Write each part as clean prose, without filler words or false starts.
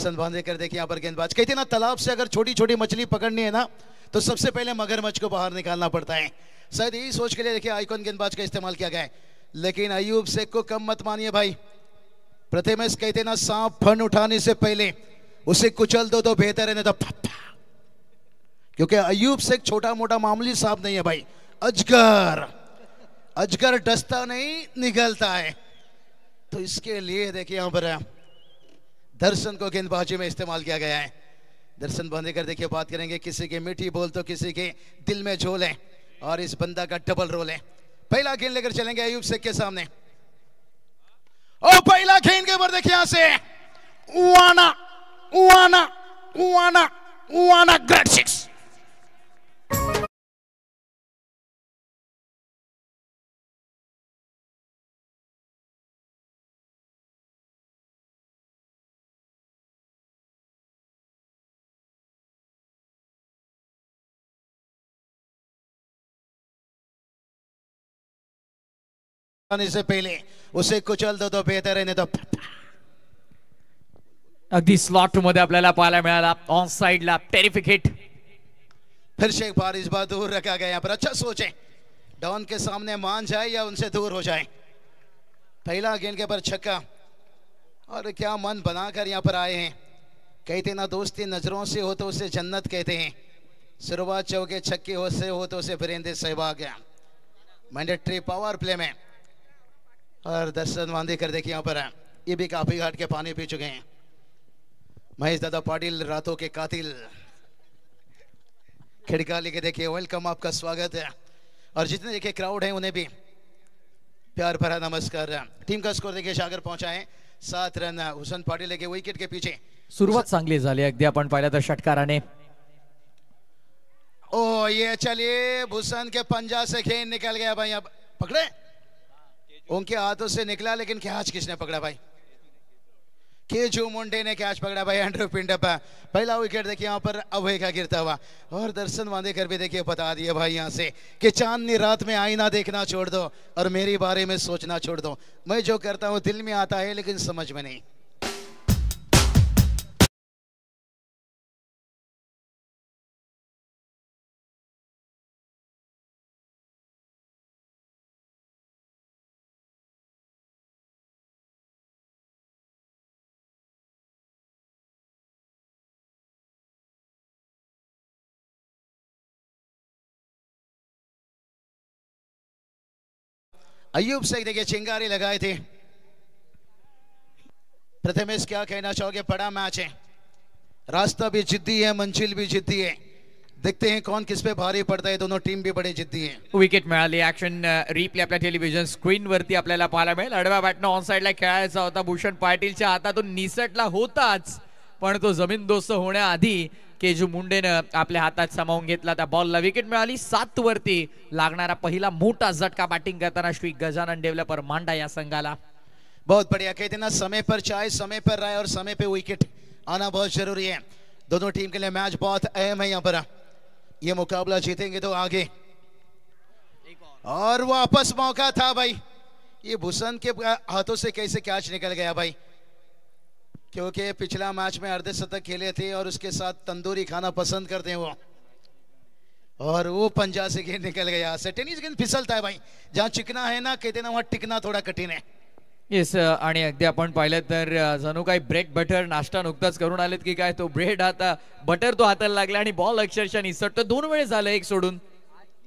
दर्शन बांधेकर देखिए यहाँ पर गेंदबाज कहते हैं ना, तालाब से अगर छोटी छोटी मछली पकड़नी है ना तो सबसे पहले मगरमच्छ को बाहर निकालना पड़ता है। शायद यही सोच के लिए देखिए आइकॉन गेंदबाज का इस्तेमाल किया गया है। लेकिन अयूब शेख को कम मत मानिए भाई। प्रथमेश कहते ना, सांप फन उठाने से पहले उसे कुचल दो तो बेहतर है, नहीं तो क्योंकि अयूब शेख छोटा मोटा मामूली सांप नहीं है भाई। अजगर, अजगर डसता नहीं निगलता है। तो इसके लिए देखिए यहां पर दर्शन को गेंदबाजी में इस्तेमाल किया गया है। दर्शन बांधेकर देखिए बात करेंगे, किसी के मीठी बोल तो किसी के दिल में झोल है, और इस बंदा का डबल रोल है। पहला गेंद लेकर चलेंगे अयूब शेख के सामने, और पहला गेंद के ऊपर देखिए यहां से वाना वाना वाना वाना ग्रेट सिक्स। से पहले उसे कुचल दो तो बेहतर है, नहीं तो अगदी स्लॉट मध्ये आपल्याला पाहायला मिळाला ऑन साइडला टेरिफिक हिट। फिर से एक बार इस बार दूर रखा गया। यहाँ पर अच्छा सोचे, डॉन के सामने मान जाए या उनसे दूर हो जाए। पहला गेंद के ऊपर छक्का, और क्या मन बनाकर यहाँ पर आए हैं। कहते ना, दोस्ती नजरों से हो तो उसे जन्नत कहते हैं, शुरुआत चौके छक्के हो से हो तो उसे फिरेंदे सहभाग। मैंडेटरी पावर प्ले में, और दर्शन बांधेकर देखिए यहाँ पर ये भी काफी घाट के पानी पी चुके हैं। महेश दादा पाटिल, रातों के कातिल, खिड़काली के देखिए वेलकम, आपका स्वागत है। और जितने देखिए क्राउड है उन्हें भी प्यार भरा नमस्कार। टीम का स्कोर देखिए सागर पहुंचा है 7 रन। हुसन पाटिल के विकेट के पीछे सुरुवात चांगली झाली अगदी आपण पाहिलं तर षटकाराने। ओ ये चलिए, भूषण के पंजा से गेंद निकल गया भाई। अब पकड़े, उनके हाथों से निकला, लेकिन कैच किसने पकड़ा भाई? केजू मुंडे ने कैच पकड़ा भाई। एंड्रू पिंडप्पा, पहला विकेट देखिए यहाँ पर अभय का गिरता हुआ। और दर्शन बांधेकर भी देखिए बता दिए भाई यहाँ से कि चांदनी रात में आईना देखना छोड़ दो और मेरे बारे में सोचना छोड़ दो। मैं जो करता हूँ दिल में आता है लेकिन समझ में नहीं। अयूब शेख देखिए चिंगारी लगाए थे। प्रथमेश क्या कहना चाहोगे? बड़ा मैच है, रास्ता भी जिद्दी है, मंजिल भी जिद्दी है। देखते हैं कौन किस पे भारी पड़ता है। दोनों टीम भी बड़े जिद्दी है। विकेट मिळाली। ऍक्शन रिप्ले आपल्या टेलिव्हिजन स्क्रीन वरती आपल्याला पाहायला मिळेल। आडव्या बॅटनं ऑन साइडला खेळायचा होता, भूषण पाटीलच्या हातातून निसटला होताच, पण तो जमीनदोस्त होण्याआधी केजू मुंडेनं आपल्या हातात सामावून घेतला। त्या बॉलला विकेट मिळाली। 7 वरती लागणारा पहिला मोठा झटका बॅटिंग करताना श्री गजानन डेव्हलपर मांडा या संघाला। बहुत बढ़िया। कहते ना, समय पर चाय, समय पर राय और समय पे विकेट आना बहुत जरूरी है। दोनों टीम के लिए मैच बहुत अहम है। यहाँ पर ये मुकाबला जीतेंगे तो आगे, और वापस मौका था भाई। ये भूषण के हाथों से कैसे कैच निकल गया भाई, क्योंकि पिछला मैच में अर्धशतक खेले थे और उसके साथ तंदूरी खाना पसंद करते हैं वो, और वो पंजा से गेंद निकल गया। से टेनिस गेंद फिसलता है भाई, जहां चिकना है ना, कहते ना वहां टिकना थोड़ा कठिन है। येस, आणि अगदी आपण पाहिलं तर जणू काही ब्रेड बटर नाश्ता नुकताच करून आलेत की काय, तो ब्रेड आता बटर तो हाताला लागला आणि बॉल अक्षरशः निसटतो। 2 वेळेस झालं एक सोडून।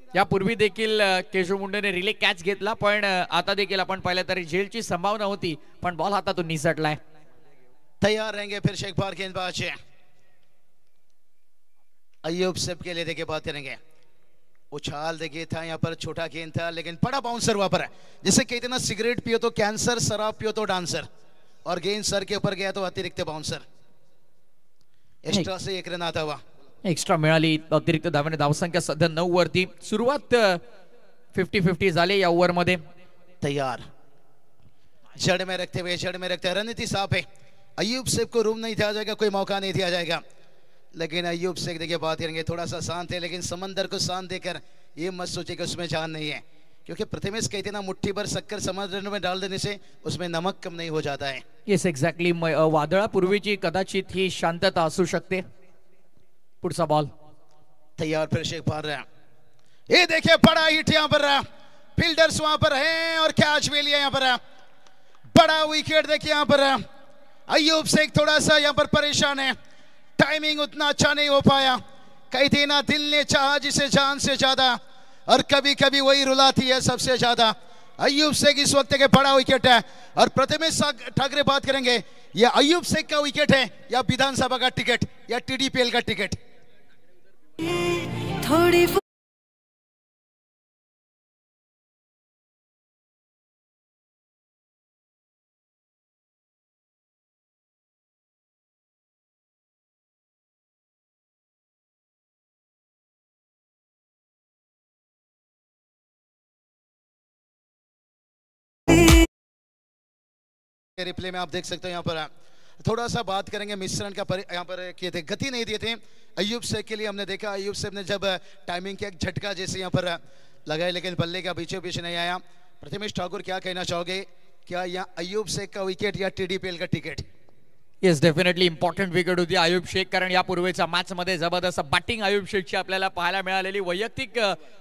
यापूर्वी देखील केशव मुंडेने रिले कॅच घेतला, पण आता देखील आपण पाहिलं तरी झेलची संभावना होती, पण बॉल हातातून निसटलाय। तैयार रहेंगे फिर से एक बार गेंदबाज अयूब शेख के लिए देखिए बात करेंगे। उछाल देखिए था यहाँ पर, छोटा गेंद था लेकिन बड़ा बाउंसर वहां पर है। जिसे कहते ना, सिगरेट पियो तो कैंसर, शराब पियो तो डांसर, और गेंद सर के ऊपर गया तो अतिरिक्त बाउंसर। एक्स्ट्रा से 1 रन आता हुआ। एक्स्ट्रा मिळाली। अतिरिक्त धावाने धावसंख्या सध्या 9 वरती। सुरुवात 50-50 झाली या ओव्हर मध्ये। तैयार, जड़ में रखते हुए, जड़ में रखते, रणनीति साफ है। अयूब शेख को रूम नहीं दिया जाएगा, कोई मौका नहीं दिया जाएगा। लेकिन अयूब शेख देखिए बात करेंगे, थोड़ा सा शांत है, लेकिन समंदर को शांत देकर ये मत सोचे कि उसमें जान नहीं है, क्योंकि प्रथमेश कहते ना मुट्ठी भर शक्कर समुद्र में डाल देने से उसमें नमक कम नहीं हो जाता है. Yes exactly. वादळापूर्वीची कदाचित ही शांतता असू शकते. पुढचा बॉल तैयार. फिर शेख मार रहा है. ये देखिए बड़ा हिट यहाँ पर रहा. फील्डर्स वहां पर हैं और कैच भी लिया यहाँ पर. बड़ा विकेट देखिए यहाँ पर. अय्यूब शेख थोड़ा सा यहाँ पर परेशान है. टाइमिंग उतना अच्छा नहीं हो पाया. कहते ना दिल ने चाहा जिसे जान से ज्यादा, और कभी कभी वही रुलाती है सबसे ज्यादा. अय्यूब शेख इस वक्त के बड़ा विकेट है. और प्रथमेश ठाकरे बात करेंगे, ये अय्यूब शेख का विकेट है या विधानसभा का टिकट या टीडीपीएल का टिकट. थोड़ी रिप्ले में आप देख सकते हो यहाँ पर. थोड़ा सा बात करेंगे मिश्रण का यहाँ पर किए थे, गति नहीं दिए थे अय्यूब शेख के लिए. हमने देखा अय्यूब शेख ने जब टाइमिंग के एक झटका जैसे यहाँ पर लगाए, लेकिन बल्ले का बीचों बीच नहीं आया. प्रथमेश ठाकुर क्या कहना चाहोगे, क्या यहाँ अय्यूब शेख का विकेट या टीडीपीएल का ticket? Yes definitely important wicket होती अय्यूब शेख, कारण यापूर्वीच्या मॅच मध्ये जबरदस्त बॅटिंग अय्यूब शेखची आपल्याला पाहायला मिळालेली. वैयक्तिक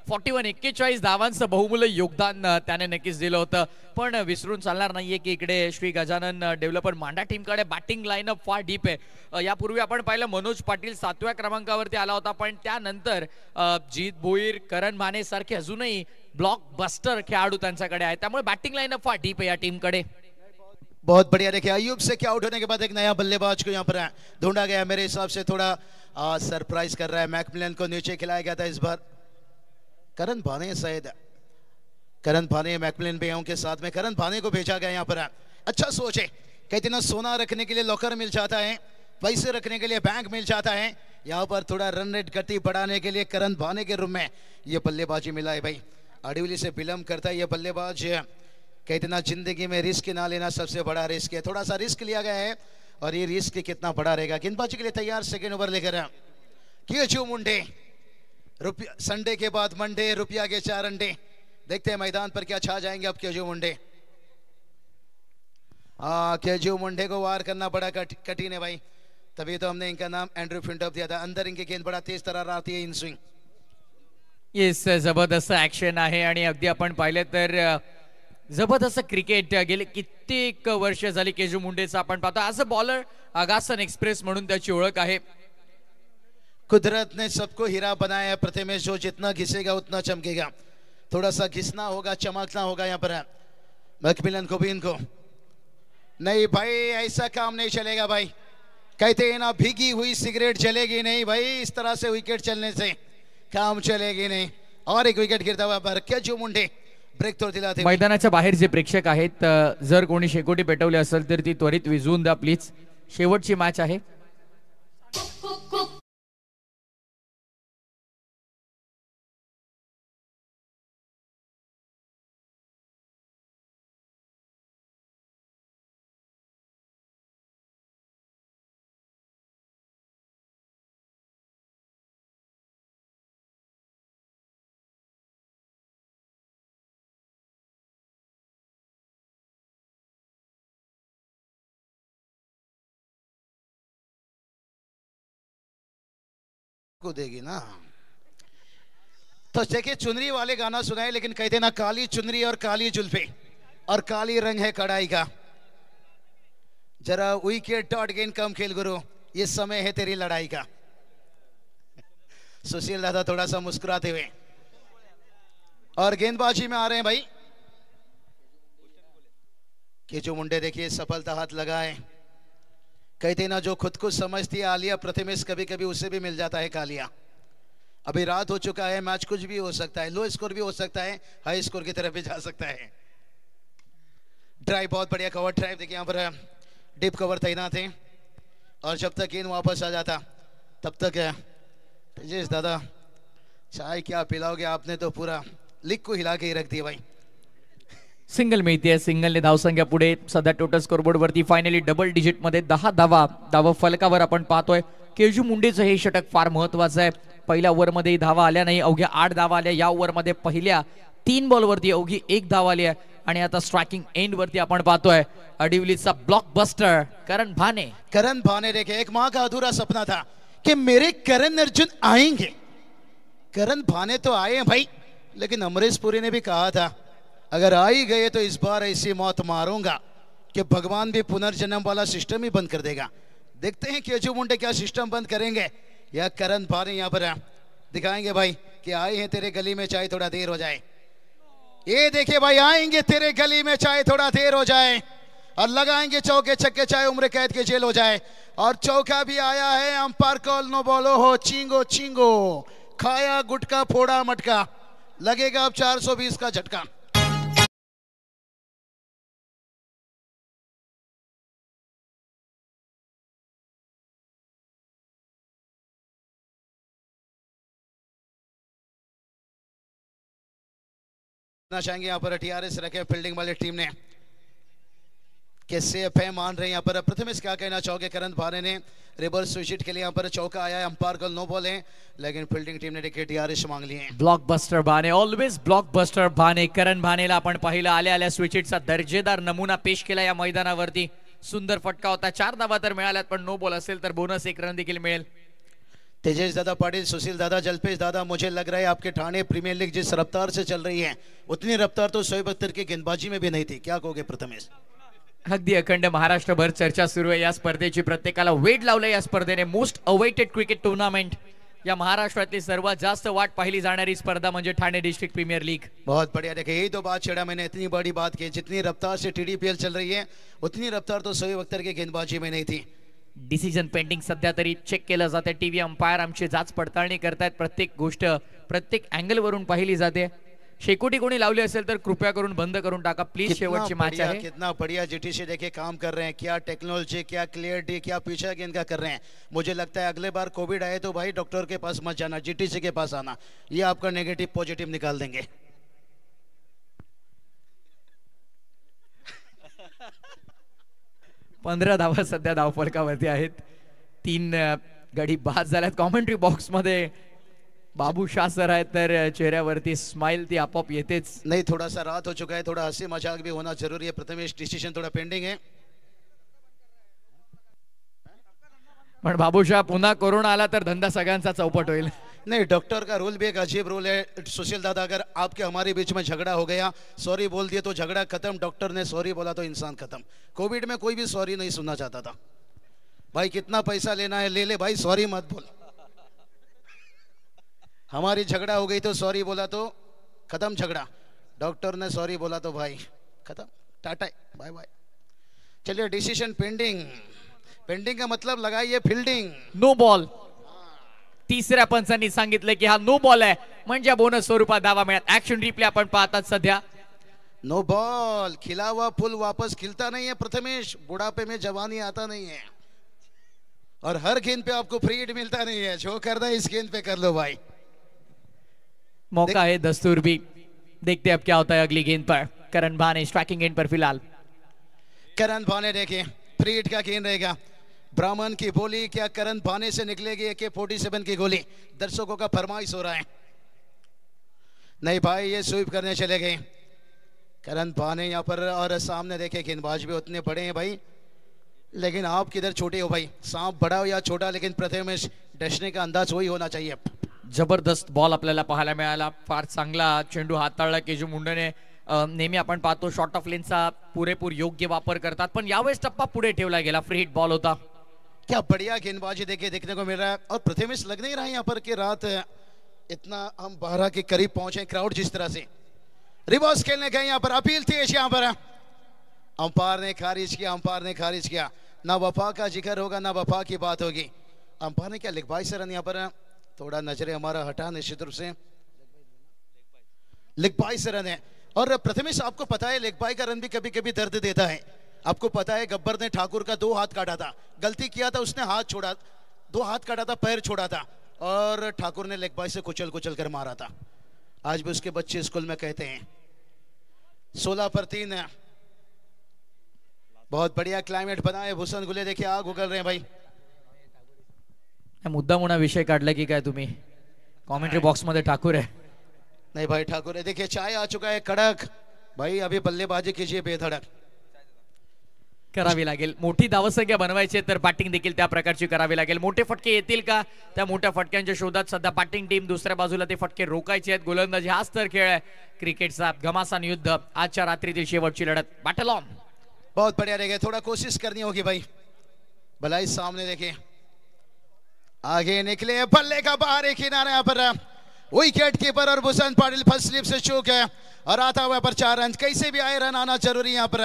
41 बहुमूल्य योगदान त्याने नक्कीच दिलं होतं. पण विसरून चालणार नाहीये की इकडे श्री गजानन डेव्हलपर मांडा टीमकडे बॅटिंग लाईनअप फार डीप आहे. यापूर्वी आपण पाहिलं मनोज पाटील 7व्या क्रमांकावरती आला होता, पण त्यानंतर जीत भोईर, करण माने सारखे अजूनही ब्लॉकबस्टर खेळाडू त्यांच्याकडे आहेत. त्यामुळे बॅटिंग लाईनअप फार डीप आहे या टीमकडे. बहुत बढ़िया. देखिए अय्यूब से क्या आउट होने के बाद एक नया बल्लेबाज को यहाँ पर ढूंढा गया. मेरे हिसाब से थोड़ा सरप्राइज कर रहा है. मैकमिलन को नीचे खिलाया गया था इस बार. करण भाने शायद, करण भाने मैकमिलन भैया के साथ में करण भाने को भेजा गया यहाँ पर. अच्छा सोच है, कहते ना सोना रखने के लिए लॉकर मिल जाता है, पैसे रखने के लिए बैंक मिल जाता है. यहाँ पर थोड़ा रन रेट गति बढ़ाने के लिए करण भाने के रूम में ये बल्लेबाजी मिला है भाई. अडिवली से विलंब करता है ये बल्लेबाज. कहते ना जिंदगी में रिस्क ना लेना सबसे बड़ा रिस्क है. थोड़ा सा रिस्क लिया गया है और ये रिस्क कितना बड़ा रहेगा. गेंदबाजी के लिए तैयार. सेकंड ओवर लेकर केजू मुंडे. संडे के बाद मंडे, रुपया के 4 अंडे. देखते हैं मैदान पर क्या छा जाएंगे अब केजू मुंडे. केजू मुंडे को वार करना बड़ा कठिन है भाई. तभी तो हमने इनका नाम एंड्रू फिंटॉप दिया था. अंदर इनकी गेंद बड़ा तेज तरार आती है इन स्विंग. येस जबरदस्त ऍक्शन आहे आणि अगदी आपण पाहिले तर जबरदस्त क्रिकेट गेले कित्येक वर्ष झाली केजू मुंडेचा आपण पाहतो. As a bowler Agasan express म्हणून त्याची ओळख आहे. कुदरत ने सबको हीरा बनाया है. प्रथमेश जो जितना घिसेगा उतना चमकेगा. थोड़ा सा घिसना होगा, चमकना होगा यहाँ पर. मैकमिलन को भी इनको नहीं भाई, ऐसा काम नहीं चलेगा भाई. कहते हैं ना भीगी हुई सिगरेट जलेगी नहीं भाई. इस तरह से विकेट चलने से काम चलेगी नहीं. और एक विकेट गिरता हुआ पर केजू मुंडे ब्रेक तो दिला. मैदानाच्या बाहेर जे प्रेक्षक आहेत, जर कोणी शेकोटी पेटवली असेल तर ती त्वरित विझवून द्या प्लीज. शेवटची मॅच आहे. को देगी ना. तो देखिए चुनरी वाले गाना सुनाए, लेकिन कहते ना काली चुनरी और काली जुल्फे और काली रंग है कढ़ाई का. जरा विकेट डॉट गेन कम खेल गुरु, ये समय है तेरी लड़ाई का. सुशील दादा थोड़ा सा मुस्कुराते हुए. और गेंदबाजी में आ रहे हैं भाई केजू मुंडे. देखिए सफलता हाथ लगाए. कहते ना जो खुद को समझती है आलिया प्रथमेश, कभी कभी उसे भी मिल जाता है कालिया. अभी रात हो चुका है, मैच कुछ भी हो सकता है. लो स्कोर भी हो सकता है, हाई स्कोर की तरफ भी जा सकता है. ड्राइव बहुत बढ़िया कवर ड्राइव. देखिए यहाँ पर डीप कवर तैनात है और जब तक गेंद वापस आ जाता तब तक तेजेश दादा चाय क्या पिलाओगे, आपने तो पूरा लीग को हिला के ही रख दिया भाई. सिंगल मिळते. सिंगलने धावसंख्या पुढे सध्या टोटल स्कोरबोर्ड वरती फायनली डबल डिजिट मध्ये 10 धावा फलकावर आपण पाहतोय. केजू मुंडेचं हे षटक फार महत्वाचं आहे. पहिल्या ओव्हरमध्ये धावा आल्या नाही, अवघ्या 8 धावा आल्या या ओव्हरमध्ये. पहिल्या 3 बॉलवरती अवघी 1 धाव आली आहे आणि आता स्ट्रायकिंग एंड वरती आपण पाहतोय अडिवलीचा ब्लॉकबस्टर करण भाने. करण भाने देखे, एक माँ का अधूरा सपना था कि मेरे करण अर्जुन आएंगे. करण भाने तो आए भाई, लेकिन अमरीश पुरी ने भी कहा था अगर आ ही गए तो इस बार ऐसी मौत मारूंगा कि भगवान भी पुनर्जन्म वाला सिस्टम ही बंद कर देगा. देखते हैं केजू मुंडे क्या सिस्टम बंद करेंगे या करण भाने यहाँ पर दिखाएंगे भाई कि आए हैं तेरे गली में चाहे थोड़ा देर हो जाए. ये देखिए भाई, आएंगे तेरे गली में चाहे थोड़ा देर हो जाए और लगाएंगे चौके छक्के चाहे उम्र कैद के जेल हो जाए. और चौका भी आया है, अंपायर कॉल नो बोलो हो, चिंगो चिंगो, खाया गुटका फोड़ा मटका, लगेगा अब 420 का झटका. चाहेंगे यहाँ पर टीआरएस रखे फील्डिंग वाली टीम ने कि सेफ है, मान रहे हैं यहाँ पर. प्रथमेश क्या कहना चाहोगे? करण भाने ने रिवर्स स्विच के लिए यहाँ पर चौका आया है, अंपायर कॉल नो बॉल है, लेकिन फील्डिंग टीम ने देखिए टीआरएस मांग लिए हैं. Blockbuster Bhane, always blockbuster Bhane. Karan भानेला आपण पाहिलं आल्या आल्या स्विचिटचा दर्जेदार नमुना पेश केला या मैदानावरती. सुंदर फटका होता, 4 धावा तर मिळाल्यात, पण नो बॉल असेल तर बोनस 1 रन देखील मिळेल. तेजेश दादा पाटिल, सुशील दादा, जल्पेश दादा, मुझे लग रहा है आपके ठाणे प्रीमियर लीग जिस रफ्तार से चल रही है उतनी रफ्तार तो शोएब अख्तर की गेंदबाजी में भी नहीं थी. क्या कहोगे प्रथमेश? अगदी अखंड महाराष्ट्रभर चर्चा सुरू आहे या स्पर्धेची. प्रत्येकाला वेट लावलंय या स्पर्धेने. मोस्ट अवेटेड क्रिकेट टुर्नामेंट, या महाराष्ट्रातली सर्वात जास्त वाट पाहिली जाणारी स्पर्धा म्हणजे ठाणे डिस्ट्रिक्ट प्रीमियर लीग. बहुत बढ़िया. देखिए यही तो बात छेड़ा मैंने, इतनी बड़ी बात की, जितनी रफ्तार से टीडीपीएल चल रही है उतनी रफ्तार तो शोएब अख्तर की गेंदबाजी में नहीं थी. डिसिजन पेंडिंग सध्या तरी चेक केलं जाते. टीव्ही अंपायर आमची जाच पडताळणी करतायत. प्रत्येक गोष्ट प्रत्येक अँगल वरून पाहिली जाते. शेकोटी कोणी लावली असेल तर कृपया करून बंद करून टाका प्लीज. शेवटची मॅच आहे. कितना बढ़िया जीटीसी देखिए काम कर रहे हैं, क्या टेक्नोलॉजी, क्या क्लियरिटी, क्या पीछा गेंद का कर रहे हैं. मुझे लगता है अगले बार कोविड आए तो भाई डॉक्टर के पास मत जाना, जीटीसी के पास आना, ये आपका नेगेटिव पॉजिटिव निकाल देंगे. पंधरा धावा सध्या धावफलकावरती आहेत. 3 गडी बाद झाल्यात. कॉमेंट्री बॉक्स मध्ये बाबू शाह सर आहेत तर चेहऱ्यावरती स्माइल ती आपोआप येतेच. नहीं, थोड़ा सा रात हो चुका है, थोड़ा हंसी मजाक भी होना जरूरी है. प्रथमेश डिसीजन थोड़ा पेंडिंग है. पण बाबू शाह पुन्हा कोरोना आला तर धंदा सगळ्यांचा चौपट होईल. नहीं, डॉक्टर का रूल भी एक अजीब रूल है. सुशील दादा, अगर आपके हमारे बीच में झगड़ा हो गया, सॉरी बोल दिए तो झगड़ा खत्म, डॉक्टर ने सॉरी बोला तो इंसान खत्म. कोविड में कोई भी सॉरी नहीं सुनना चाहता था. भाई कितना पैसा लेना है ले ले भाई, सॉरी मत बोल. हमारी झगड़ा हो गई तो सॉरी बोला तो खत्म झगड़ा, डॉक्टर ने सॉरी बोला तो भाई खत्म, टाटा बाय बाय. चलिए डिसीजन पेंडिंग. पेंडिंग का मतलब लगाइए फील्डिंग. No ball. तिसऱ्या पंचांनी सांगितलं की हा नो बॉल आहे म्हणजे बोनस स्वरूपात धावा मिळत. ऍक्शन रिप्ले आपण पाहतात सध्या. No ball. खिला हुआ फूल वापस खिलता नहीं है प्रथमेश, बुढ़ापे में जवानी आता नहीं है और हर गेंद पे आपको फ्री हिट मिलता नहीं है. जो करना है इस गेंद पे कर लो भाई. मौका है दस्तूर भी. देखते अब क्या होता है अगली गेंद पर. करण भाने स्ट्राइकिंग एंड पर फिलहाल. करण भाने देखिए फ्री हिट का गेंद रहेगा. ब्राह्मण की बोली, क्या करण भाने से निकलेगी AK-47 की गोली? दर्शकों का फरमाइश हो रहा है. नहीं भाई, ये स्वीप करने चले गए करण भाने यहाँ पर. और सामने देखे गेंदबाज भी उतने बड़े हैं भाई, लेकिन आप किधर छोटे हो भाई. सांप बड़ा हो या छोटा, लेकिन प्रथमेश डसने का अंदाज वही होना चाहिए. जबरदस्त बॉल आपल्याला पाहायला मिळाला. फार चांगला चेंडू हाताळला केजू मुंडेने. नेहमी आपण पाहतो शॉर्ट ऑफ लेनचा पुरेपूर योग्य वापर करतात, पण यावेळेस टप्पा पुढे ठेवला गेला. फ्री हिट बॉल होता. क्या बढ़िया गेंदबाजी देखने को मिल रहा है. और प्रथमेश लग नहीं रहा है यहाँ पर कि रात इतना हम 12 के करीब पहुंचे. क्राउड जिस तरह से रिवर्स खेलने गए यहाँ पर, अपील थी यहाँ पर, अंपायर ने खारिज किया. अंपायर ने खारिज किया. ना वफा का जिक्र होगा ना वफा की बात होगी. अंपायर ने क्या लिख भाई सर यहाँ पर थोड़ा नजरे हमारा हटा निश्चित रूप से. लेग बाई से रन है. और प्रथमेश आपको पता है लेग बाई का रन भी कभी कभी दर्द देता है. आपको पता है गब्बर ने ठाकुर का 2 हाथ काटा था, गलती किया था उसने, हाथ छोड़ा, 2 हाथ काटा था, पैर छोड़ा था और ठाकुर ने लेग बाई से कुचल कुचल कर मारा था. आज भी उसके बच्चे स्कूल में कहते हैं. 16 पर 3. बहुत बढ़िया क्लाइमेट बना है. भूषण गुले देखिए आग उगल रहे हैं भाई. मुद्दा म्हणा विषय काढला की काय तुम्ही? कॉमेंट्री बॉक्स मध्ये ठाकूर आहे. नहीं भाई ठाकुर, देखिए चाय आ चुका है कड़क भाई, अभी बल्लेबाजी कीजिए बेधड़क. करावी लागेल. मोठी धावसंख्या बनवायची तर बॅटिंग देखील त्या प्रकारची करावी लागेल. मोठे फटके येतील का? त्या मोठ्या फटक्यांच्या शोधात सध्या बॅटिंग टीम. दुसऱ्या बाजूला ते फटके रोखायचे आहेत. गोलंदाजी हाच तर खेळ आहे क्रिकेटचा. घमासान युद्ध, आजच्या रात्रीतील शेवटची लढत. Battle on. बहुत बढ़िया रहेगा, थोड़ा कोशिश करनी होगी भाई. भलाई सामने देखिए, आगे निकले, बल्ले का बाहरी किनारे यहाँ पर विकेट कीपर और भूषण पाटिल फर्स्ट स्लिप से चूक है और आता हुआ पर 4 रन. कैसे भी आए रन आना जरूरी यहाँ पर,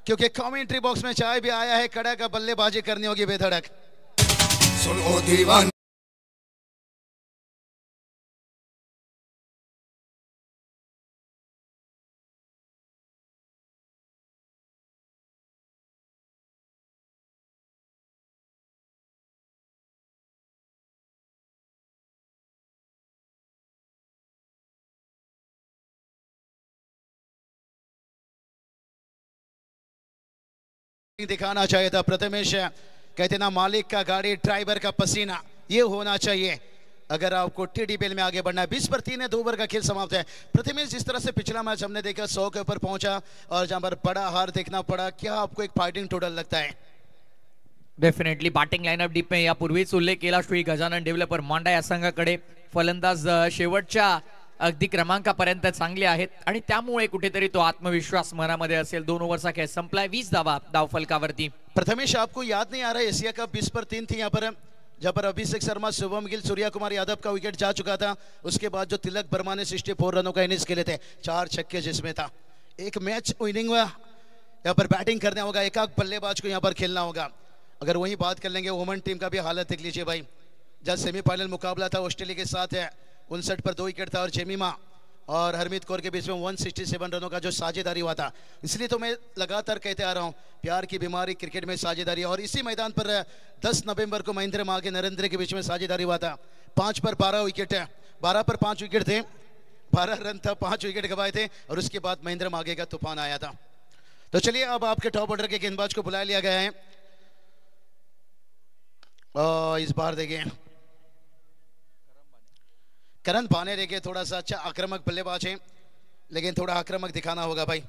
क्योंकि कमेंट्री बॉक्स में चाय भी आया है. कड़क बल्लेबाजी करनी होगी बेधड़क. सुनो दीवान दिखाना चाहिए था प्रथमेश. कहते ना, मालिक का गाड़ी ड्राइवर का पसीना, ये होना चाहिए अगर आपको टीडीपीएल में आगे बढ़ना है. 20 पर 3 है, 2 ओवर का खेल समाप्त है. प्रथमेश, जिस तरह से पिछला मैच हमने देखा 100 के ऊपर पहुंचा और जहां पर बड़ा हार देखना पड़ा, क्या आपको एक फाइटिंग टोटल लगता है? डेफिनेटली बॅटिंग लाईनअप डीप में यापूर्वीच उल्लेख केला श्री गजानन डेव्हलपर मांडा या संघाकडे फलंदाज शेवटच्या अगदी क्रमांकापर्यंत चांगले आहेत आणि त्यामुळे कुठेतरी तो आत्मविश्वास मनामध्ये असेल. 2 ओव्हरचा खेळ संपलाय. 20 धावा धावफलकावरती. प्रथमेश, आपको याद नहीं आ रहा है एशिया कप 20 पर 3 थी यहाँ पर, जहाँ पर अभिषेक शर्मा, शुभम गिल, सूर्या कुमार यादव का विकेट जा चुका था. उसके बाद जो तिलक वर्मा ने 64 रनों का इनिंग्स खेले थे, 4 छक्के जिसमें था. एक मैच विनिंग यहाँ पर बैटिंग करना होगा, एक बल्लेबाज को यहाँ पर खेलना होगा. अगर वही बात कर लेंगे वुमेन टीम का भी हालत देख लीजिए भाई. जब सेमीफाइनल मुकाबला था ऑस्ट्रेलिया के साथ है, 59 पर 2 विकेट था और जेमिमा और हरमीत कौर के बीच में 167 रनों का जो साझेदारी हुआ था. इसलिए तो मैं लगातार कहते आ रहा हूं, प्यार की बीमारी क्रिकेट में साझेदारी. और इसी मैदान पर 10 नवंबर को महेंद्र मागे नरेंद्र के बीच में साझेदारी हुआ था. 5 पर 12 विकेट है, 12 पर 5 विकेट थे, 12 रन था, 5 विकेट गवाए थे और उसके बाद महेंद्र मागे का तूफान आया था. तो चलिए अब आपके टॉप ऑर्डर के गेंदबाज को बुला लिया गया है. और इस बार देखिए करण भाने, देखिए थोड़ा सा अच्छा आक्रामक बल्लेबाज है, लेकिन थोड़ा आक्रामक दिखाना होगा भाई.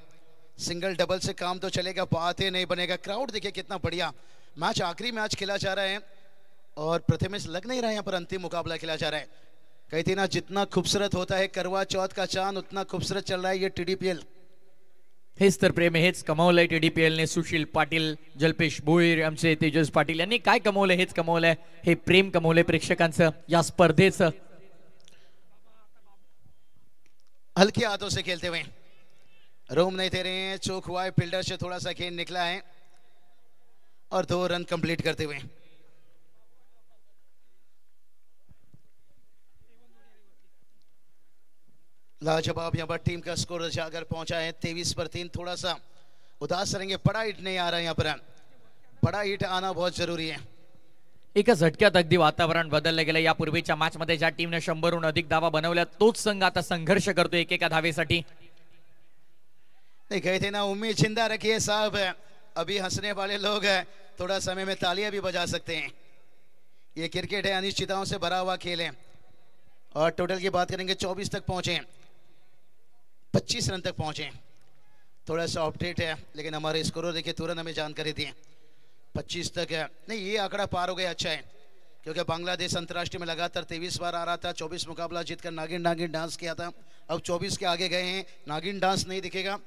सिंगल डबल से काम तो चलेगा, बातें नहीं बनेगा. क्राउड देखिए कितना बढ़िया. मैच आखिरी मैच खेला जा रहा है और प्रथमेश लग नहीं रहा है यहाँ पर अंतिम मुकाबला खेला जा रहा है. कहती ना, जितना खूबसूरत होता है करवा चौथ का चांद, उतना खूबसूरत चल रहा है ये टीडीपीएल. हेच तर प्रेम आहे, हेच कमावलंय टीडीपीएल ने. सुशील पाटील, जल्पेश भोईर, आमचे तेजस पाटील यांनी काय कमवलंय? हेच कमवलंय, हे प्रेम कमवलंय प्रेक्षकांचं या स्पर्धेचं. हल्के हाथों से खेलते हुए, रोम नहीं दे रहे हैं, चौक हुआ है, फील्डर से थोड़ा सा खेल निकला है और 2 रन कंप्लीट करते हुए. लाजवाब यहाँ पर टीम का स्कोर जाकर पहुंचा है 23 पर 3. थोड़ा सा उदास रहेंगे, बड़ा हिट नहीं आ रहा है यहाँ पर. बड़ा हिट आना बहुत जरूरी है. एका झटक्यात अगदी वातावरण बदललं गेलं. यापूर्वीच्या मॅच मध्ये ज्या टीमने 100हून अधिक धावा बनवल्या, तोच संघ आता संघर्ष करतो एकेका धावेसाठी. नहीं, कहते ना, उम्मीद जिंदा रखिए साहब. अभी हंसने वाले लोग हैं, थोड़ा समय में तालियां भी बजा सकते हैं. ये क्रिकेट है, अनिश्चितताओं से भरा हुआ खेल है. और टोटल की बात करेंगे 24 तक पहुंचे, 25 रन तक पहुंचे. थोड़ा सा अपडेट है, लेकिन हमारे स्कोर देखिए तुरंत हमें जानकारी दी. 25 तक है. नहीं, ये आंकड़ा पार हो गया, अच्छा है, क्योंकि बांग्लादेश अंतर्राष्ट्रीय में लगातार 23 बार आ रहा था. 24 मुकाबला जीतकर नागिन नागिन डांस किया था. अब 24 के आगे गए हैं. नागिन डांस नहीं दिखेगा,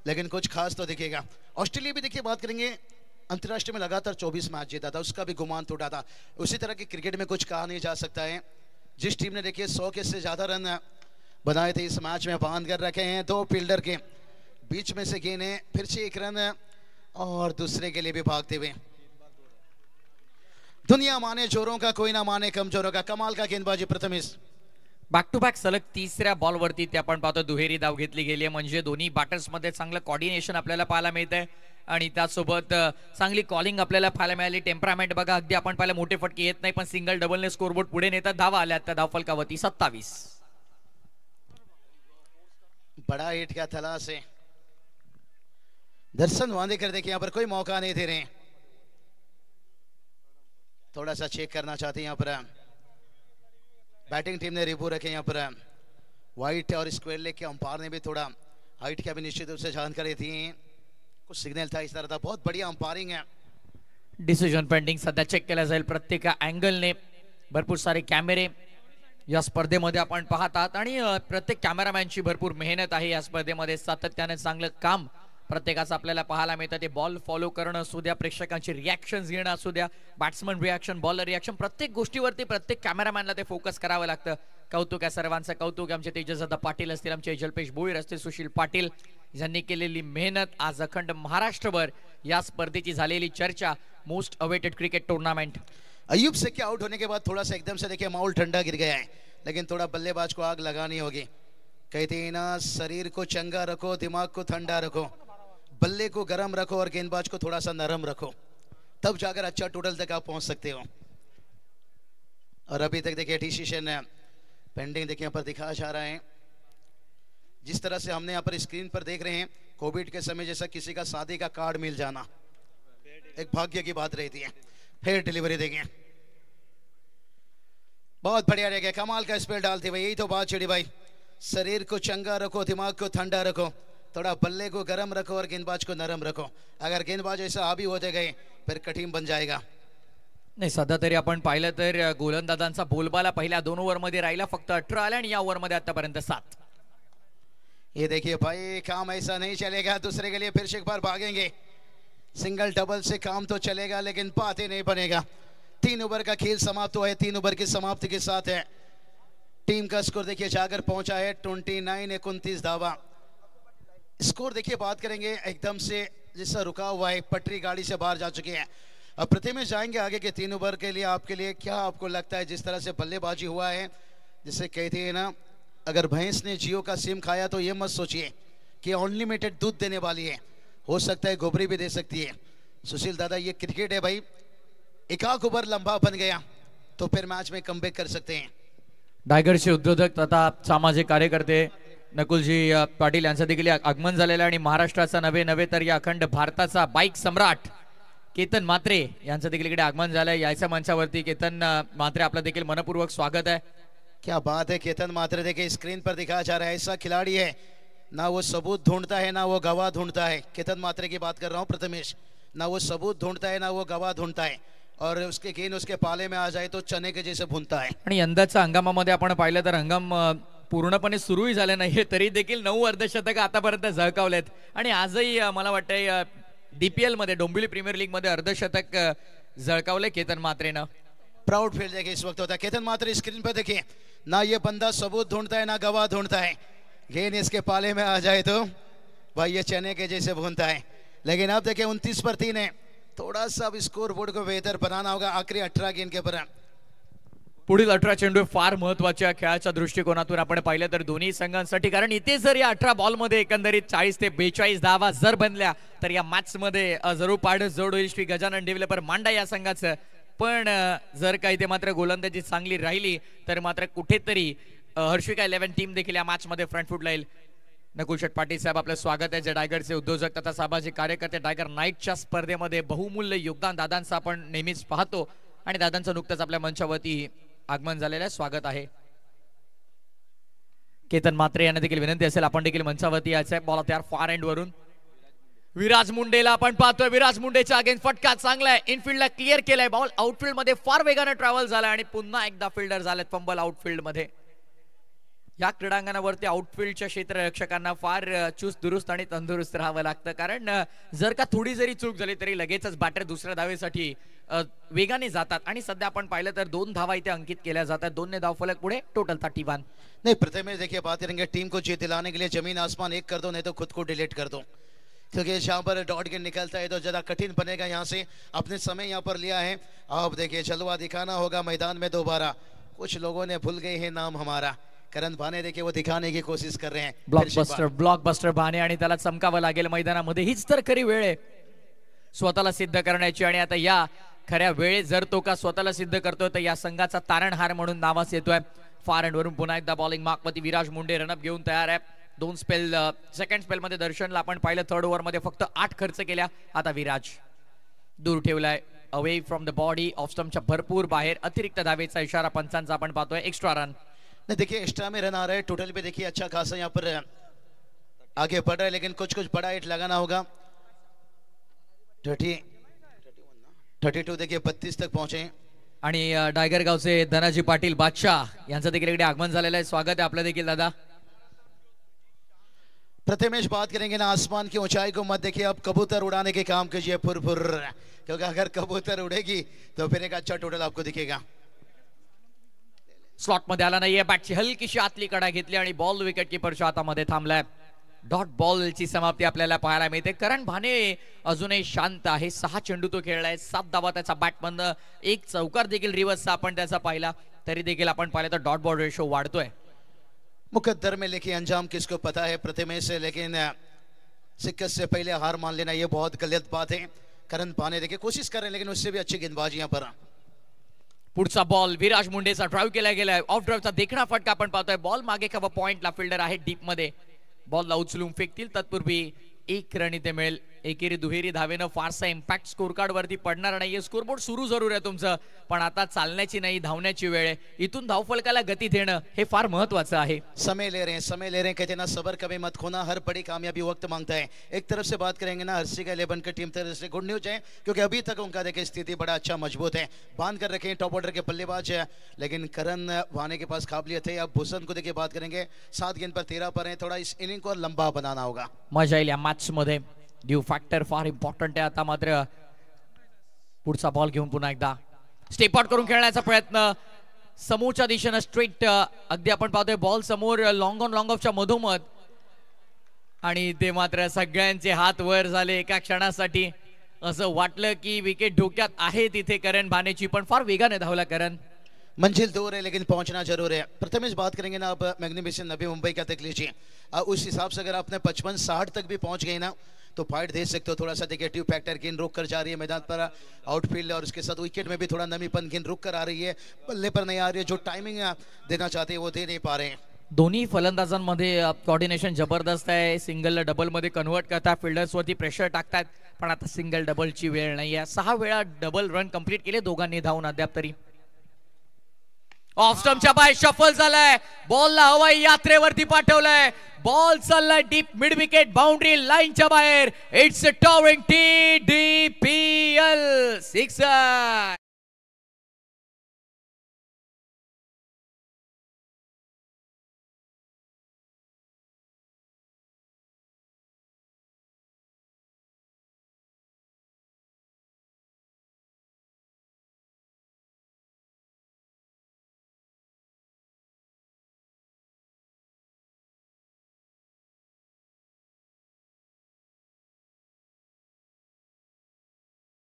लेकिन कुछ खास तो दिखेगा. ऑस्ट्रेलिया भी देखिए बात करेंगे, अंतर्राष्ट्रीय में लगातार 24 मैच जीता था, उसका भी गुमान टूटा था. उसी तरह की क्रिकेट में कुछ कहा नहीं जा सकता है. जिस टीम ने देखिए 100 के से ज्यादा रन बनाए थे इस मैच में बांध कर रखे हैं. 2 फील्डर के बीच में से गेंद है, फिर से 1 रन और दूसरे के लिए भी भागते हुए. दुनिया माने जोरों का, कोई ना माने कमजोरों का. कमाल का गेंदबाजी प्रथमेश. बॅक टू बॅक सलग 3ऱ्या बॉलवरती ते आपण पाहतो दुहेरी धाव घेतली गेली आहे. म्हणजे दोन्ही बॅटर्स मध्ये चांगलं कोऑर्डिनेशन आपल्याला पाहायला मिळतंय आणि त्यासोबत चांगली कॉलिंग आपल्याला पाहायला मिळाली. टेम्परामेंट बघा, अगदी आपण पाहिलं मोठे फटके येत नाही, पण सिंगल डबलने स्कोरबोर्ड पुढे नेतात. धावा आल्या त्या धावफलकावरती 27. बड़ा हिट का थला से दर्शन वांदेकर देखिए यहाँ पर कोई मौका नहीं दे रहे. थोड़ा सा चेक करना चाहते हैं यहाँ पर बैटिंग टीम ने रिव्यू रखे. यहाँ पर वाइट और स्क्वायर लेग के अंपायर ने भी थोड़ा हाइट की भी निश्चित रूप से जानकारी थी, कुछ सिग्नल था इस तरह था. बहुत बढ़िया अंपायरिंग है. डिसिजन पेंडिंग सध्या चेक केला जाईल प्रत्येक अँगलने. भरपूर सारे कॅमेरे या स्पर्धेमध्ये आपण पाहत आहात आणि प्रत्येक कॅमेरामॅनची भरपूर मेहनत आहे या स्पर्धेमध्ये. सातत्याने चांगलं काम प्रत्येकाचं आपल्याला पाहायला मिळतं. ते बॉल फॉलो करणं असू द्या, प्रेक्षकांची रिॲक्शन्स घेणं असू द्या, बॅट्समन रिॲक्शन, बॉलर रिॲक्शन, प्रत्येक गोष्टीवरती प्रत्येक कॅमेरामॅनला ते फोकस करावं लागतं. कौतुक आहे सर्वांचं. कौतुक आमचे तेजसदादा पाटील असतील, आमचे जल्पेश भोईर असतील, सुशील पाटील यांनी केलेली मेहनत. आज अखंड महाराष्ट्रभर या स्पर्धेची झालेली चर्चा. Most awaited cricket tournament. Ayub से के आउट होने के बाद थोड़ा सा एकदम से देखिए माहौल ठंडा गिर गया है, लेकिन थोड़ा बल्लेबाज को आग लगानी होगी. कहते हैं ना, शरीर को चंगा रखो, दिमाग को ठंडा रखो, बल्ले को गर्म रखो और गेंदबाज को थोड़ा सा नरम रखो, तब जाकर अच्छा टोटल तक आप पहुंच सकते हो. और अभी तक देखिए डिसीजन पेंडिंग देखिए यहाँ पर दिखाया जा रहा है. जिस तरह से हमने यहाँ पर स्क्रीन पर देख रहे हैं, कोविड के समय जैसा किसी का शादी का कार्ड मिल जाना एक भाग्य की बात रहती है. फिर डिलीवरी देंगे. बहुत बढ़िया रहेगा, कमाल का स्पेल डालते भाई. यही तो बात चिड़ी भाई, शरीर को चंगा रखो, दिमाग को ठंडा रखो, थोड़ा बल्ले को गर्म रखो और गेंदबाज को नरम रखो. अगर गेंदबाज ऐसा हावी होते गए फिर कठीण बन जाएगा. नाही सध्या तरी आपण पाहिलं तर गोलंदाजांचा बोलबाला पहिल्या 2 ओव्हरमध्ये राहिला फक्त 18 आले आणि या ओव्हरमध्ये आतापर्यंत 7. ये देखिए भाई, काम ऐसा नहीं चलेगा. दूसरे के लिए फिर से एक बार भागेंगे. सिंगल डबल से काम तो चलेगा लेकिन पाते नहीं बनेगा. 3 ओवर का खेल समाप्त हुआ है. 3 ओवर की समाप्ति के साथ है टीम का स्कोर देखिए जाकर पहुंचा है 29-29 धावा. स्कोर देखिए बात करेंगे एकदम से जैसा रुका हुआ है, पटरी गाड़ी से बाहर जा चुकी है. अब प्रतिमेश जाएंगे आगे के 3 ओवर के लिए. आपके लिए क्या आपको लगता है जिस तरह से बल्लेबाजी हुआ है, जिसे कहते हैं ना, अगर भैंस ने जियो का सिम खाया तो ये मत सोचिए कि अनलिमिटेड दूध देने वाली है, हो सकता है गोबरी भी दे सकती है. सुशील दादा, ये क्रिकेट है भाई, एक ओवर लंबा बन गया तो फिर मैच में कमबॅक कर सकते हैं. टायगरचे उद्योजक तथा सामाजिक कार्यकर्ते नकुलजी पाटील यांचं देखील आगमन झालेलं आणि महाराष्ट्राचा नव्हे तर या अखंड भारताचा बाईक सम्राट केतन म्हात्रे यांचं देखील इकडे आगमन झालंय. याच्या मंचावरती केतन म्हात्रे, आपलं देखील मनपूर्वक स्वागत आहे. क्या बात है. केतन म्हात्रे देखिए स्क्रीन पर दिखाया जा रहा है, ऐसा खिलाड़ी है ना वो सबूत ढूंढता है ना वो गवाह ढूंढता है. केतन म्हात्रे की बात कर रहा हूँ प्रथमेश. ना वो सबूत ढूंढता है ना वो गवाह ढूंढता है, और उसके गेंद उसके पाले में आ जाए तो चने के जैसे भुनता है. आणि यंदाच्या हंगामामध्ये आपण पाहिलं तर हंगाम पूर्णपणे सुरूही झाले नाहीये तरी देखील 9 अर्धशतक आतापर्यंत झळकावलेत. आणि आजही मला वाटतंय DPL मध्ये, डोंबिवली प्रीमियर लीग मध्ये अर्धशतक झळकावले केतन म्हात्रेनं. प्राउड फील देखिए इस वक्त होता है. केतन म्हात्रे स्क्रीन पर देखिए, ना ये बंदा सबूत ढूंढता है ना गवाह ढूंढता है, गेंद इसके पाले में आ जाए तो भाई ये चने के जैसे भूनता है. लेकिन अब देखिए 29 पर 3 है. थोड़ा सा अब स्कोर बोर्ड को बेहतर बनाना होगा आखिरी 18 गेंद के ऊपर. पुढील 18 चेंडू फार महत्वाच्या खेळाच्या दृष्टिकोनातून आपण पाहिलं तर दोन्ही संघांसाठी, कारण इथे जर या 18 बॉलमध्ये एकंदरीत 40 ते 42 धावा जर बनल्या तर या मॅच मध्ये जरूर पारडं जड होईल श्री गजानन डेव्हलपर मांडा या संघाचं. पण जर काही ते मात्र गोलंदाजी चांगली राहिली तर मात्र कुठेतरी हर्षिका 11 टीम देखील या मॅच मध्ये फ्रंट फूट राहील. नकुलशेठ पाटील साहेब, आपलं स्वागत आहे. जे टायगरचे उद्योजक तथा सामाजिक कार्यकर्ते टायगर नाईटच्या स्पर्धेमध्ये बहुमूल्य योगदान दादांचं आपण नेहमीच पाहतो आणि दादांचं नुकतंच आपल्या मंचावरती आगमन झालेलं आहे. स्वागत आहे. केतन म्हात्रे यांना देखील विनंती असेल आपण देखील मंचावरती यायचं आहे. बॉल तयार फार एंड वरून विराज मुंडेला आपण पाहतोय. विराज मुंडेच्या अगेन्स्ट फटका चांगला आहे, इनफिल्डला क्लिअर केलाय. बॉल आउटफील्ड मध्ये फार वेगाने ट्रॅव्हल झाला आणि पुन्हा एकदा फिल्डर झालेत फंबल आउटफील्ड मध्ये. या क्रीडांगणावरती आउटफील्डच्या क्षेत्ररक्षकांना फार चुस्त दुरुस्त आणि तंदुरुस्त राहावं लागतं, कारण जर का थोडी जरी चूक झाली तरी लगेचच बॅटर दुसऱ्या धावेसाठी वेगाने जातात. आणि सध्या आपण पाहिलं तर 2 धावा इथे अंकित केल्या जातात. 2 ने धावफलक पुढे, टोटल 31. नहीं, प्रथमेश देखिए बात करेंगे टीम को जीत दिलाने के लिए जमीन आसमान एक कर दो, नहीं तो खुद को डिलीट कर दो, क्योंकि जहाँ पर डॉट गेंद निकलता है तो ज़्यादा कठिन बनेगा. यहाँ से अपने समय यहाँ पर लिया है. अब देखिए जलवा दिखाना होगा मैदान में दोबारा. कुछ लोगों ने भूल गए हैं नाम हमारा. करण भाने देखिए वो दिखाने की कोशिश कर रहे हैं. ब्लॉकबस्टर भाने, आणि त्याला चमकावं लागेल मैदानामध्ये. हीच तर खरी वेळ आहे स्वतःला सिद्ध करण्याची. आणि आता या खऱ्या वेळेत जर तो का स्वतःला सिद्ध करतोय तर या संघाचा तारणहार म्हणून नावास येतोय. फार एंड वरून पुन्हा एकदा बॉलिंग मार्कवरती विराज मुंडे रनअप घेऊन तयार आहे. 2 स्पेल, सेकंड स्पेल मध्ये दर्शनला आपण पाहिलं 3rd ओव्हर मध्ये फक्त 8 खर्च केल्या. आता विराज दूर ठेवलाय away from the body of स्टंपच्या भरपूर बाहेर. अतिरिक्त धावेचा इशारा पंचांचा आपण पाहतोय. Extra run. नहीं देखिए एक्स्ट्रा में रन आ रहा है, टोटल पे देखिए अच्छा खासा यहाँ पर आगे बढ़ रहा है, लेकिन कुछ कुछ बड़ा हिट लगाना होगा। 32 देखिए 32 तक पहुंचे। आणि टायगर गावचे धनाजी पाटील बादशाह यांचं देखील इकडे आगमन झालेलं आहे। स्वागत आहे आपलं देखील दादा। प्रथमेश बात करेंगे ना आसमान की ऊंचाई को मत देखिए, अब कबूतर उड़ाने के काम कीजिए फुर, क्योंकि अगर कबूतर उड़ेगी तो फिर एक अच्छा टोटल आपको दिखेगा। स्लॉट मध्ये आला नाहीये, बॅटची हलकीशी आतली कडा घेतली आणि बॉल विकेट किपरच्या हातामध्ये थांबलाय। डॉट बॉलची समाप्ती आपल्याला पाहायला मिळते। करण भाने अजूनही शांत आहे, 6 चेंडू तो खेळलाय, 7 धावा त्याचा बॅटमधनं, एक चौकार देखील रिव्हर्सचा आपण त्याचा पाहिला, तरी देखील आपण पाहिलं तर डॉट बॉल रेशो वाढतोय। मुकद्दर में लेकिन अंजाम किसको पता है प्रथमेश से, लेकिन शिकस्त से पहले हार मान लेना ये बहुत गलत बात है। करण भाने देखिए कोशिश कर रहे हैं, लेकिन उससे भी अच्छी गेंदबाजी यहाँ पर। पुढचा बॉल विराज मुंडेचा ड्राइव्ह केला गेलाय, ऑफ ड्राइव्हचा देखणा फटका आपण पाहतोय। बॉल मागे कव्हर पॉइंटला फिल्डर आहे डीप मध्ये, बॉलला उचलून फेकतील, तत्पूर्वी 1 रन इथे मिळेल। एकेरी दुहेरी धावेनं फारसा इम्पॅक्ट स्कोर कार्ड वरती पडणार नाहीये। स्कोरबोर्ड सुरू जरूर आहे तुमचं, पण आता चालण्याची नाही धावण्याची वेळ आहे। इथून धावफलकाला गती देणं हे फार महत्त्वाचं आहे। समय ले रहे हैं, कहते ना सबर कभी मत खोना, हर बड़ी कामयाबी वक्त मांगता है। एक तरफ से बात करेंगे ना हर्षी का 11 की टीम तरफ से गुड न्यूज है, क्योंकि अभी तक उनका देखिए स्थिति बड़ा अच्छा मजबूत है, बांध कर रखे टॉप ऑर्डर के बल्लेबाज है, लेकिन करण भाने के पास काबिलियत है। अब भूषण को देखिए बात करेंगे, 7 गेंद पर 13 पर है, थोड़ा इस इनिंग को लंबा बनाना होगा। मजा येईल या मॅच मध्ये, ड्यू फॅक्टर फार इम्पॉर्टंट आहे। आता मात्र पुढचा बॉल घेऊन पुन्हा एकदा स्टेप आउट करून खेळण्याचा प्रयत्न, समोरच्या दिशेनं स्ट्रेट, अगदी आपण पाहतोय बॉल समोर लॉंग ऑन लॉंग ऑफच्या मधोमध, आणि ते मात्र सगळ्यांचे हात वर झाले एका क्षणासाठी। असं वाटलं की विकेट धोक्यात आहे तिथे करण भानेची, पण फार वेगाने धावला करण। मंजिल दूर है लेकिन पहुंचना जरूर है। प्रथमेश बात करेंगे ना अब मैग्निफिसेंट नबी मुंबई का तक लीजिए, उस हिसाब से अगर आपने 55-60 तक भी पहुंच गए ना तो फाइट दे सकते हो। थोड़ा सा देखिए ट्यूब फैक्टर गेंद रोक कर जा रही है मैदान पर, आउटफील्ड और उसके साथ विकेट में भी थोड़ा नमीपन, गेंद रुक कर आ रही है, बल्ले पर नहीं आ रही है, जो टाइमिंग देना चाहते हैं वो दे नहीं पा रहे हैं। दोन्ही फलंदाजांमध्ये कोऑर्डिनेशन जबरदस्त आहे, सिंगल डबल मध्ये कन्वर्ट करतात, फिल्डर्स वरती प्रेशर टाकतात, पण आता सिंगल डबलची वेळ नाहीये। 6 वेळा डबल रन कंप्लीट केले दोघांनी धावून अद्याप तरी। ऑफ स्टंपच्या बाहेर शफल झालाय, बॉलला हवाई यात्रेवरती पाठवलाय, बॉल चाललाय डीप मिड विकेट बाउंड्री लाईनच्या बाहेर। It's a towering TDPL sixer.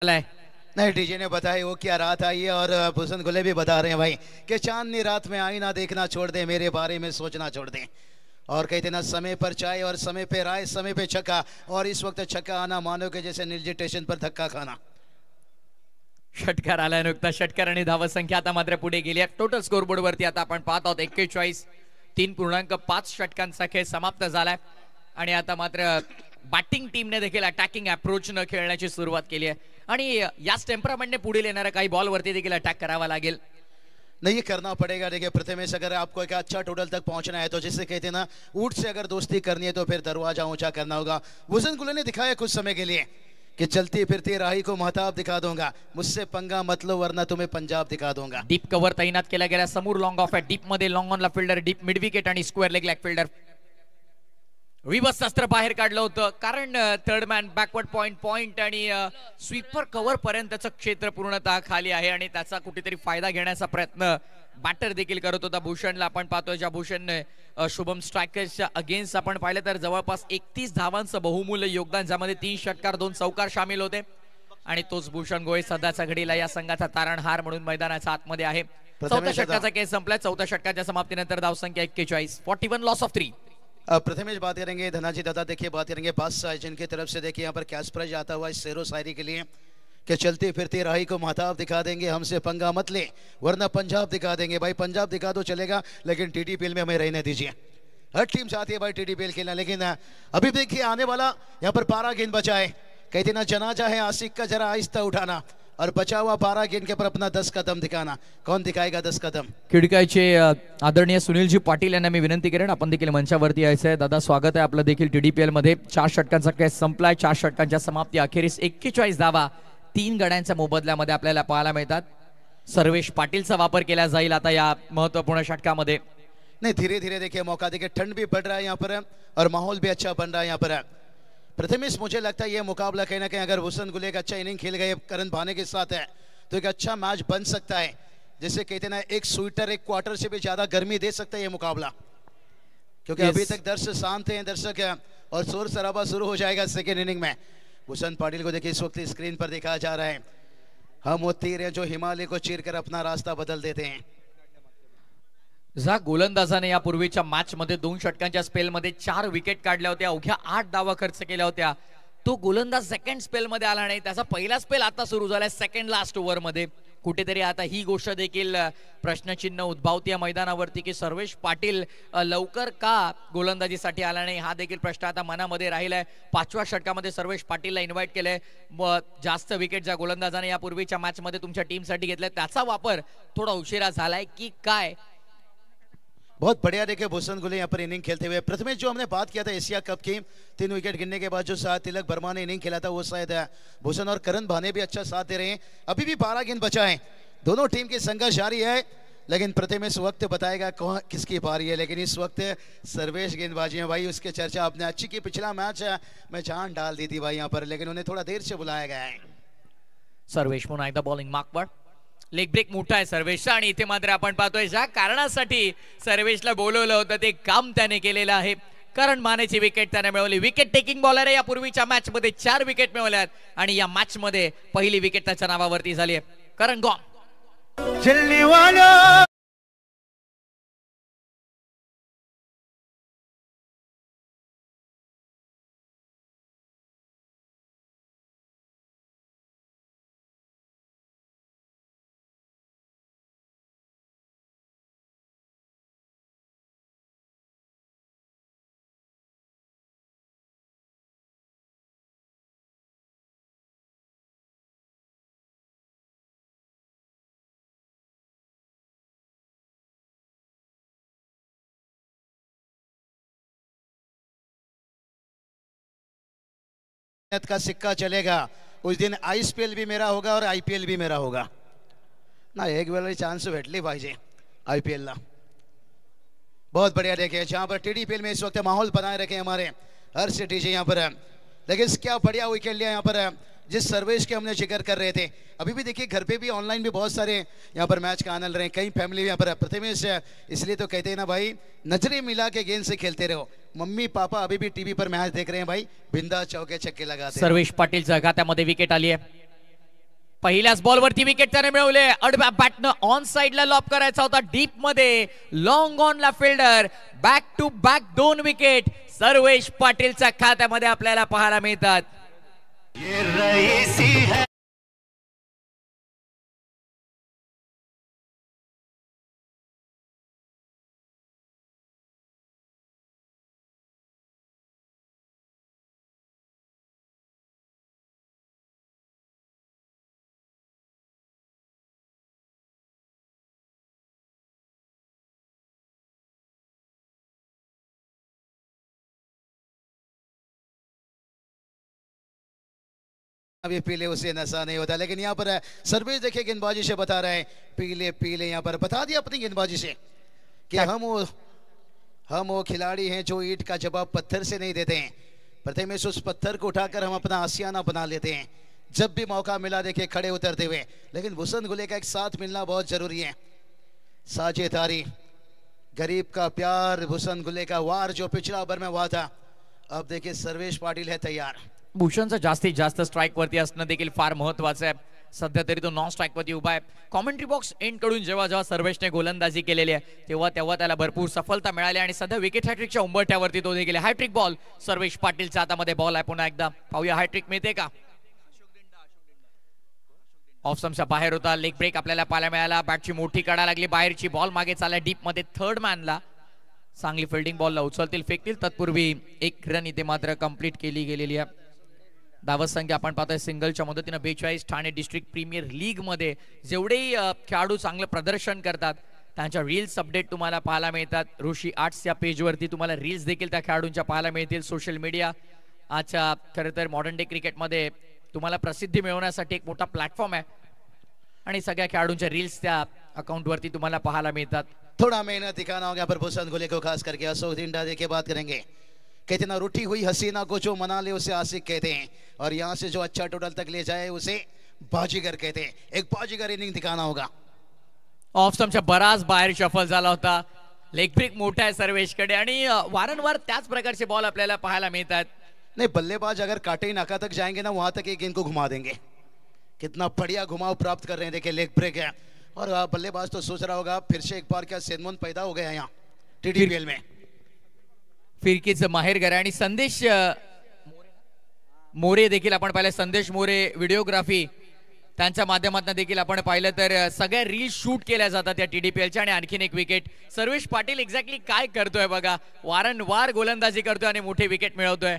नहीं डीजे ने बताया वो क्या रात आई है, और भूषण गुले भी बता रहे हैं भाई कि चांदनी रात में आईना देखना छोड़ दे, मेरे बारे में सोचना छोड़ दे। और कहते ना समय पर चाय और समय पे राय, समय पे छक्का, और इस वक्त छक्का आना मानो के जैसे नीलजी स्टेशन पर धक्का खाना। षटकार आलाय नुकता, षटकार आणि धावा संख्या आता मात्र पुढे गेली आहे। टोटल स्कोरबोर्ड वरती आता आपण पाहत आहोत 41, 3.5 षटकांचा खेळ समाप्त झालाय, आणि आता मात्र बॅटिंग टीमने देखील अटॅकिंग अप्रोच न खेळण्याची सुरुवात केली आहे, आणि याच टेम्परामेंटने पुढे येणाऱ्या काही बॉल वरती देखील अटॅक करावा लागेल। नहीं ये करना पड़ेगा। देखिए प्रथमेश, अगर आपको एक अच्छा टोटल तक पहुंचना है तो जिसे कहते हैं ना ऊंट से अगर दोस्ती करनी है तो फिर दरवाजा ऊंचा करना होगा। भूषण गुले ने दिखाया कुछ समय के लिए कि चलती फिरती राही को महताब दिखा दूंगा, मुझसे पंगा मत लो वरना तुम्हें पंजाब दिखा दूंगा। डीप कव्हर तैनात केला गेला, समोर लॉंग ऑफ आहे, डीप मध्ये लॉंग ऑनला फिल्डर, डीप मिड विकेट आणि स्क्वेअर लेग फिल्डर। रिवर्स अस्त्र बाहेर काढलं होतं, कारण थर्ड मॅन बॅकवर्ड पॉइंट आणि स्वीपर कव्हर पर्यंतचं क्षेत्र पूर्णतः खाली आहे, आणि त्याचा कुठेतरी फायदा घेण्याचा प्रयत्न बॅटर देखील करत होता भूषणला। आपण पाहतोय ज्या भूषणने शुभम स्ट्रायकर्सच्या अगेन्स्ट आपण पाहिलं तर जवळपास 31 धावांचं बहुमूल्य योगदान, ज्यामध्ये 3 षटकार 2 चौकार सामील होते, आणि तोच भूषण गोळे सध्याच्या घडीला या संघाचा तारणहार म्हणून मैदानाच्या आतमध्ये आहे। चौथ्या षटकाचा खेळ संपलाय, चौथ्या षटकाच्या समाप्तीनंतर धावसंख्या 41, 41 लॉस ऑफ 3। प्रथमेश बात करेंगे, धनाजी दादा देखिए बात करेंगे बादशाह जिनकी तरफ से देखिए यहाँ पर कैश प्राइज आता हुआ है शेरो शायरी के लिए कि चलती फिरती राही को महताब दिखा देंगे, हमसे पंगा मत ले वरना पंजाब दिखा देंगे। भाई पंजाब दिखा दो चलेगा, लेकिन TDPL में हमें रहने दीजिए। हर टीम चाहती है भाई TDPL खेलना, लेकिन अभी देखिए आने वाला यहाँ पर 12 गेंद बचा है। कहते ना जनाजा है आशिक का जरा आहिस्ता उठाना, और बचा हुआ 12 गेंद के पर अपना 10 कदम दिखाना. कौन दिखाएगा 10 कदम? खिडकायचे आदरणीय सुनीलजी पाटील यांना मी विनंती करेन आपण देखील मंचावरती यायचं आहे. दादा स्वागत आहे आपलं देखील TDPL मध्ये. 4 षटकांचा खेळ संपलाय. 4 षटकांच्या समाप्ती अखेरीस 41 धावा 3 गड्यांच्या मोबदल्यामध्ये आपल्याला पाहायला मिळतात. सर्वेश पाटीलचा वापर केला जाईल आता या महत्वपूर्ण षटकामध्ये. नहीं, धीरे धीरे देखिए मौका देखिए, ठंड भी बढ़ रहा है यहाँ पर और माहौल भी अच्छा बन रहा है यहाँ पर. प्रथमेश, मुझे लगता है ये मुकाबला कहीं ना कहीं अगर भूषण गुले का अच्छा इनिंग खेल गए करण भाने के साथ है तो एक अच्छा मैच बन सकता है. जैसे कहते हैं ना, एक स्वेटर एक क्वार्टर से भी ज्यादा गर्मी दे सकता है ये मुकाबला, क्योंकि अभी तक दर्शक शांत हैं दर्शक, और शोर शराबा शुरू हो जाएगा सेकेंड इनिंग में. भूषण पाटिल को देखिए इस वक्त स्क्रीन पर दिखाया जा रहा है. हम वो तीर हैं जो हिमालय को चीर कर अपना रास्ता बदल देते हैं. जा गोलंदाजाने यापूर्वीच्या मॅच मध्ये 2 षटकांच्या स्पेल मध्ये 4 विकेट काढल्या होत्या, अवघ्या 8 धावा खर्च केल्या होत्या. तो गोलंदाज सेकंड स्पेल मध्ये आला नाही. त्याचा पहिला स्पेल आता सुरू झालाय सेकंड लास्ट ओव्हर मध्ये. कुठेतरी आता ही गोष्ट देखील प्रश्नचिन्ह उद्भवते मैदानावरती की सर्वेश पाटील लवकर का गोलंदाजीसाठी आला नाही, हा देखील प्रश्न आता मनामध्ये राहिलाय. 5व्या षटकामध्ये सर्वेश पाटीलला इन्व्हाइट केलंय. जास्त विकेट ज्या गोलंदाजाने यापूर्वीच्या मॅच मध्ये तुमच्या टीमसाठी घेतलाय त्याचा वापर थोडा उशिरा झालाय की काय? बहुत बढ़िया देखिए भूषण गुले यहाँ पर इनिंग खेलते हुए. प्रथमेश, जो हमने बात किया था एशिया कप की 3 विकेट गिरने के बाद जो शायद तिलक वर्मा ने इनिंग खेला था वो शायद भूषण और करण भाने भी अच्छा साथ दे रहे हैं. अभी भी 12 गेंद बचा है, दोनों टीम की संघर्ष जारी है. लेकिन प्रथमेश वक्त बताएगा कौन किसकी पारी है. लेकिन इस वक्त सर्वेश गेंदबाजी है भाई, उसके चर्चा आपने अच्छी की. पिछला मैच में जान डाल दी थी भाई यहाँ पर, लेकिन उन्हें थोड़ा देर से बुलाया गया है. सर्वेश पुन्हा एकदा बॉलिंग मार्कवर. लेग ब्रेक मोठा आहे सर्वेशचा आणि इथे मात्र आपण पाहतोय ज्या कारणासाठी सर्वेशला बोलवलं होतं ते काम त्याने केलेलं आहे. करण भानेची विकेट त्याने मिळवली. विकेट टेकिंग बॉलर आहे. यापूर्वीच्या मॅच मध्ये 4 विकेट मिळवल्यात आणि या मॅच मध्ये पहिली विकेट त्याच्या नावावरती झाली आहे. करण गॉन. का सिक्का चलेगा उस दिन IPL भी मेरा होगा और IPL भी मेरा होगा ना. एक वेळा चान्स भेटली पाहिजे IPL ला. बहुत बढ़िया देखिए जहां पर TDPL में इस वक्त माहौल बनाए रखे हमारे हर सिटी जी यहाँ पर है. लेकिन क्या बढ़िया विकेट लिया यहाँ पर जिस सर्वेश के हमने जिक्र कर रहे थे. अभी भी देखिए घर पे भी ऑनलाइन भी बहुत सारे यहाँ पर मैच का आनंद रहे हैं. कई फैमिली यहाँ पर प्रथमेश, इसलिए तो कहते हैं ना भाई, नजरें मिला के गेंद से खेलते रहो. मम्मी पापा अभी भी टीवी पर मैच देख रहे हैं भाई, बिंदा चौके छक्के लगाते. सर्वेश पाटीलच्या खात्यामध्ये विकेट आली आहे. पहिल्याच बॉलवरती विकेट त्याने मिळवले. अडव्या बॅटनं ऑन साइडला लॉब करायचा होता डीप मध्ये. लॉंग ऑनला fielder. Back to back 2 wicket Sarvesh पाटीलच्या खात्यामध्ये आपल्याला पाहायला मिळतात. ये रईसी है. अभी पीले उसे नशा नहीं होता. लेकिन यहाँ पर सर्वेश देखिए गेंदबाजी से बता रहे हैं पीले पीले. यहाँ पर बता दिया अपनी गेंदबाजी से कि हम वो खिलाड़ी हैं जो ईंट का जवाब पत्थर से नहीं देते हैं. प्रथमेश उस पत्थर को उठाकर हम अपना आशियाना बना लेते हैं जब भी मौका मिला देखिए खड़े उतरते हुए. लेकिन भूषण गुले का एक साथ मिलना बहुत जरूरी है. साझेदारी, गरीब का प्यार, भूषण गुले का वार जो पिछला ओव्हर में हुआ था. अब देखिए सर्वेश पाटील है तैयार. भूषणचं जास्तीत जास्त स्ट्राइक वरती असणं देखील फार महत्वाचं आहे. सध्या तरी तो नॉन स्ट्राइक वरती उभा आहे. कॉमेंट्री बॉक्स एंड कडून जेव्हा जेव्हा सर्वेशने गोलंदाजी केलेली आहे तेव्हा त्याला भरपूर सफलता मिळाली आणि सध्या विकेट हॅट्रिकच्या उंबरठ्यावरती तो देखील. हॅट्रिक बॉल सर्वेश पाटीलच्या हातामध्ये बॉल आहे. पुन्हा एकदा पाहूया हॅट्रिक मिळते का. ऑफ स्टंपच्या बाहेर होता. लेग ब्रेक आपल्याला पाहायला मिळाला. बॅटची मोठी काढा लागली. बाहेरची बॉल मागे चालला डीप मध्ये. थर्ड मॅनला चांगली फिल्डिंग बॉलला उचलतील फेकतील. तत्पूर्वी 1 रन इथे मात्र कंप्लीट केली गेलेली आहे. धावसंख्या आपण पाहतोय सिंगलच्या मदतीने 42. ठाणे डिस्ट्रिक्ट प्रीमियर लीग मध्ये जेवढेही खेळाडू चांगलं प्रदर्शन करतात त्यांच्या रील्स अपडेट तुम्हाला पाहायला मिळतात. ऋषी आर्ट्स या पेजवरती तुम्हाला रील्स देखील त्या खेळाडूंच्या पाहायला मिळतील. सोशल मीडिया आजच्या खरं तर मॉडर्न डे क्रिकेटमध्ये तुम्हाला प्रसिद्धी मिळवण्यासाठी एक मोठा प्लॅटफॉर्म आहे आणि सगळ्या खेळाडूंच्या रील्स त्या अकाउंटवरती तुम्हाला पाहायला मिळतात. थोड़ा मेहनत दिखाना होगा पर भूषण गोले को खास करके अशोक दिंडा के बात करेंगे. कहते ना रूठी हुई हसीना को जो मना ले उसे आशिक कहते हैं और यहाँ से जो अच्छा टोटल तक ले जाए उसे बाजीगर कहते हैं. एक बाजीगर इनिंग दिखाना होगा. ऑफ स्टंपच्या बराच बाहेर शफल झाला होता. लेग ब्रेक मोठा आहे सर्वेशकडे आणि वारंवार त्याच प्रकारचे बॉल आपल्याला पाहायला मिळतात. नहीं बल्लेबाज अगर काटे नाका तक जाएंगे ना वहां तक एक गेंद को घुमा देंगे. कितना बढ़िया घुमाव प्राप्त कर रहे हैं. देखिए लेग ब्रेक है और बल्लेबाज तो सोच रहा होगा फिर से एक बार क्या सेनमोन पैदा हो गया यहाँ टीडीपीएल में. फिरकीचं माहेरघर आणि संदेश मोरे देखील आपण पाहिलं. संदेश मोरे व्हिडिओग्राफी त्यांच्या माध्यमातून देखील आपण पाहिलं तर सगळ्या रील शूट केल्या जातात या टीडीपीएलच्या. आणि आणखीन एक विकेट. सर्वेश पाटील एक्झॅक्टली काय करतोय बघा. वारंवार गोलंदाजी करतोय आणि मोठे विकेट मिळवतोय.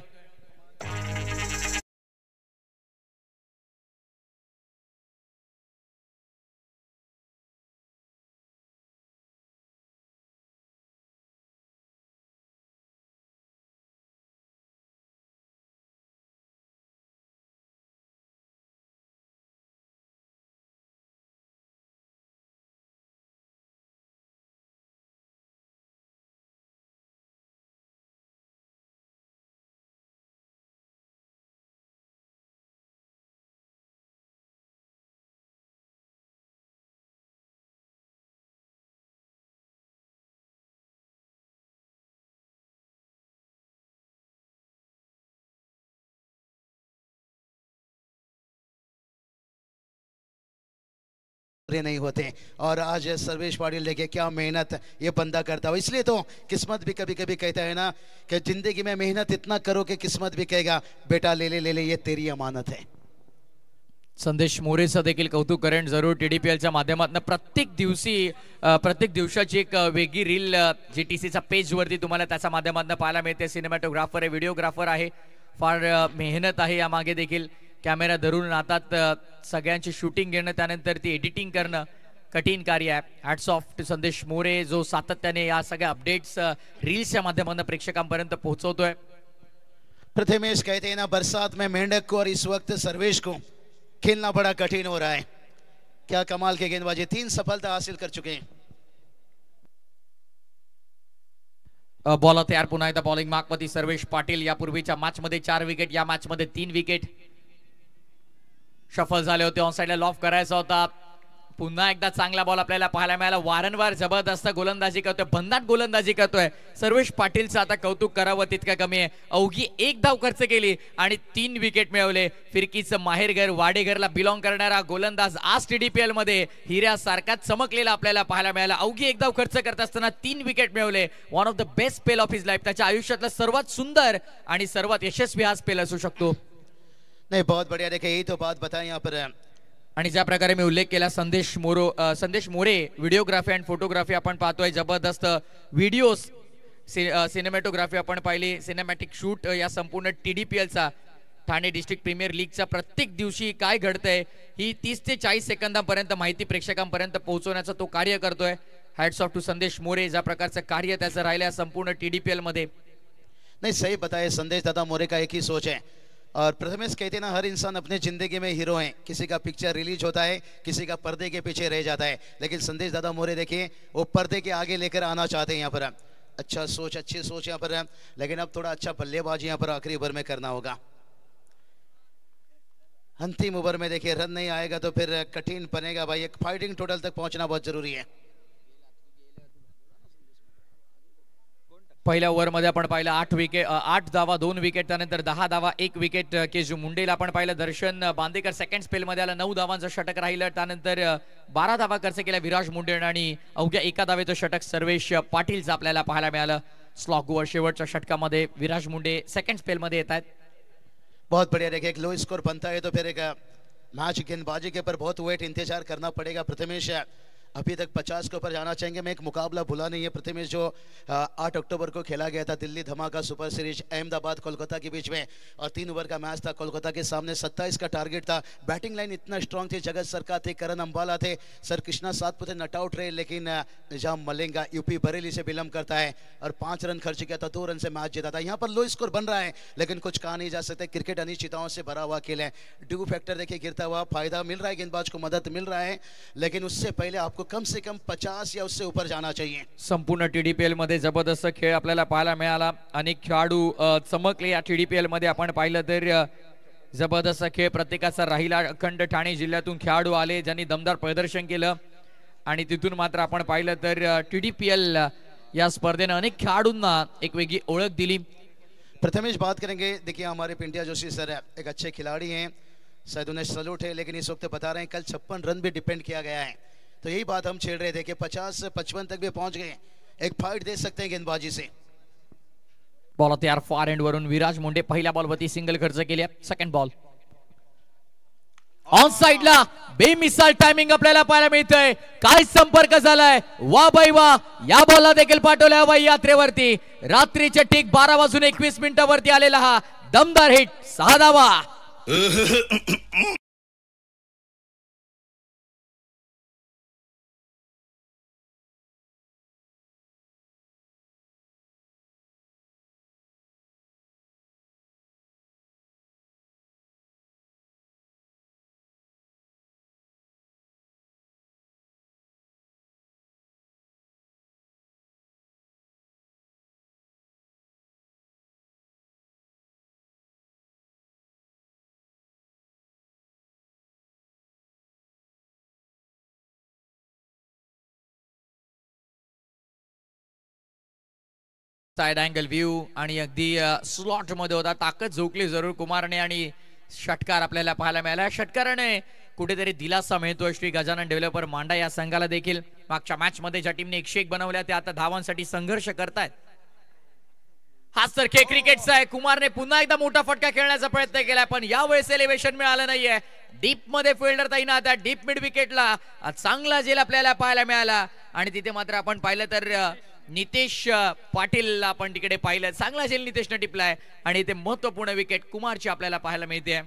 नहीं होते और आज सर्वेश पाटिल देखिए क्या मेहनत ये बंदा करता है. इसलिए तो किस्मत भी कभी कभी कहता है ना कि जिंदगी में मेहनत इतना करो कि किस्मत भी कहेगा बेटा ले ले ये तेरी अमानत है. संदेश मोरेचं देखील कौतुक करेन जरूर. टीडीपीएलच्या माध्यमातून प्रत्येक दिवसाची एक वेगळी रील जीटीसीचा पेजवरती तुम्हाला त्याच्या माध्यमातून पाहायला मिळते. सिनेमॅटोग्राफर आहे, व्हिडिओग्राफर आहे, फार मेहनत आहे यामागे देखील. कॅमेरा धरून हातात सगळ्यांची शूटिंग घेणं त्यानंतर ती एडिटिंग करणं कठीण कार्य आहे. हॅट्स ऑफ टू संदेश मोरे जो सातत्याने या सगळ्या अपडेट्स रील्सच्या माध्यमातून प्रेक्षकांपर्यंत पोहोचवतोय. प्रथमेश कहते हैं ना बरसात में मेंढक को और इस वक्त सर्वेश को खेलना बड़ा कठिन हो रहा है. क्या कमाल के गेंदबाजी. 3 सफलता हासिल कर चुके हैं. बॉल तयार पुन्हा एकदा बॉलिंग मार्कवरती सर्वेश पाटील. यापूर्वीच्या मॅच मध्ये 4 विकेट, या मॅच मध्ये 3 विकेट. शफल झाले होते. ऑन साइडला लॉफ करायचा होता. पुन्हा एकदा चांगला बॉल आपल्याला पाहायला मिळाला. वारंवार जबरदस्त गोलंदाजी करतोय, भन्नाट गोलंदाजी करतोय सर्वेश पाटीलचं. आता कौतुक करावं तितकं कमी आहे. अवघी 1 धाव खर्च केली आणि 3 विकेट मिळवले. फिरकीचं माहेरघर वाडेघरला बिलॉंग करणारा गोलंदाज आज टीडीपीएल मध्ये हिऱ्यासारखाच चमकलेला आपल्याला पाहायला मिळाला. अवघी 1 धाव खर्च करत असताना 3 विकेट मिळवले. One of the best spell of his life. त्याच्या आयुष्यातला सर्वात सुंदर आणि सर्वात यशस्वी हा स्पेल असू शकतो. नहीं बहुत बढ़िया. देखिए यही तो बात बताएं यहाँ पर. आणि ज्या प्रकारे मी उल्लेख केला संदेश मोरे व्हिडिओग्राफी अँड फोटोग्राफी आपण पाहतोय. जबरदस्त व्हिडिओज सिनेमॅटोग्राफी आपण पाहिली. सिनेमॅटिक शूट या संपूर्ण टीडीपीएलचा ठाणे डिस्ट्रिक्ट प्रीमियर लीगच्या प्रत्येक दिवशी काय घडतंय ही 30 ते 40 सेकंदापर्यंत माहिती प्रेक्षकांपर्यंत पोहोचवण्याचं तो कार्य करतोय. हॅट्स ऑफ टू संदेश मोरे. ज्या प्रकारचं कार्य त्याचं राहिलं संपूर्ण टीडीपीएल मध्ये. नहीं सही बताया संदेश दादा मोरे का एक ही सोच है. और प्रथमेश कहते हैं ना हर इंसान अपने जिंदगी में हीरो है. किसी का पिक्चर रिलीज होता है, किसी का पर्दे के पीछे रह जाता है, लेकिन संदेश दादा मोरे देखिए वो पर्दे के आगे लेकर आना चाहते हैं. यहाँ पर अच्छी सोच यहाँ पर. लेकिन अब थोड़ा अच्छा बल्लेबाजी यहाँ पर आखिरी ओवर में करना होगा. अंतिम ओवर में देखिए रन नहीं आएगा तो फिर कठिन बनेगा भाई. एक फाइटिंग टोटल तक पहुंचना बहुत जरूरी है. पहिल्या ओव्हरमध्ये आपण पाहिलं 8 धावा 2 विकेट, त्यानंतर 10 धावा 1 विकेट. केजू मुंडेला आपण पाहिलं. दर्शन बांदेकर सेकंड स्पेलमध्ये आला, 9 धावांचं षटक राहिलं. त्यानंतर 12 धावा खर्च केल्या विराज मुंडे आणि अवघ्या 1 धावेचं षटक सर्वेश पाटीलचं आपल्याला पाहायला मिळालं. स्लॉग ओव्हर शेवटच्या षटकामध्ये विराज मुंडे सेकंड स्पेलमध्ये येत आहेत. बहुत बढ़िया. देखिए एक लो स्कोर बनता है तो फिर एक मैच गेंदबाजी के ऊपर बहुत वेट इंतजार करना पड़ेगा. प्रथमेश अभी तक 50 के ऊपर जाना चाहेंगे। मैं एक मुकाबला भुला नहीं है प्रथमेश, जो 8 अक्टूबर को खेला गया था दिल्ली धमाका सुपर सीरीज अहमदाबाद कोलकाता के बीच में, और 3 ओवर का मैच था। कोलकाता के सामने 27 का टारगेट था। बैटिंग लाइन इतना स्ट्रांग थी, जगत सरकार थे, करण अंबाला थे, सर कृष्णा सातपुते नट आउट रहे, लेकिन निजाम मलिंगा यूपी बरेली से बिलम करता है और 5 रन खर्च किया था, 2 रन से मैच जीता था। यहाँ पर लो स्कोर बन रहा है, लेकिन कुछ कहा नहीं जा सकता। क्रिकेट अनिश्चितताओं से भरा हुआ खेल है। ड्यू फैक्टर देखिए गिरता हुआ, फायदा मिल रहा है, गेंदबाज को मदद मिल रहा है, लेकिन उससे पहले आपको कम से कम 50 या उससे ऊपर जाना चाहिए। संपूर्ण TDPL मध्ये जबरदस्त खेळ आपल्याला पाहायला मिळाला। अनेक खेळाडू चमकले या TDPL मध्ये। आपण पाहिलं तर जबरदस्त खेळ प्रत्येकाचा राहिला। अखंड ठाणे जिल्ह्यातून खेळाडू आले, ज्यांनी दमदार प्रदर्शन केलं, आणि तिथून मात्र आपण पाहिलं तर TDPL या स्पर्धेने अनेक खेळाडूंना एक वेगळी ओळख दिली। प्रथमेश बात करेंगे, देखिए हमारे पिंटिया जोशी सर एक अच्छे खिलाड़ी हैं, शायद उन्हें सलूट है, लेकिन इस वक्त बता रहे हैं कल 56 रन भी डिपेंड किया गया है। तो यही बात हम छेड़ रहे थे कि 50-55 तक भी पहुंच गए, एक फाइट दे सकते हैं गेंदबाजी से। बॉल तयार फार एंड वरून विराज मुंडे पहिल्या बॉलवरती सिंगल खर्च केली। सेकंड बॉल ऑन साइडला बेमिसाल टायमिंग आपल्याला पाहायला मिळतंय। काय संपर्क झालाय, वा बाई वा। या बॉलला देखील पाठवल्या हवाई यात्रेवरती। रात्रीच्या ठीक 12:21 वरती आलेला हा दमदार हिट, 6 धावा। साइड अँगल व्यू आणि अगदी स्लॉट मध्ये होता। ताकद झोकली जरूर कुमारने आणि षटकार आपल्याला पाहायला मिळाला। षटकाराने कुठेतरी दिलासा मिळतोय श्री गजानन डेव्हलपर मांडा या संघाला देखील। मागच्या मॅच मध्ये ज्या टीमने 101 बनवल्या त्या आता धावांसाठी संघर्ष करतायत। हाच तर खेळ क्रिकेटचा आहे। कुमारने पुन्हा एकदा मोठा फटका खेळण्याचा प्रयत्न केला, पण यावेळेस एलिव्हेशन मिळालं नाहीये। डीप मध्ये फिल्डर तैनात आहे, डीप मिड विकेटला चांगला झेल आपल्याला पाहायला मिळाला, आणि तिथे मात्र आपण पाहिलं तर नितेश पाटील आपण तिकडे पाहिलं, चांगला झेल नितेशने टिपलाय, आणि ते महत्त्वपूर्ण विकेट कुमारची आपल्याला पाहायला मिळते।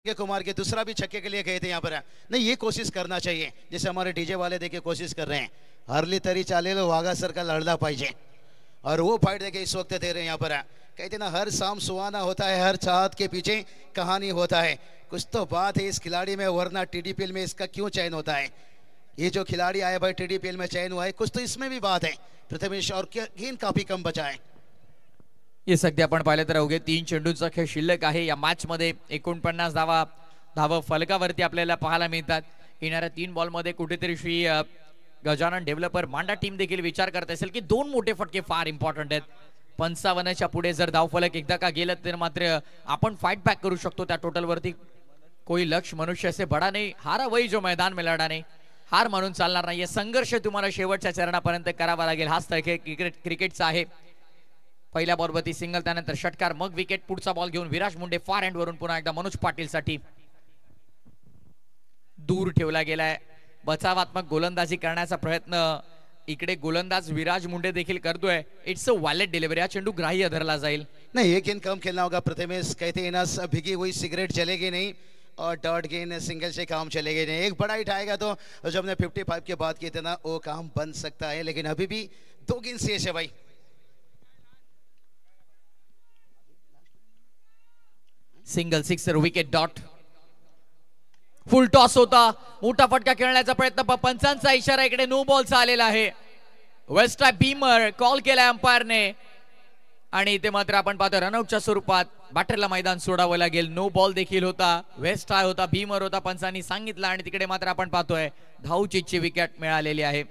कुमार के दूसरा भी छक्के के लिए गए थे यहाँ पर। नहीं, ये कोशिश करना चाहिए, जैसे हमारे डीजे वाले देखिए कोशिश कर रहे हैं। हरली तरी चालेल वाघा सर का लड़ना पाहिजे, और वो फाइट देखिए इस वक्त दे रहे हैं यहाँ पर। कहते ना हर शाम सुहाना होता है, हर चाहत के पीछे कहानी होता है। कुछ तो बात है इस खिलाड़ी में, वरना TDPL में इसका क्यों चयन होता है। ये जो खिलाड़ी आया भाई TDPL में चयन हुआ है, कुछ तो इसमें भी बात है प्रथमेश, और गेंद काफी कम बचा है। हे सध्या आपण पाहिलं तर अवघे 3 चेंडूंचा खेळ शिल्लक आहे। या मॅच मध्ये 49 धावा फलकावरती आपल्याला पाहायला मिळतात। येणाऱ्या 3 बॉल मध्ये कुठेतरी श्री गजानन डेव्हलपर मांडा टीम देखील विचार करत असेल की 2 मोठे फटके फार इम्पॉर्टंट आहेत। 55च्या पुढे जर धावफलक एकदा का गेलं तर मात्र आपण फाइट बॅक करू शकतो त्या टोटल वरती। कोई लक्ष्य मनुष्य से बडा नाही, हारा वही जो मैदान में लढा नाही। हार म्हणून चालणार नाहीये, संघर्ष तुम्हाला शेवटच्या चरणापर्यंत करावा लागेल। हाच तर क्रिकेटचा आहे। पहिल्या बॉलवरती सिंगल, त्यानंतर षटकार, मग विकेट। पुढचा बॉल घेऊन विराज मुंडे फार एंड वरून पुन्हा एकदा मनोज पाटील साठी दूर ठेवला गेलाय। बचावात्मक गोलंदाजी करण्याचा प्रयत्न इकडे गोलंदाज विराज मुंडे देखील करतोय। इट्स अ वॉलेट डिलीवरी, हा चेंडू ग्राह्य धरला जाईल। नहीं, एक गेंद कम खेलना होगा प्रथमेश। कहते हैं ना भिगी हुई सिगरेट चलेगी नहीं, और डॉट गेंद सिंगल से काम चलेगी नहीं। एक बड़ा हिट आएगा तो जब हमने 55 की बात की थी ना, वो काम बन सकता है, लेकिन अभी भी 2 गेंद शेष है भाई। Single, sixer, wicket, dot. Full toss होता, मोठा फटका खेळण्याचा प्रयत्न, पंचांचा इशारा इकडे नो बॉलचा आलेला आहे। वेस्ट बीमर कॉल केला अंपायरने, आणि इथे मात्र आपण पाहतो रनआउटच्या स्वरूपात बॅटरला मैदान सोडावं लागेल। नो बॉल देखील होता, वेस्ट होता, बीमर होता, पंचांनी सांगितलं, आणि तिकडे मात्र आपण पाहतोय धावचीची विकेट मिळालेली आहे।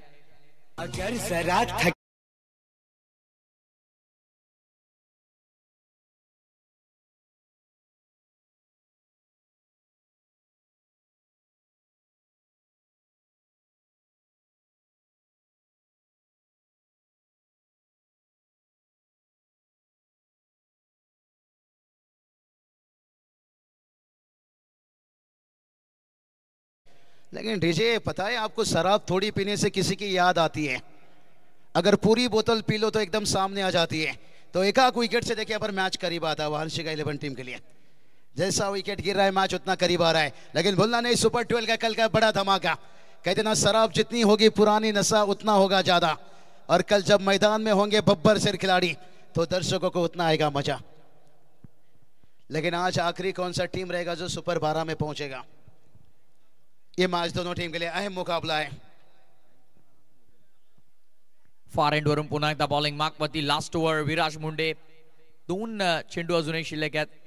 लेकिन डीजे, पता है आपको, शराब थोड़ी पीने से किसी की याद आती है, अगर पूरी बोतल पी लो तो एकदम सामने आ जाती है। तो एक आध विकेट से देखिए पर मैच करीब आता है वाराणसी का 11 टीम के लिए। जैसा विकेट गिर रहा है मैच उतना करीब आ रहा है। लेकिन भूलना नहीं, सुपर 12 का कल का बड़ा धमाका। कहते ना, शराब जितनी होगी पुरानी नशा उतना होगा ज्यादा, और कल जब मैदान में होंगे बब्बर सिर खिलाड़ी तो दर्शकों को उतना आएगा मजा। लेकिन आज आखिरी कौन सा टीम रहेगा जो सुपर 12 में पहुंचेगा? ये मैच दोनों टीम के लिए अहम मुकाबला है। फार एंड वरून पुन्हा एकदा बॉलिंग मार्कवरती, लास्ट ओव्हर विराज मुंडे, 2 चेंडू अजूनही शिल्लक आहेत।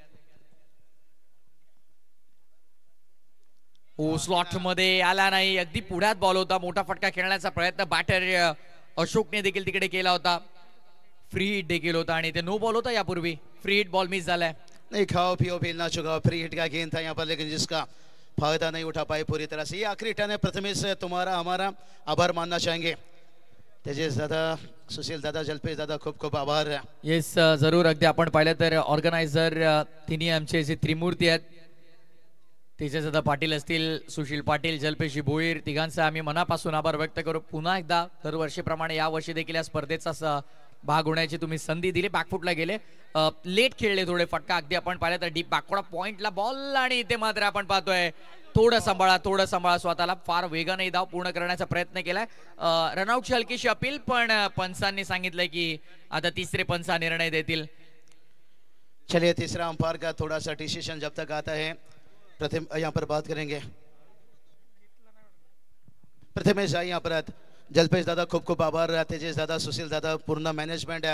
स्लॉट मध्ये आला नाही, अगदी पुढ्यात बॉल होता, मोठा फटका खेळण्याचा प्रयत्न बॅटर अशोकने देखील तिकडे केला होता, फ्री हिट देखील होता आणि ते नो बॉल होता यापूर्वी, फ्री हिट बॉल मिस झालाय। नहीं, खाओ पियो खेलना चुका, फ्री हिट का गेंद था यहाँ पर, लेकिन जिसका फायदा नहीं उठा पाए पूरी तरह से। ये आखिरी टर्न है, प्रथमेश से तुम्हारा हमारा आभार मानना चाहेंगे। तेजस दादा, सुशील दादा, जल्पेश दादा, खूप खूप आभार। येस, जरूर, अगदी आपण पाहिलं तर ऑर्गनायझर तिन्ही आमचे जे त्रिमूर्ती आहेत, तेजस दादा पाटील असतील, सुशील पाटील, जल्पेश भोईर, तिघांचा आम्ही मनापासून आभार व्यक्त करू। पुन्हा एकदा दरवर्षीप्रमाणे या वर्षी देखील या स्पर्धेचा भाग होण्याची तुम्ही संधी दिली। बॅकफुटला गेले, लेट खेळले थोडे, फटका अगदी आपण पाहिलं तर डीप बॅकवॉर्ड पॉइंटला बॉल, आणि इथे मात्र आपण पाहतोय थोडं सांभाळा स्वतःला, फार वेगाने धाव पूर्ण करण्याचा प्रयत्न केलाय। रनआउटची हलकीशी अपील, पण पंचांनी सांगितलंय की आता तिसरे पंच निर्णय देतील। चलिए, तीसरा अंपायर का थोड़ा सा डिसीजन जब तक आता है, प्रथम यहाँ पर बात करेंगे। प्रथमेश यहाँ पर, जल्पेश दादा खूप खूप आभार, तेजस दादा, सुशील दादा, पूर्ण मॅनेजमेंट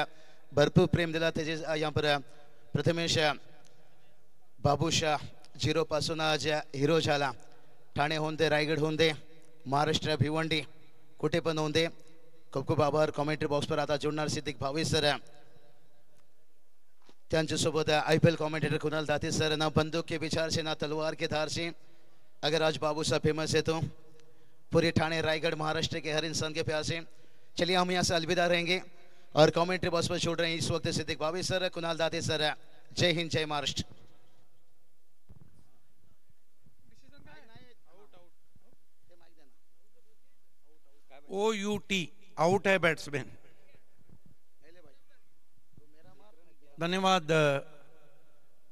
भरपूर प्रेम दिला। तेजस यहाँ पर, प्रथमेश, बाबूशाह 0 पासून आज हिरो झाला। ठाणे होऊन दे, रायगड होऊन दे, महाराष्ट्र भिवंडी कुठे पण होऊन दे, खूप खूप आभार। कॉमेंट्री बॉक्स पर आता जोडणार सिद्दीक भावी सर, त्यांच्यासोबत IPL कॉमेंटेटर कुणाल दाते सर। ना बंदूक के विचार से, ना तलवार के धार से, अगर आज बाबूशाह फेमस है तो पूरे ठाणे, रायगढ़, महाराष्ट्र के हर इंसान के प्यार से। चलिए, हम यहाँ से अलविदा रहेंगे और कमेंट्री बॉक्स पर छोड़ रहे हैं इस वक्त सिद्दीक भावी सर, कुणाल दाते सर। जय हिंद, जय महाराष्ट्र। OUT आउट है बैट्समैन। धन्यवाद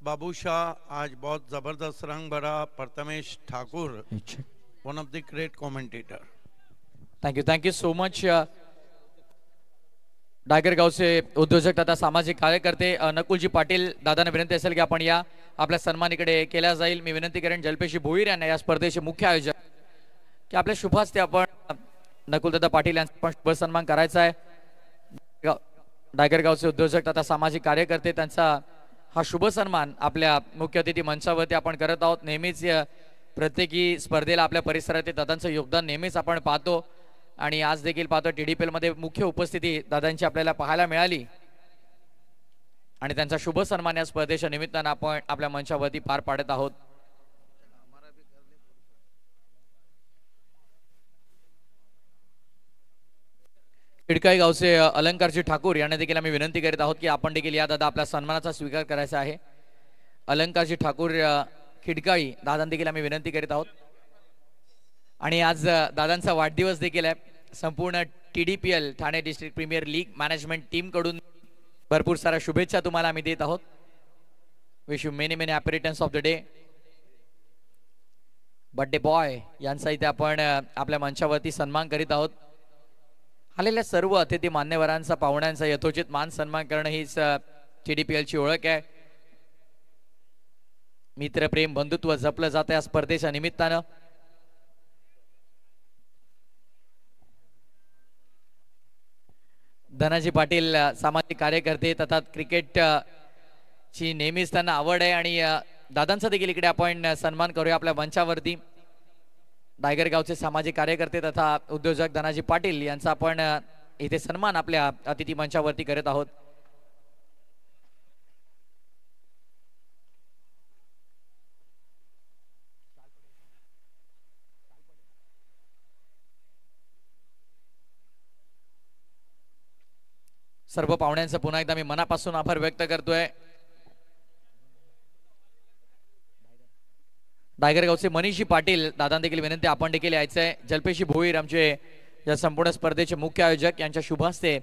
बाबूशाह, आज बहुत जबरदस्त रंग भरा। Prathamesh Thakur, one of the great commentator. Thank you so much. डायगर गावचे उद्योजक तथा सामाजिक कार्यकर्ते नकुलजी पाटील दादांना विनंती असेल की आपण या आपल्या सन्मानाकडे केल्या जाईल। मी विनंती करेन जल्पेशी भोईर यांना, या स्पर्धेचे मुख्य आयोजक, की आपल्या शुभास्ते आपण नकुलदादा पाटील यांचा पण शुभ सन्मान करायचा आहे। डायगर गावचे उद्योजक तथा सामाजिक कार्यकर्ते, त्यांचा हा शुभ सन्मान आपल्या मुख्य अतिथी मंचावरती आपण करत आहोत। नेहमीच प्रत्येकी स्पर्धेला आपल्या परिसरातील दादांचं योगदान नेहमीच आपण पाहतो, आणि आज देखील पाहतो TDPL मध्ये मुख्य उपस्थिती दादांची आपल्याला पाहायला मिळाली, आणि त्यांचा शुभ सन्मान या स्पर्धेच्या निमित्तानं आपण आपल्या मंचावरती पार पाडत आहोत। खिडकाई गावचे अलंकारजी ठाकूर यांना देखील आम्ही विनंती करीत आहोत की आपण देखील या दादा आपल्या सन्मानाचा स्वीकार करायचा आहे। अलंकारजी ठाकूर खिडकाई दादांना देखील आम्ही विनंती करीत आहोत, आणि आज दादांचा वाढदिवस देखील आहे। संपूर्ण TDPL Thane district premier league management team कडून भरपूर साऱ्या शुभेच्छा तुम्हाला आम्ही देत आहोत। Wish you many many happy returns of the day. Birthday boy यांचा इथे आपण आपल्या मंचावरती सन्मान करीत आहोत। आलेल्या सर्व अतिथी मान्यवरांचा, पाहुण्यांचा यथोचित मान सन्मान करणं हीच TDPL ची ओळख आहे। मित्र, प्रेम, बंधुत्व जपलं जातं या स्पर्धेच्या निमित्तानं। धनाजी पाटील सामाजिक कार्यकर्ते तथा क्रिकेट ची नेहमीच त्यांना आवड आहे, आणि दादांचा देखील इकडे आपण सन्मान करूया आपल्या मंचावरती। डायगर गावचे सामाजिक कार्यकर्ते तथा उद्योजक धनाजी पाटील यांचा आपण इथे सन्मान आपल्या अतिथी मंचावरती करत आहोत। सर्व पाहुण्यांचं पुन्हा एकदा मी मनापासून आभार व्यक्त करतोय। दायगरगावचे मनीषी पाटील दादा देखील विनंती आपण देखील यायचंय. जल्पेशी भोईर आमचे या संपूर्ण स्पर्धेचे मुख्य आयोजक यांच्या शुभ हस्ते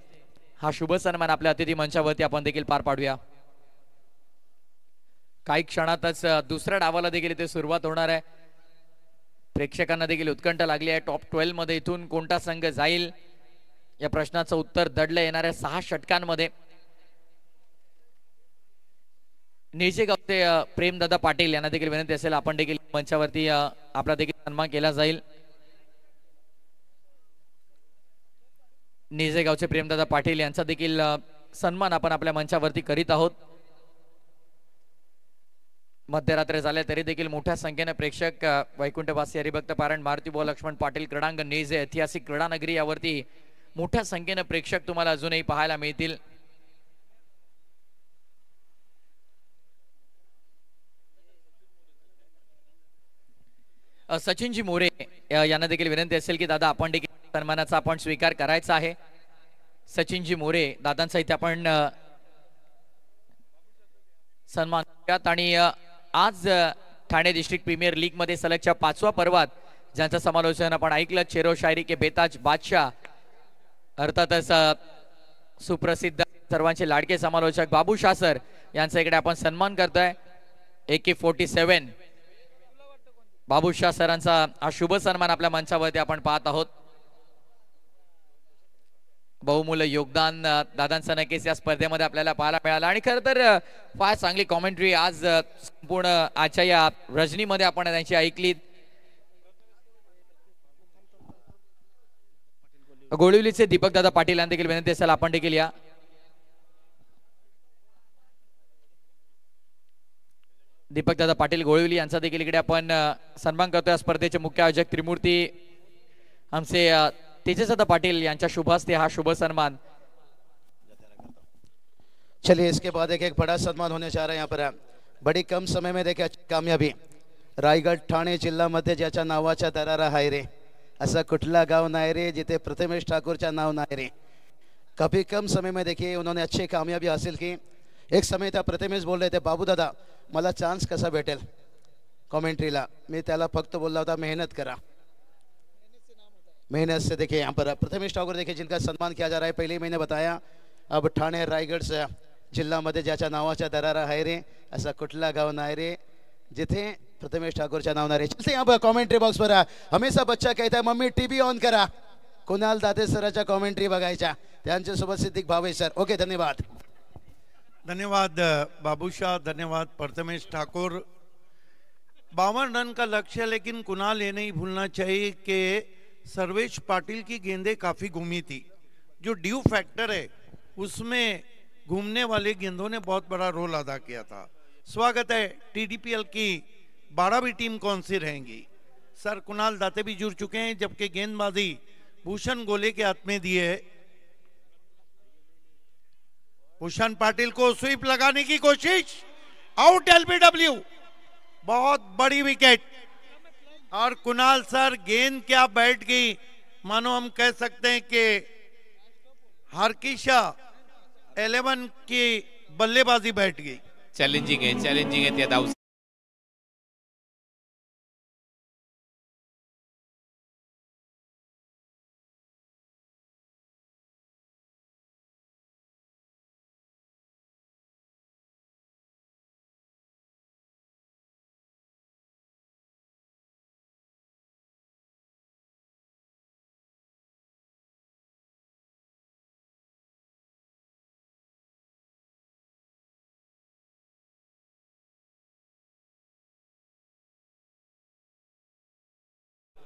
हा शुभ सन्मान आपल्या अतिथी मंचावरती आपण देखील पार पाडूया. काही क्षणातच दुसऱ्या डावाला देखील इथे सुरुवात होणार आहे. प्रेक्षकांना देखील उत्कंठ लागली आहे. टॉप 12 मध्ये इथून कोणता संघ जाईल या प्रश्नाचं उत्तर दडलं येणाऱ्या 6 षटकांमध्ये. निळशेगावचे प्रेमदादा पाटील यांना देखील विनंती असेल आपण देखील मंचावरती आपला देखील सन्मान केला जाईल. निळशेगावचे प्रेमदादा पाटील यांचा देखील सन्मान आपण आपल्या मंचावरती करीत आहोत. मध्यरात्री झाले तरी देखील मोठ्या संख्येने प्रेक्षक वैकुंठवासी हरिभक्त पारायण मारुती बुवा लक्ष्मण पाटील क्रीडांगण निळजे ऐतिहासिक क्रीडा नगरी यावरती मोठ्या संख्येने प्रेक्षक तुम्हाला अजूनही पाहायला मिळतील. सचिनजी मोरे यांना देखील विनंती असेल की दादा आपण देखील सन्मानाचा आपण स्वीकार करायचा आहे. सचिनजी मोरे दादांचा इथे आपण सन्मान करूयात. आणि आज ठाणे डिस्ट्रिक्ट प्रीमियर लीग मध्ये सलगच्या 5व्या पर्वात ज्यांचं समालोचन आपण ऐकलं, चेरो शायरी के बेताज बादशाह, अर्थातच सुप्रसिद्ध सर्वांचे लाडके समालोचक बाबू शाह सर यांचा इकडे आपण सन्मान करतोय. AK-47 बाबू शाह सरांचा हा शुभ सन्मान आपल्या मंचावरती आपण पाहत आहोत. बहुमूल्य योगदान दादांचं नक्कीच या स्पर्धेमध्ये आपल्याला पाहायला मिळालं. आणि खरं तर फार चांगली कॉमेंट्री आज संपूर्ण आजच्या या रजनीमध्ये आपण त्यांची ऐकली. गोळिवलीचे दीपक दादा पाटील यांना देखील विनंती असेल आपण देखील या. दीपक दादा पाटील गोळिवली यांचा देखील इकडे आपण सन्मान करतोय. या स्पर्धेचे मुख्य आयोजक त्रिमूर्ती आमचे तेजसदादा पाटिल यांच्या शुभ हस्ते हा शुभ सन्मान. चलिए इसके बाद एक बड़ा सन्मान होने जा रहा है यहाँ पर. बड़ी कम समय में देखे कामयाबी. रायगड ठाणे जिल्ह्यामध्ये ज्याच्या नावाचा दरारा आहे रे, असा कुठला गाव नाही रे जिथे प्रथमेश ठाकूरचा नाव नाही रे. काफी कम समय में देखिए उन्होंने अच्छी कामयाबी हासिल की. एक समय था प्रथमेश बोल रहे थे बाबू दादा मला चान्स कसा भेटेल कॉमेंट्रीला. मी त्याला फक्त बोलला होता मेहनत करा. मेहनत से देखिए यहाँ पर प्रथमेश ठाकुर देखिए जिनका सम्मान किया जा रहा है. पहले ही मैंने बताया अब ठाणे रायगड से जिल्ह्यामध्ये ज्याच्या नावाचा दरारा आहे रे, असा कुठला गाव नाही रे जिथे प्रथमेश ठाकूरच्या नाव नाही रे. चलते यहाँ पर कॉमेंट्री बॉक्स पर हमेशा बच्चा कहता है मम्मी टीव्ही ऑन करा. कुणाल दाते सराच्या कॉमेंट्री बघायच्या. त्यांच्यासोबत सिद्धिक भावे सर. ओके धन्यवाद. धन्यवाद बाबूशाह, धन्यवाद प्रथमेश ठाकुर. 52 रन का लक्ष्य है, लेकिन कुणाल ये नहीं भूलना चाहिए कि सर्वेश पाटिल की गेंदें काफ़ी घूमी थी. जो ड्यू फैक्टर है उसमें घूमने वाले गेंदों ने बहुत बड़ा रोल अदा किया था. स्वागत है. TDPL की 12वीं टीम कौन सी रहेंगी? सर कुणाल दाते भी जुड़ चुके हैं, जबकि गेंदबाजी भूषण गोले के हाथ में दिए है. भूषण पाटिल को स्वीप लगाने की कोशिश, आउट. LBW बहुत बड़ी विकेट. और कुणाल सर गेंद क्या बैठ गई, मानो हम कह सकते हैं कि हरकिशा 11 की बल्लेबाजी बैठ गई. चॅलेंजिंग आहे त्या धाव.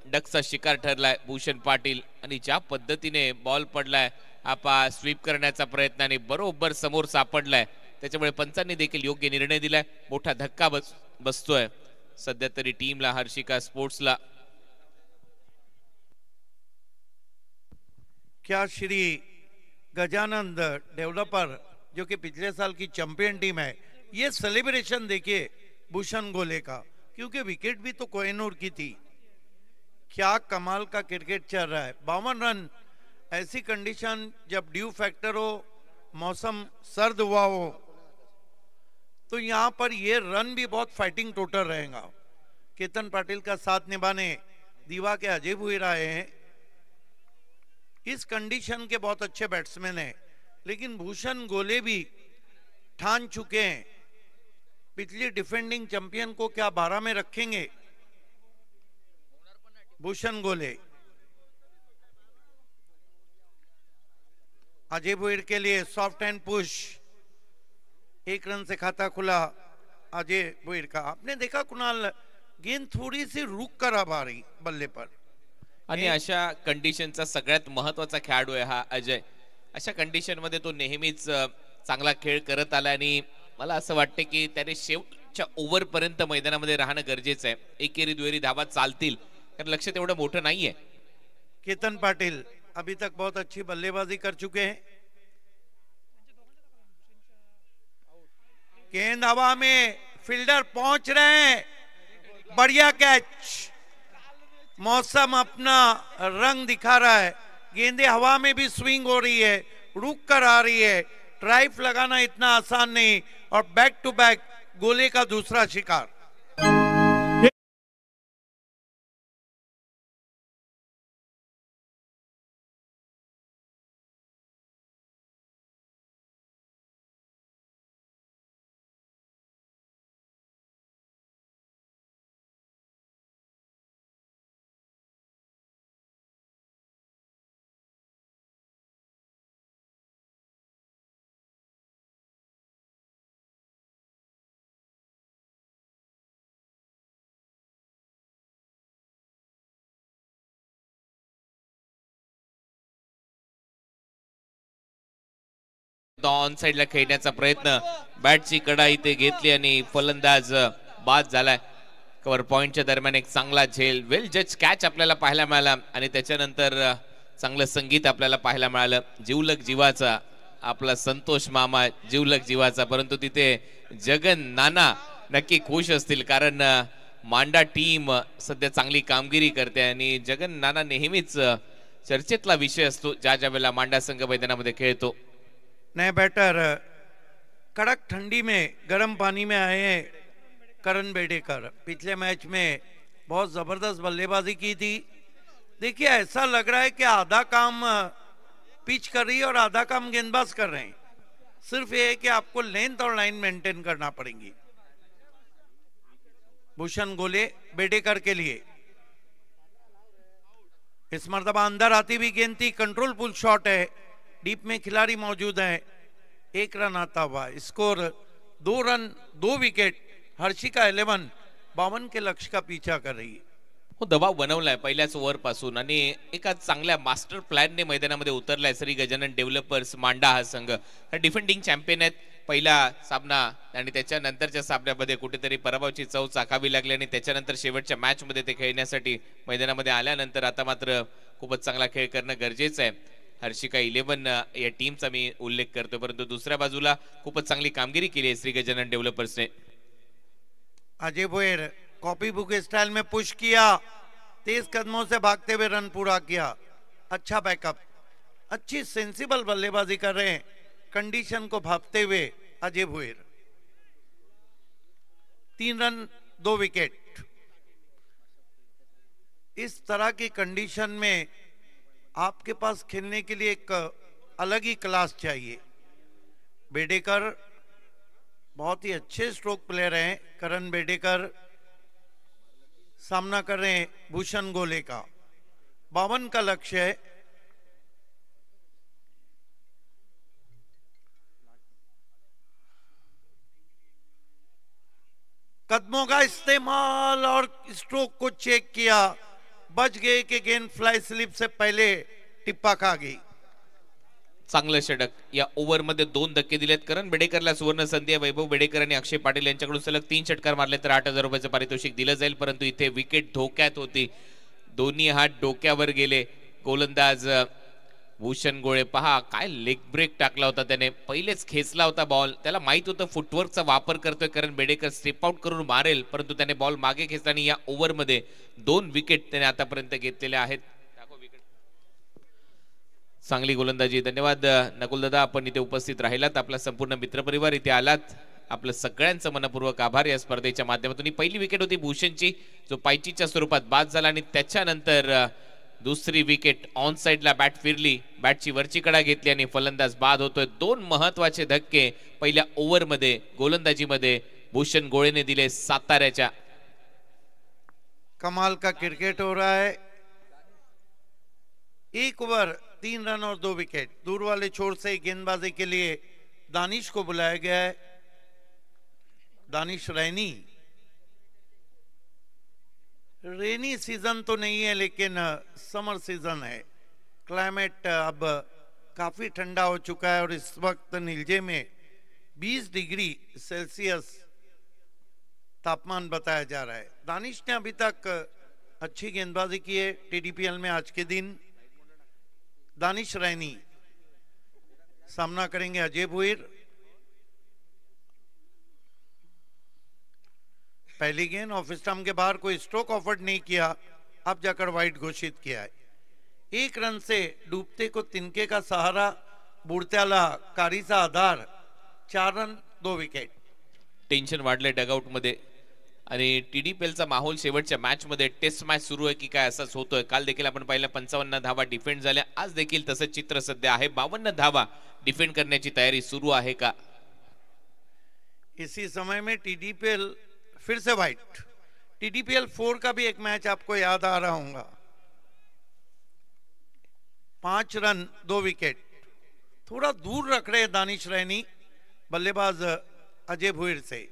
डकचा शिकार ठरलाय भूषण पाटील. आणि ज्या पद्धतीने बॉल पडलाय आपा स्वीप करण्याचा प्रयत्न आणि बरोबर समोर सापडलाय, त्याच्यामुळे पंचांनी देखील योग्य निर्णय दिलाय. मोठा धक्का बसतोय सध्या तरी टीमला, हर्षिका स्पोर्ट्सला. क्या श्री गजानंद डेवलपर जो कि पिछले साल की चैंपियन टीम है, ये सेलिब्रेशन देखिए भूषण गोले का, क्योंकि विकेट भी तो कोहिनूर की थी. क्या कमाल का क्रिकेट चल रहा है. 52 रन. ऐसी कंडीशन जब ड्यू फैक्टर हो, मौसम सर्द हुआ हो, तो यहाँ पर ये रन भी बहुत फाइटिंग टोटल रहेगा, केतन पाटिल का साथ निभाने दीवा के अजय भुईर आए हैं। इस कंडीशन के बहुत अच्छे बैट्समैन हैं, लेकिन भूषण गोले भी ठान चुके हैं। पिछली डिफेंडिंग चैंपियन को क्या 12 में रखेंगे? भूषण गोले अजय भुईर के लिए सॉफ्ट हैंड पुश, 1 रन से खाता खुला अजय भुईर का। आपने देखा कुणाल, गेंद थोडी सी रुक कर आ रही बल्ले पर, आणि अशा कंडिशनचा सगळ्यात महत्वाचा खेळाडू आहे हा अजय। अशा कंडिशन मध्ये तो नेहमीच चांगला खेळ करत आला आणि मला असं वाटतं की त्याने शेवटच्या ओव्हर पर्यंत मैदानामध्ये राहणं गरजेचं आहे। एकेरी दुहेरी धावा चालतील, कारण लक्ष तेवढं मोठं नाहीये। केतन पाटिल अभी तक बहुत अच्छी बल्लेबाजी कर चुके हैं। गेंद हवा में, फील्डर पहुंच रहे हैं, बढ़िया कैच। मौसम अपना रंग दिखा रहा है, गेंदें हवा में भी स्विंग हो रही है, रुक कर आ रही है। ड्राइव लगाना इतना आसान नहीं, और बैक टू बैक गोले का दूसरा शिकार। ऑन साइडला खेळण्याचा प्रयत्न, बॅटची कडा इथे घेतली आणि फलंदाज बाद झालाय। कव्हर पॉइंटच्या दरम्यान एक चांगला झेल, वेल जज कॅच आपल्याला पाहायला मिळाला आणि त्याच्यानंतर चांगलं संगीत आपल्याला पाहायला मिळालं। जीवलग जीवाचा आपला संतोष मामा, जीवलग जीवाचा, परंतु तिथे जगन नाना नक्की खुश असतील, कारण मांडा टीम सध्या चांगली कामगिरी करते आणि जगन नाना नेहमीच चर्चेतला विषय असतो ज्या ज्या वेळेला मांडा संघ मैदानामध्ये खेळतो। नए बैटर कड़क ठंडी में गर्म पानी में आए हैं करण बेडेकर। पिछले मैच में बहुत जबरदस्त बल्लेबाजी की थी। देखिए, ऐसा लग रहा है कि आधा काम पिच कर रही है और आधा काम गेंदबाज कर रहे हैं। सिर्फ ये है कि आपको लेंथ और लाइन मेंटेन करना पड़ेगी। भूषण गोले बेडेकर के लिए, इस मर्तबा अंदर आती हुई गेंद थी, कंट्रोल पुल शॉट है, डीप में खिलाड़ी मौजूद है। 1 रन आता हुआ, स्कोर 2 रन 2 विकेट। हर्षिका 11 52 के लक्ष्य का पीछा कर रही है। हो, दबाव बनवलाय पहिल्याच ओव्हर पासून आणि एका चांगल्या मास्टर प्लॅनने मैदानामध्ये उतरलाय श्री गजानन डेव्हलपर्स मांडा हा संघ। डिफेंडिंग चॅम्पियन आहेत। पहिला सामना आणि त्याच्यानंतरच्या सामन्यामध्ये कुठेतरी पराभवाची चव चाखावी लागली आणि त्याच्यानंतर शेवटच्या मॅच मध्ये ते खेळण्यासाठी मैदानामध्ये आल्यानंतर आता मात्र खूपच चांगला खेळ करणं गरजेचं आहे। हर्षिका 11 या टीमचा मी उल्लेख करतो, परंतु दुसऱ्या बाजूला खूपच चांगली कामगिरी केली आहे श्री गजानन डेव्हलपर्सने। Ajay Bhuir copy book style में पुश किया, तेज कदमों से भागते हुए रन पूरा किया। अच्छा बैकअप, अच्छी सेंसिबल बल्लेबाजी कर रहे हैं, कंडीशन को भापते हुए अजय भुईर। 3 run 2 wicket. इस तरह की कंडीशन में आपके पास खेलने के लिए एक अलग ही क्लास चाहिए। बेडेकर बहुत ही अच्छे स्ट्रोक प्लेयर हैं। करण बेडेकर सामना कर रहे हैं भूषण गोले का। 52 का लक्ष्य है। कदमों का इस्तेमाल और स्ट्रोक को चेक किया, बच गए कि गेंद फ्लाई स्लिप से पहले टिप्पा खा गई। चांगलं षटक। या ओव्हर मध्ये 2 धक्के दिलेत करण बेडेकरला। सुवर्ण संधी आहे। वैभव बेडेकर आणि अक्षय पाटील यांच्याकडून सलग 3 षटकार मारले तर 8,000 रुपयाचं पारितोषिक दिलं जाईल, परंतु इथे विकेट धोक्यात होती। दोन्ही हात डोक्यावर गेले। गोलंदाज भूषण गोळे पहा काय लेग ब्रेक टाकला होता त्याने, पहिलेच खेचला होता बॉल। त्याला माहित होतं फुटवर्कचा वापर करतोय करण बेडेकर, स्टेप आउट करून मारेल, परंतु त्याने बॉल मागे खेचला आणि या ओव्हर मध्ये 2 विकेट त्याने आतापर्यंत घेतलेल्या आहेत। चांगली गोलंदाजी। धन्यवाद नकुल दादा, आपण इथे उपस्थित राहिलात, आपला संपूर्ण मित्रपरिवार इथे आलात आपलं सगळ्यांचं मनपूर्वक आभार या स्पर्धेच्या माध्यमातून. ही पहिली विकेट होती भूषणची, जो पायचीच्या स्वरूपात बाद झाला आणि त्याच्यानंतर दुसरी विकेट ऑन साइडला बॅट फिरली, बॅटची वरची कडा घेतली आणि फलंदाज बाद होतोय. दोन महत्वाचे धक्के पहिल्या ओव्हरमध्ये गोलंदाजीमध्ये भूषण गोळेने दिले साताऱ्याच्या. कमाल का क्रिकेट हो रहा है. एक ओवर 3 रन और 2 विकेट. दूर वाले छोर से गेंदबाजी के लिए दानिश को बुलाया गया है. दानिश रेनी सीजन तो नहीं है लेकिन समर सीजन है. क्लाइमेट अब काफी ठंडा हो चुका है और इस वक्त नीलजे में 20 डिग्री सेल्सियस तापमान बताया जा रहा है. दानिश ने अभी तक अच्छी गेंदबाजी की है टीडीपीएल में. आज के दिन दानिश रैनी सामना करेंगे अजय भोईर. पहली गेंद ऑफ स्टंप के बाहर, कोई स्ट्रोक ऑफर्ड नहीं किया, अब जाकर वाइड घोषित किया है. 1 रन से डूबते को तिनके का सहारा, बुडत्याला कारीचा आधार. 4 रन 2 विकेट. टेन्शन वाढले डगआउट मध्ये आणि टीडीपीएलचा माहोल शेवटच्या मॅच मध्ये टेस्ट मॅच सुरू आहे की काय असाच होतोय. काल देखील आपण पाहिलं 55 धावा डिफेंड झाल्या, आज देखील तसंच चित्र सध्या आहे. 52 धावा डिफेंड करण्याची तयारी सुरू आहे का. इसी समय में टीडीपीएल फिर से वाइट. टीडीपीएल 4 का भी एक मैच आपको याद आ रहा होगा. 5 रन 2 विकेट. थोड़ा दूर रख रहे दानिश रैनी बल्लेबाज अजय भोईर से.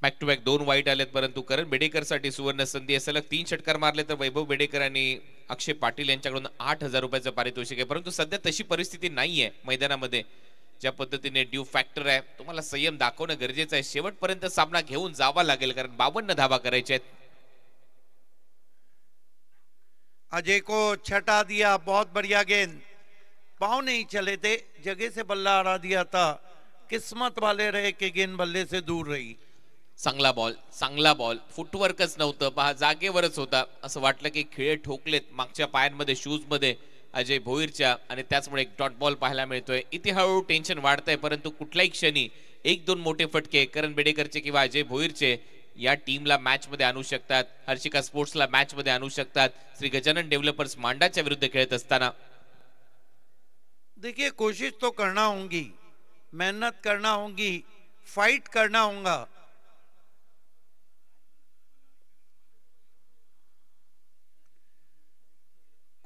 बॅक टू बॅक 2 वाईट आलेत, परंतु करण बेडेकर साठी सुवर्ण संधी आहे. सलग 3 षटकार मारले तर वैभव बेडेकर आणि अक्षय पाटील यांच्याकडून 8,000 रुपयाचं पारितोषिक आहे. परंतु सध्या तशी परिस्थिती नाहीये मैदानामध्ये. ज्या पद्धतीने ड्यू फॅक्टर आहे, तुम्हाला संयम दाखवणं गरजेचं आहे. शेवटपर्यंत सामना घेऊन जावा लागेल, कारण 52 धावा करायच्या आहेत. अजय को छटा दिया, बहुत बढ़िया गेंद. पांव नहीं चले थे, जगह से बल्ला हरा दिया था. किस्मत वाले रहे कि गेंद बल्ले से दूर रही. चांगला बॉल फुटवर्कच नव्हतं, पहा जागेवरच होता. असं वाटलं की खिळे ठोकलेत मागच्या पायांमध्ये, शूज मध्ये अजय भोईरच्या, आणि त्याचमुळे एक डॉट बॉल पाहायला मिळतोय. इथे हळूहळू टेन्शन वाढतंय, परंतु कुठल्याही क्षणी 1-2 मोठे फटके करण बेडेकरचे किंवा अजय भोईरचे या टीमला मॅच मध्ये आणू शकतात. हर्षिका स्पोर्ट्सला मॅच मध्ये आणू शकतात. श्री गजानन डेव्हलपर्स मांडाच्या विरुद्ध खेळत असताना देखिए कोशिश तो करना होगी, मेहनत करना होगी, फाइट करना होगा.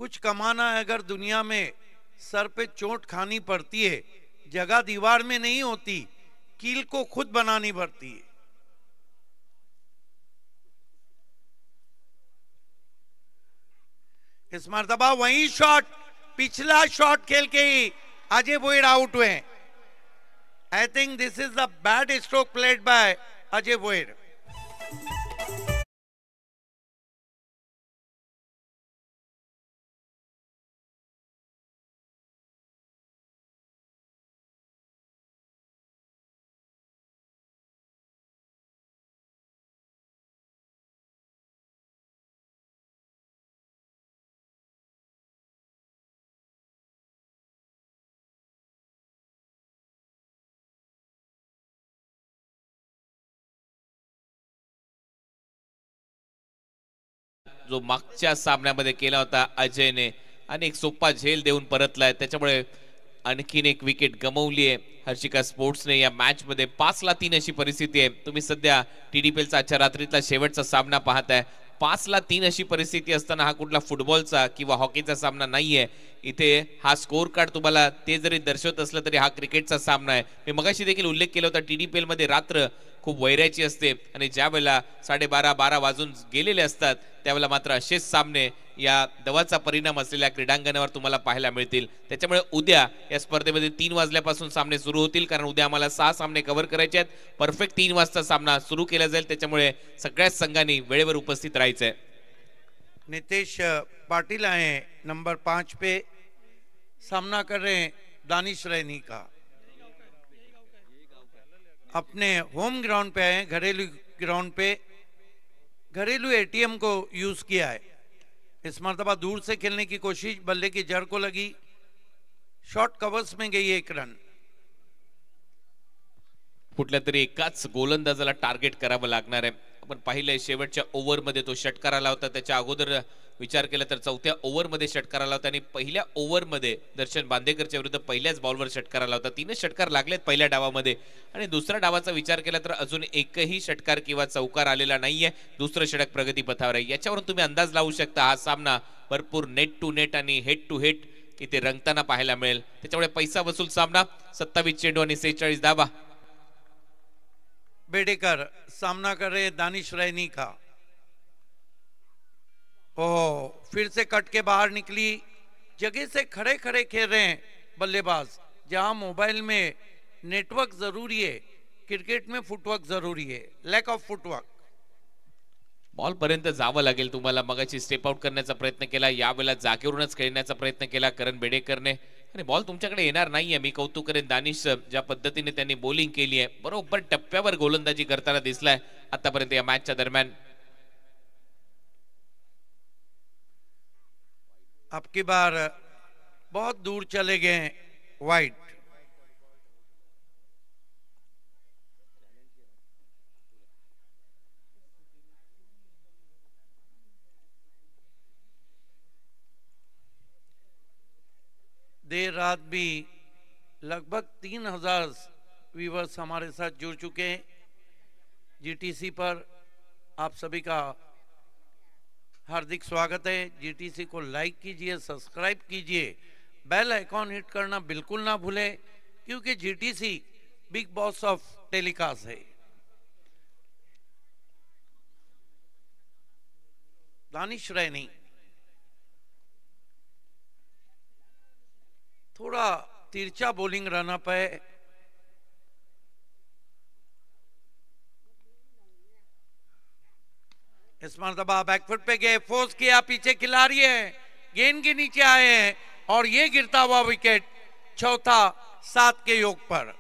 कुछ कमाना है अगर दुनिया में, सर पे चोट खानी पड़ती है. जगह दीवार में नहीं होती, कील को खुद बनानी पड़ती है. इस मर्तबा वही शॉट, पिछला शॉट खेल के ही अजय भोईर आउट हुए. I think this is the bad stroke played by Ajay Bhoir. जो मागच्या सामन्यामध्ये केला होता अजयने, आणि एक सोपा झेल देऊन परतलाय. त्याच्यामुळे आणखीन एक विकेट गमावली आहे हर्षिका स्पोर्ट्सने या मॅच मध्ये. 5-3 अशी परिस्थिती आहे. तुम्ही सध्या टीडीपीएलचा आजच्या रात्रीतला शेवटचा सामना पाहताय. 5-3 अशी परिस्थिती असताना हा कुठला फुटबॉलचा किंवा हॉकीचा सामना नाहीये. इथे हा स्कोर कार्ड तुम्हाला ते जरी दर्शवत असलं तरी हा क्रिकेटचा सामना आहे. मी मगाशी देखील उल्लेख केला होता, टीडीपीएल मध्ये रात्र खूप वैराची असते आणि ज्या वेळेला 12:30 वाजून गेलेले असतात त्यावेळेला मात्र असेच सामने या दवाचा परिणाम असलेल्या क्रीडांगणावर तुम्हाला पाहायला मिळतील. त्याच्यामुळे उद्या या स्पर्धेमध्ये 3 वाजल्यापासून सामने सुरू होतील, कारण उद्या आम्हाला 6 सामने कव्हर करायचे आहेत. परफेक्ट 3 वाजता सामना सुरू केला जाईल, त्याच्यामुळे सगळ्याच संघांनी वेळेवर उपस्थित राहायचंय. नितेश पाटिल आए नंबर 5 पे, सामना कर रहे हैं दानिश रैनी का. अपने होम ग्राउंड पे आए, घरेलू ग्राउंड पे. घरेलू एटीएम को यूज किया है. इस मर्तबा दूर से खेलने की कोशिश, बल्ले की जड़ को लगी. शॉर्ट कव्हर्स में गई 1 रन. कुठल्या तरी एकाच गोलंदाजाला टार्गेट करावं लागणार आहे. आपण पाहिलंय शेवटच्या ओव्हरमध्ये तो षटकार आला होता, त्याच्या अगोदर विचार केला तर चौथ्या ओव्हरमध्ये षटकार आला होता आणि पहिल्या ओव्हरमध्ये दर्शन बांदेकरच्या विरुद्ध पहिल्याच बॉलवर षटकार आला होता. 3 षटकार लागलेत पहिल्या डावामध्ये आणि दुसऱ्या डावाचा विचार केला तर अजून एकही षटकार किंवा चौकार आलेला नाहीये. दुसरं षटक प्रगतीपथावर आहे. याच्यावरून तुम्ही अंदाज लावू शकता हा सामना भरपूर नेट टू नेट आणि हेड टू हेड इथे रंगताना पाहायला मिळेल. त्याच्यामुळे पैसा वसूल सामना. 27 चेंडू आणि 46 धावा. बेडेकर सामना कर रहे दानिश रैनी का. ओह, फिर से कट के बाहर निकली. जगह से खड़े खड़े खेल रहे हैं बल्लेबाज. जहां मोबाइल में नेटवर्क जरूरी है, क्रिकेट में फुटवर्क जरूरी है. Lack of footwork. बॉल पर्यंत जावं लागेल तुम्हाला. मगाची स्टेप आउट करण्याचा प्रयत्न केला, यावेळेला जागेवरूनच खेळण्याचा प्रयत्न केला करण बेडेकरने आणि बॉल तुमच्याकडे येणार नाहीये. मी कौतुक करेन दानिश ज्या पद्धतीने त्यांनी बॉलिंग केली आहे. बरोबर टप्प्यावर गोलंदाजी करताना दिसलाय आतापर्यंत या मॅचच्या दरम्यान. अब की बार बहुत दूर चले गए वाइड. देर रात भी लगभग 3000 व्यूवर्स हमारे साथ जुड़ चुके हैं जीटीसी पर. आप सभी का हार्दिक स्वागत है. जीटीसी को लाइक कीजिए, सब्सक्राइब कीजिए, बेल आइकॉन हिट करना बिल्कुल ना भूलें क्योंकि GTC big boss of telecast है. दानिश रैनी थोड़ा तिरछा बॉलिंग रनअप है. इस मरतबा बैकफुट पे गए, फोर्स किया, पीछे खिलाड़ी है, गेंद के नीचे आए हैं और ये गिरता हुआ विकेट चौथा 7 के योग पर.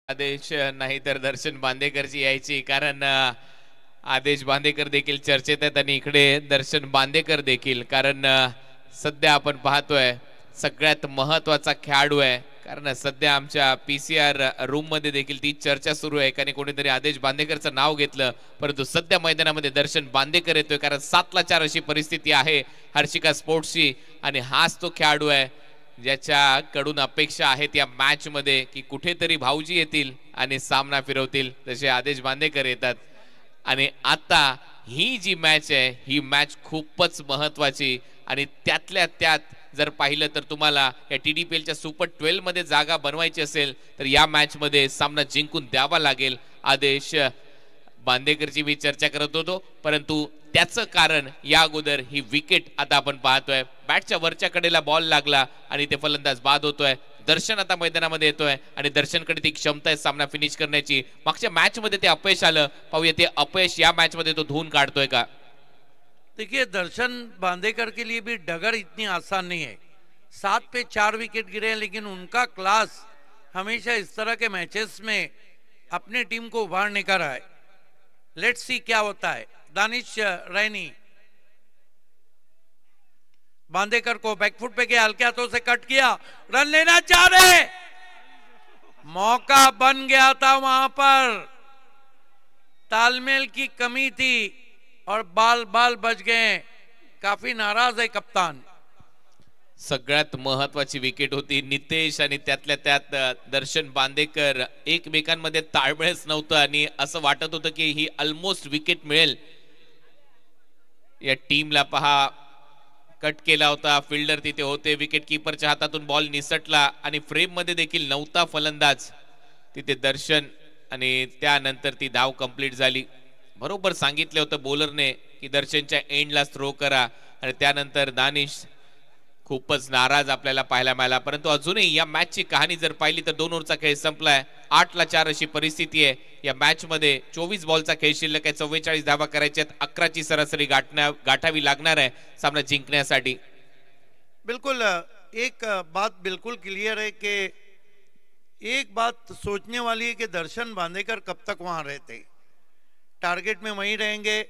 आदेश नाही तर दर्शन बांदेकरची यायची, कारण आदेश बांदेकर देखील चर्चेत आहेत आणि इकडे दर्शन बांदेकर देखील, कारण सध्या आपण पाहतोय सगळ्यात महत्वाचा खेळाडू आहे. कारण सध्या आमच्या पीसीआर रूम मध्ये देखील ती चर्चा सुरू आहे. एकाने कोणीतरी आदेश बांदेकरचं नाव घेतलं, परंतु सध्या मैदानामध्ये दर्शन बांदेकर येतोय, कारण 7-4 अशी परिस्थिती आहे हर्षिका स्पोर्ट्सची आणि हाच तो खेळाडू आहे ज्याच्याकडून अपेक्षा आहेत या मॅच मध्ये की कुठेतरी भाऊजी येतील आणि सामना फिरवतील, जसे आदेश बांदेकर येतात. आणि आता ही जी मॅच आहे ही मॅच खूपच महत्वाची आणि त्यातल्या त्यात जर पाहिलं तर तुम्हाला या TDPLच्या सुपर 12 मध्ये जागा बनवायची असेल तर या मॅच मध्ये सामना जिंकून द्यावा लागेल. आदेश बांदेकरची मी चर्चा करत होतो, परंतु त्याचं कारण या अगोदर ही विकेट आता आपण पाहतोय. बॅटच्या वरच्या कडेला बॉल लागला आणि ते फलंदाज बाद होतोय. दर्शन आता मैदानामध्ये येतोय आणि दर्शनकडे ती क्षमता आहे सामना फिनिश करण्याची. मागच्या मॅच मध्ये ते अपयश आलं, पाहूया ते अपयश या मॅच मध्ये तो धुवून काढतोय का. देखिए, दर्शन बांदेकर के लिए भी डगर इतनी आसान नहीं है. 7 पे 4 विकेट गिरे हैं, लेकिन उनका क्लास हमेशा इस तरह के मैचेस में अपने टीम को उभारने का रहा है. लेट्स सी क्या होता है. दानिश रैनी बांदेकर को बैकफुट पे के हल्के हाथों से कट किया, रन लेना चाह रहे, मौका बन गया था, वहां पर तालमेल की कमी थी और बाल बच गए. काफी नाराज है कप्तान. सगळ्यात महत्वाची विकेट होती. नितेश आणि त्यातल्या त्यात दर्शन बांदेकर एकमेकांमध्ये ताळमेळच नव्हतं आणि असं वाटत होतं की ही ऑलमोस्ट विकेट मिळेल या टीमला. पहा, कट केला होता, फिल्डर तिथे होते, विकेट कीपरच्या हातातून बॉल निसटला आणि फ्रेम मध्ये देखील नव्हता फलंदाज तिथे दर्शन, आणि त्यानंतर ती धाव कंप्लीट झाली. बरोबर सांगितलं होतं बॉलरने की दर्शनच्या एंडला थ्रो करा आणि त्यानंतर दानिश खूपच नाराज आपल्याला पाहायला मिळाला, परंतु अजूनही या मॅचची कहाणी जर पाहिली तर 2 ओव्हरचा खेळ संपलाय. 8-4 अशी परिस्थिती आहे. या मॅच मध्ये 24 बॉलचा खेळ शिल्लक आहे. 44 धावा करायच्या आहेत. 11ची सरासरी गाठावी लागणार आहे सामना जिंकण्यासाठी. बिल्कुल एक बात बिल्कुल क्लियर है कि एक बात सोचने वाली है कि दर्शन बांदेकर कब तक वहां रहते, टारगेट में वहीं रहेंगे।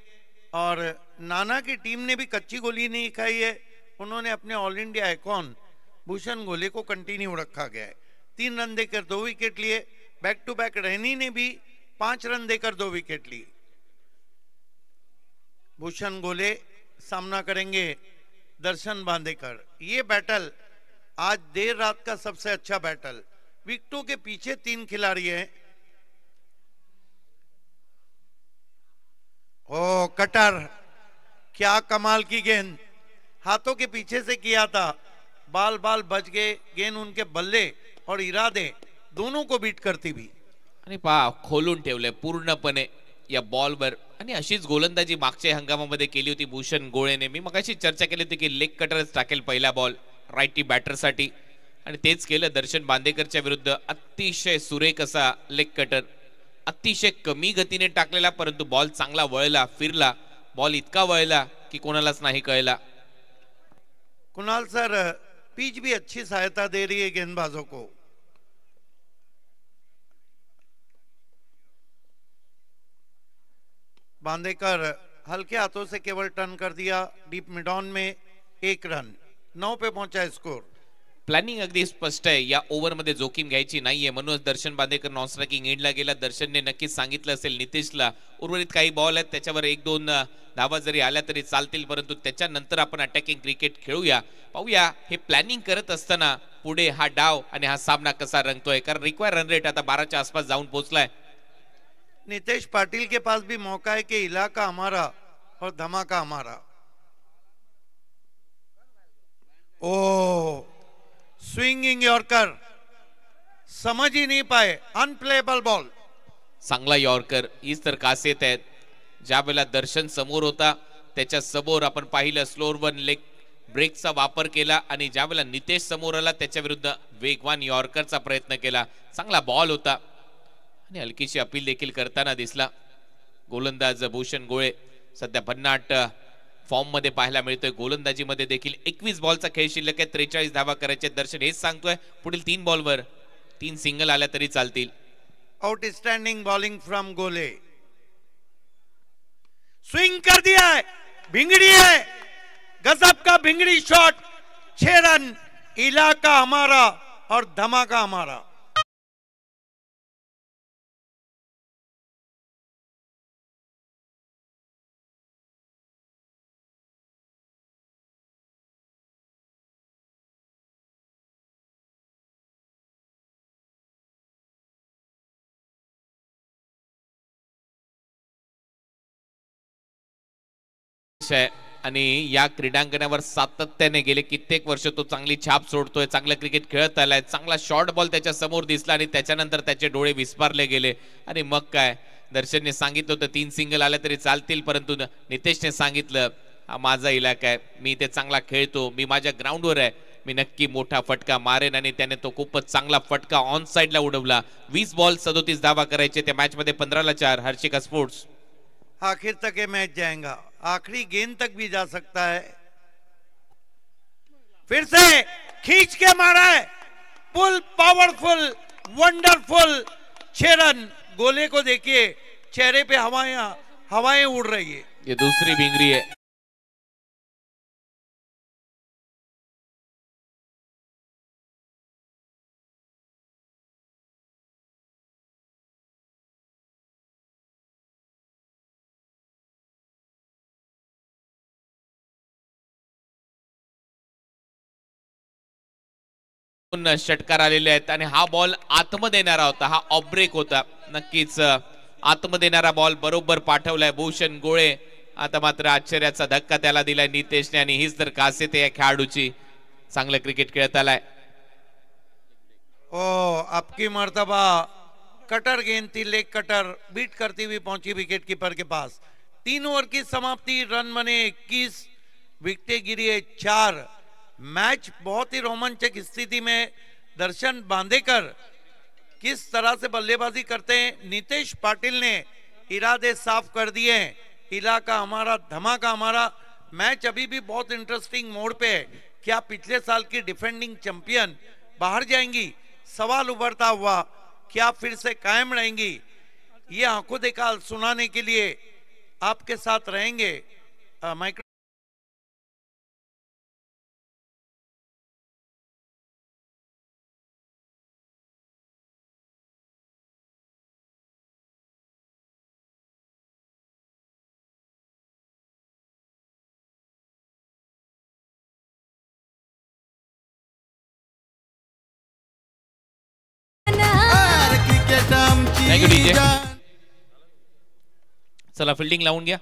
और नाना की टीम ने भी कच्ची गोली नहीं खाई है, उन्होंने अपने ऑल इंडिया आइकॉन भूषण गोले को कंटिन्यू रखा गया है। 3 रन देकर 2 विकेट लिए। बैक टू बैक रैनी ने भी 5 रन देकर 2 विकेट लिए। भूषण गोले सामना करेंगे दर्शन बांदेकर। ये बैटल आज देर रात का सबसे अच्छा बैटल। विकेटों के पीछे 3 खिलाड़ी हैं। ओ कटर, क्या कमाल की गेंद, हाथों के पीछे से किया था, बाल बाल बच गए। गेंद उनके बल्ले और इरादे दोनों को बीट करती भी। आणि पहा खोलून ठेवलंय पूर्णपणे या बॉलवर. आणि अशीच गोलंदाजी मागच्या हंगामामध्ये केली होती भूषण गोळेने. मी मगाशी चर्चा केली होती की लेग कटरच टाकेल पहिला बॉल राईटी बॅटरसाठी, आणि तेच केलं दर्शन बांदेकरच्या विरुद्ध. अतिशय सुरेख असा लेग कटर, अतिशय कमी गतीने टाकलेला, परंतु बॉल चांगला वळला, फिरला. बॉल इतका वळला की कोणालाच नाही कळला. कुणाल सर, पिच भी अच्छी सहायता दे रही है गेंदबाजों को। बांदेकर हल्के हाथों से केवल टर्न कर दिया डीप मिड ऑन में। 1 रन, 9 पे पहुंचा स्कोर। प्लॅनिंग अगदी स्पष्ट आहे. या ओव्हरमध्ये जोखीम घ्यायची नाहीये, म्हणूनच दर्शन बांदेकर नॉन स्ट्रायकिंग एंडला गेला. दर्शनने नक्कीच सांगितलं असेल नितेशला उर्वरित काही बॉल आहेत त्याच्यावर 1-2 धावा जरी आल्या तरी चालतील, परंतु त्याच्यानंतर आपण अटॅकिंग क्रिकेट खेळूया. पाहूया हे प्लॅनिंग करत असताना पुढे हा डाव आणि हा सामना कसा रंगतोय, कारण रिक्वायर रन रेट आता 12च्या आसपास जाऊन पोहोचलाय. नितेश पाटिल के पास भी मौका है कि इलाका हमारा और धमाका हमारा। ओ स्विंगिंग यॉर्कर, समझ ही नहीं पाए, अनप्लेबल बॉल। चांगला यॉर्कर, हीच तर खासियत आहे. ज्या वेळेला दर्शन समोर होता त्याच्या समोर आपण पाहिलं स्लोअर वन लेग ब्रेकचा वापर केला, आणि ज्या वेळेला नितेश समोर आला त्याच्या विरुद्ध वेगवान यॉर्करचा प्रयत्न केला. चांगला बॉल होता आणि हलकीशी अपील देखील करताना दिसला. गोलंदाज भूषण गोळे सध्या भन्नाट फॉर्म मध्ये पाहायला मिळतोय. गोलंदाजीमध्ये देखील 21 बॉलचा खेळ शिल्लक आहे. 43 धावा करायचे. दर्शन हेच सांगतोय पुढील 3 बॉलवर 3 सिंगल आल्या तरी चालतील. आउटस्टैंडिंग बॉलिंग फ्रॉम गोले, स्विंग कर दिया है, भिंगड़ी है, गजब का भिंगड़ी शॉट। 6 रन, इलाका हमारा और धमाका हमारा। आणि या क्रीडांगणावर सातत्याने गेले कित्येक वर्ष तो चांगली छाप सोडतोय. चांगलं क्रिकेट खेळत आलाय. चांगला शॉर्ट बॉल त्याच्या समोर दिसला आणि त्याच्यानंतर त्याचे डोळे विस्पारले गेले. आणि मग काय, दर्शनने सांगितलं होतं 3 सिंगल आले तरी चालतील, परंतु नितेशने सांगितलं हा माझा इलाका आहे, मी इथे चांगला खेळतो, मी माझ्या ग्राउंडवर आहे, मी नक्की मोठा फटका मारेन. आणि त्याने तो खूपच चांगला फटका ऑन साइडला उडवला. 20 बॉल 37 धावा करायचे त्या मॅच मध्ये. 15-4 हर्षिका स्पोर्ट्स. आखिर तक ये मैच जाएगा, आखिरी गेंद तक भी जा सकता है। फिर से खींच के मारा है, फुल पावरफुल, वंडरफुल। 6 रन। गोले को देखिए, चेहरे पे हवाएं उड़ रही है। ये दूसरी भिंगरी है। षटकार आलेले आहेत आणि हा बॉल आतमध्ये येणारा होता, हा ऑफ ब्रेक होता. नक्कीच आतमध्ये येणारा बॉल बरोबर पाठवलाय भूषण गोळे. आता मात्र आश्चर्याचा धक्का त्याला दिलाय नितेशने, आणि हीच तर खासियत या खेळाडूची. चांगलं क्रिकेट खेळत आलाय. ओ आपकी मर्तबा कटर गेंद थी, लेग कटर बीट करती हुई पहुंची विकेट कीपर के पास। 3 ओवर की समाप्ति, रन बने 21, विकेटें गिरी है 4। मैच बहुत ही रोमांचक स्थिति में दर्शन बांदेकर किस तरह से बल्लेबाजी करते हैं। नितेश पाटिल ने इरादे साफ कर दिए हैं। हिला का हमारा, धमाका हमारा। मैच अभी भी बहुत इंटरेस्टिंग मोड पे है। क्या पिछले साल की डिफेंडिंग चैंपियन बाहर जाएंगी? सवाल उभरता हुआ, क्या फिर से कायम रहेंगी? ये आंखों देखा सुनाने के लिए आपके साथ रहेंगे माइक्रो। Thank you DJ. चला फिल्डिंग लावून घ्या.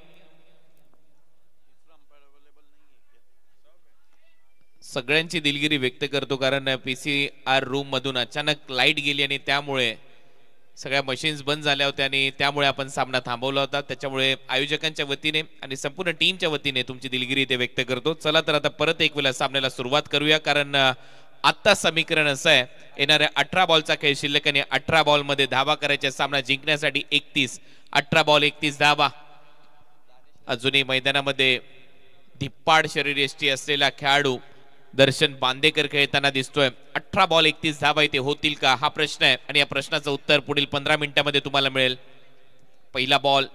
सगळ्यांची दिलगिरी व्यक्त करतो कारण पीसीआर रूम मधून अचानक लाईट गेली आणि त्यामुळे सगळ्या मशीन्स बंद झाल्या होत्या आणि त्यामुळे आपण सामना थांबवला होता. त्याच्यामुळे आयोजकांच्या वतीने आणि संपूर्ण टीमच्या वतीने तुमची दिलगिरी इथे व्यक्त करतो. चला तर आता परत एक वेळा सामन्याला सुरुवात करूया कारण आता समीकरण असं आहे, येणाऱ्या 18 बॉलचा खेळ शिल्लक आणि 18 बॉल मध्ये धावा करायच्या. सामना जिंकण्यासाठी 31, 18 बॉल 31 धावा. अजूनही मैदानामध्ये धिप्पाड शरीरयष्टी असलेला खेळाडू दर्शन बांदेकर खेळताना दिसतोय. 18 बॉल 31 धावा इथे होतील का हा प्रश्न आहे आणि या प्रश्नाचं उत्तर पुढील 15 मिनिटांमध्ये तुम्हाला मिळेल. पहिला बॉल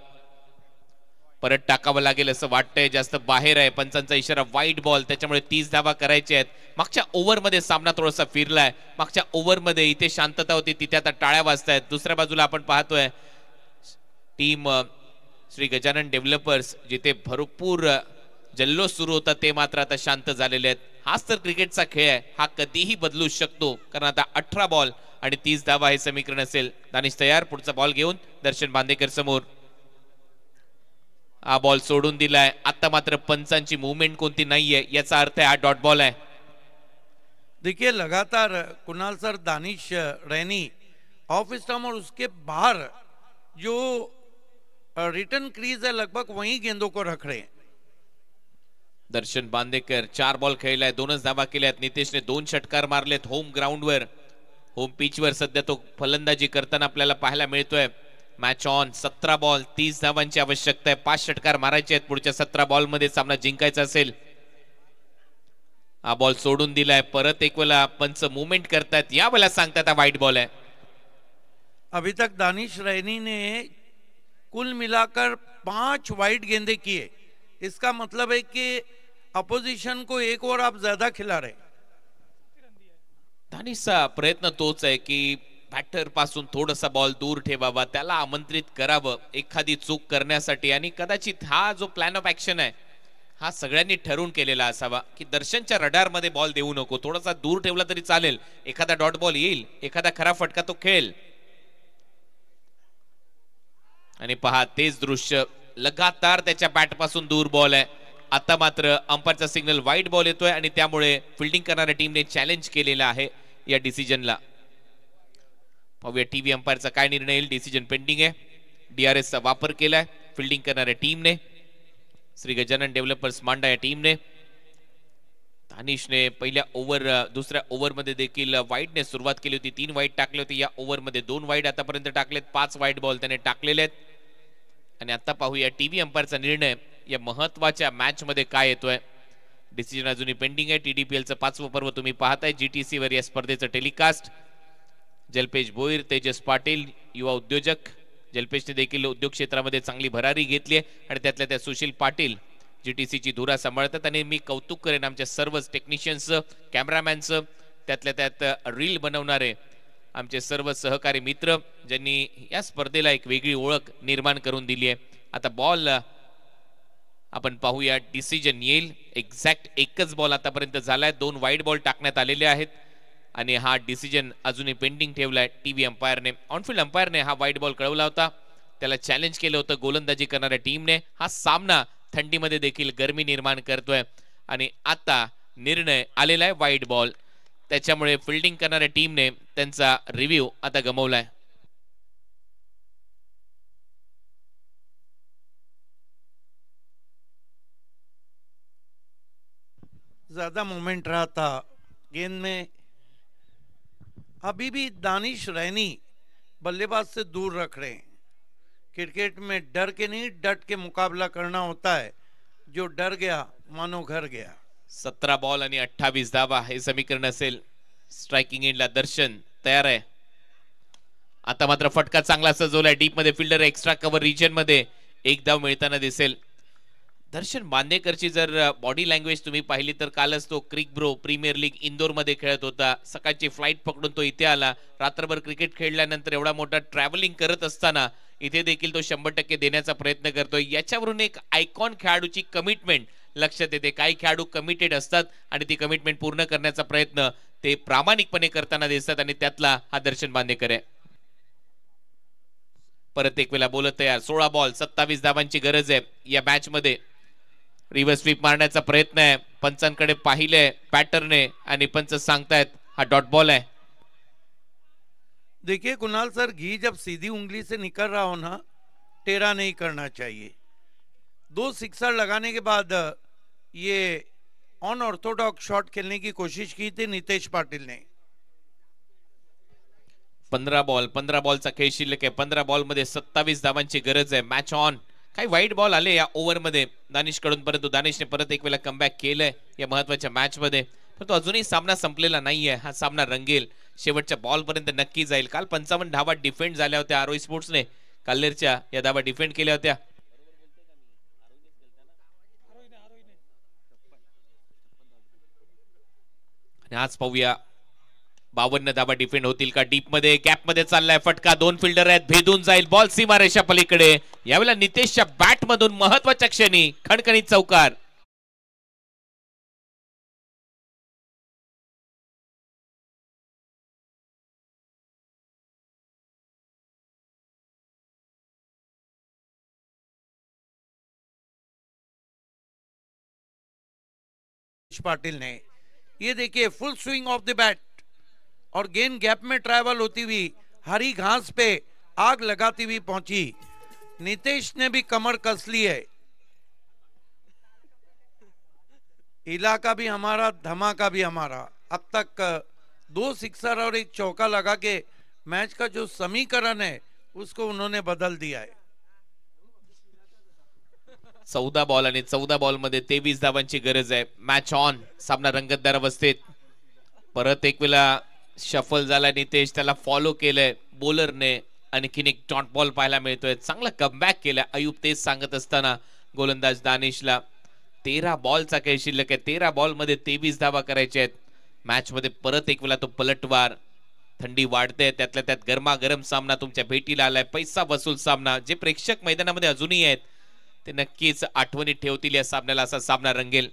परत टाकावं लागेल असं वाटतंय, जास्त बाहेर आहे. पंचांचा इशारा वाईट बॉल, त्याच्यामुळे 30 धावा करायच्या आहेत. मागच्या ओव्हरमध्ये सामना थोडासा फिरलाय. मागच्या ओव्हरमध्ये इथे शांतता होती, तिथे आता टाळ्या वाजतायत. दुसऱ्या बाजूला आपण पाहतोय टीम श्री गजानन डेव्हलपर्स जिथे भरपूर जल्लोष सुरू होता ते मात्र आता शांत झालेले आहेत. हाच तर क्रिकेटचा खेळ आहे, हा कधीही बदलू शकतो कारण आता 18 बॉल आणि 30 धावा हे समीकरण असेल. दानिश तयार, पुढचा बॉल घेऊन दर्शन बांदेकर समोर. हा बॉल सोडून दिलाय. आता मात्र पंचांची मूवमेंट कोणती नाहीये याचा अर्थ आहे हा डॉट बॉल आहे. देखिए लगातार कुणाल सर दानिश रैनी ऑफ स्टंप और उसके बाहर जो रिटर्न क्रीज है लगभग वहीं गेंदों को रख रहे हैं. दर्शन बांदेकर 4 बॉल खेळलाय, 2च धावा केल्यात. नितेशने 2 षटकार मारलेत होम ग्राउंडवर, होम पिचवर सध्या तो फलंदाजी करताना आपल्याला पाहायला मिळतोय. Match on. 17 बॉल 30 धावांची आवश्यकता आहे. 5 षटकार मारायचे आहेत पुढच्या 17 बॉल मध्ये सामना जिंकायचा असेल. हा बॉल सोडून दिलाय. परत एक वेळा पंच मूवमेंट करतायत, या वेळेला सांगतात हा वाईट बॉल आहे. अभी तक दानिश रैनी ने कुल मिलाकर 5 वाइड गेंदे किए. इसका मतलब है कि अपोजिशन को एक और आप ज्यादा खिला रहे. दानिशचा प्रयत्न तोच आहे की बॅटर पासून थोडासा बॉल दूर ठेवावा, त्याला आमंत्रित करावं एखादी चूक करण्यासाठी. आणि कदाचित हा जो प्लॅन ऑफ ऍक्शन आहे हा सगळ्यांनी ठरवून केलेला असावा की दर्शनच्या रडार मध्ये बॉल देऊ नको, थोडासा दूर ठेवला तरी चालेल. एखादा डॉट बॉल येईल, एखादा खरा फटका तो खेळेल. आणि पहा तेच दृश्य, लगातार त्याच्या बॅट पासून दूर बॉल आहे. आता मात्र अंपायरचा सिग्नल वाईट बॉल येतोय आणि त्यामुळे फिल्डिंग करणाऱ्या टीमने चॅलेंज केलेला आहे या डिसिजनला. पाहूया टीव्ही अंपायरचा काय निर्णय येईल. डिसिजन पेंडिंग आहे. DRS चा वापर केलाय फिल्डिंग करणाऱ्या टीमने, श्री गजानन डेव्हलपर्स मांडा या टीमने. दानिशने पहिल्या दुसऱ्या ओव्हरमध्ये देखील वाईडने सुरुवात केली होती. 3 वाईड टाकले होते. या ओव्हरमध्ये 2 वाईड आतापर्यंत टाकलेत. 5 वाईड बॉल त्याने टाकलेले आहेत. आणि आता पाहूया टीव्ही अंपायरचा निर्णय या महत्वाच्या मॅच मध्ये काय येतोय. डिसिजन अजूनही पेंडिंग आहे. TDPLचं 5वं पर्व तुम्ही पाहताय GTC वर या स्पर्धेचं टेलिकास्ट. जलपेश भोईर, तेजस पाटील युवा उद्योजक. जलपेशने देखील उद्योग क्षेत्रामध्ये चांगली भरारी घेतली आहे आणि त्यातल्या त्या सुशील पाटील GTCची धुरा सांभाळतात. आणि मी कौतुक करेन आमच्या सर्वच टेक्निशियन्सचं, कॅमेरामॅनचं, त्यातल्या त्यात रील बनवणारे आमचे सर्व सहकारी मित्र ज्यांनी या स्पर्धेला एक वेगळी ओळख निर्माण करून दिली आहे. आता बॉल आपण पाहूया. डिसिजन येईल. एक्झॅक्ट एकच बॉल आतापर्यंत झालाय. 2 वाईड बॉल टाकण्यात आलेले आहेत आणि हा डिसिजन अजूनही पेंडिंग ठेवलाय टीव्ही अंपायरने. ऑनफिल्ड अंपायरने हा वाईड बॉल कळवला होता, त्याला चॅलेंज केलं होतं गोलंदाजी करणाऱ्या टीमने. हा सामना थंडीमध्ये देखील गरमी निर्माण करतोय आणि आता निर्णय आलेला आहे वाईड बॉल. त्याच्यामुळे फिल्डिंग करणाऱ्या टीमने त्यांचा रिव्ह्यू आता गमावलाय. ज्यादा मोमेंट रहा था गेंद में। अभी भी दानिश रैनी बल्लेबाज से दूर रख रहे हैं। क्रिकेट में डर के नहीं डट के मुकाबला करना होता है, जो डर गया मानो घर गया। 17 बॉल आणि 28 धावा हे समीकरण असेल। स्ट्रायकिंग एंडला दर्शन तयार आहे। आता मात्र फटका चांगला सजवलाय डीप मध्ये, फिल्डर एक्स्ट्रा कव्हर रिजन मध्ये एक धाव मिळताना दिसेल। दर्शन बांदेकरची जर बॉडी लँग्वेज तुम्ही पाहिली तर कालच तो क्रिक ब्रो प्रीमियर लीग इंदोर मध्ये खेळत होता, सकाळची फ्लाइट पकडून तो इथे आला, रात्रभर क्रिकेट खेळल्यानंतर एवढा मोठा ट्रॅव्हलिंग करत असताना इथे देखील तो 100% देण्याचा प्रयत्न करतोय। याच्यावरून एक आयकॉन खेळाडूची कमिटमेंट लक्षात येते। काही खेळाडू कमिटेड असतात आणि ती कमिटमेंट पूर्ण करण्याचा प्रयत्न ते प्रामाणिकपणे करताना दिसतात आणि त्यातला हा दर्शन बांदेकर आहे। परत एक वेळा बोलत तयार। 16 बॉल 27 धावांची गरज आहे या मॅच मध्ये। रिव्हर्स स्वीप मारण्याचा प्रयत्न आहे, पंचांकडे पाहिलंय पॅटर्नने आणि पंच सांगतायत हा डॉट बॉल है। देखिए कुणाल सर, घी जब सीधी उंगली से निकल रहा हो ना, टेढ़ा नहीं करना चाहिए। 2 सिक्सर लगाने के बाद ये अनऑर्थोडॉक्स शॉट खेलने की कोशिश की थी नितेश पाटिल ने। 15 बॉलचा खेळ शिल्लक आहे। 15 बॉल मध्ये 27 धावांची गरज आहे। Match on. काही वाईट बॉल आले या ओव्हर मध्ये दानिश कडून, परंतु दानिशने परत एक वेळा कमबॅक केलंय या महत्वाच्या मॅच मध्ये। परंतु अजूनही सामना संपलेला नाहीये, हा सामना रंगेल, शेवटच्या बॉल पर्यंत नक्की जाईल। काल 55 धावा डिफेंड झाल्या होत्या आरोही स्पोर्ट्सने, काल्लेरच्या या धावा डिफेंड केल्या होत्या। आणि आज पाहूया 52 धावा डिफेंड होतील का। डीप मध्ये गॅप मध्ये चाललाय फटका, 2 फिल्डर आहेत, भेदून जाईल बॉल सीमारेषा पलीकडे। यावेळेला नितेशच्या बॅट मधून महत्वाच्या क्षणी खणखणीत चौकार। पाटिल ने ये देखिए full swing of the bat और गेंद गैप में ट्रैवल होती हुई हरी घास पे आग लगाती हुई पहुंची। नितेश ने भी कमर कस ली है। इलाका भी हमारा, धमाका भी हमारा। अब तक 2 सिक्सर और 1 चौका लगा के मैच का जो समीकरण है उसको उन्होंने बदल दिया है। 14 बॉल आणि 14 बॉल मध्ये 23 धावांची गरज आहे। मॅच ऑन, सामना रंगतदार अवस्थेत। परत एक वेळा शफल झाला नितेश, त्याला फॉलो केलंय बॉलरने, आणखीन एक डॉट बॉल पाहायला मिळतोय। चांगला कमबॅक केलाय अयूब तेज सांगत असताना गोलंदाज दानिशला। 13 बॉलचा खेळ शिल्लक आहे, 13 बॉल मध्ये 23 धावा करायच्या आहेत। मॅच मध्ये परत एक वेळा तो पलटवार, थंडी वाढते, त्यातल्या त्यात गरमागरम सामना तुमच्या भेटीला आलाय, पैसा वसूल सामना। जे प्रेक्षक मैदानामध्ये अजूनही आहेत ते नक्कीच आठवणीत ठेवतील या सामन्याला, असा सामना रंगेल।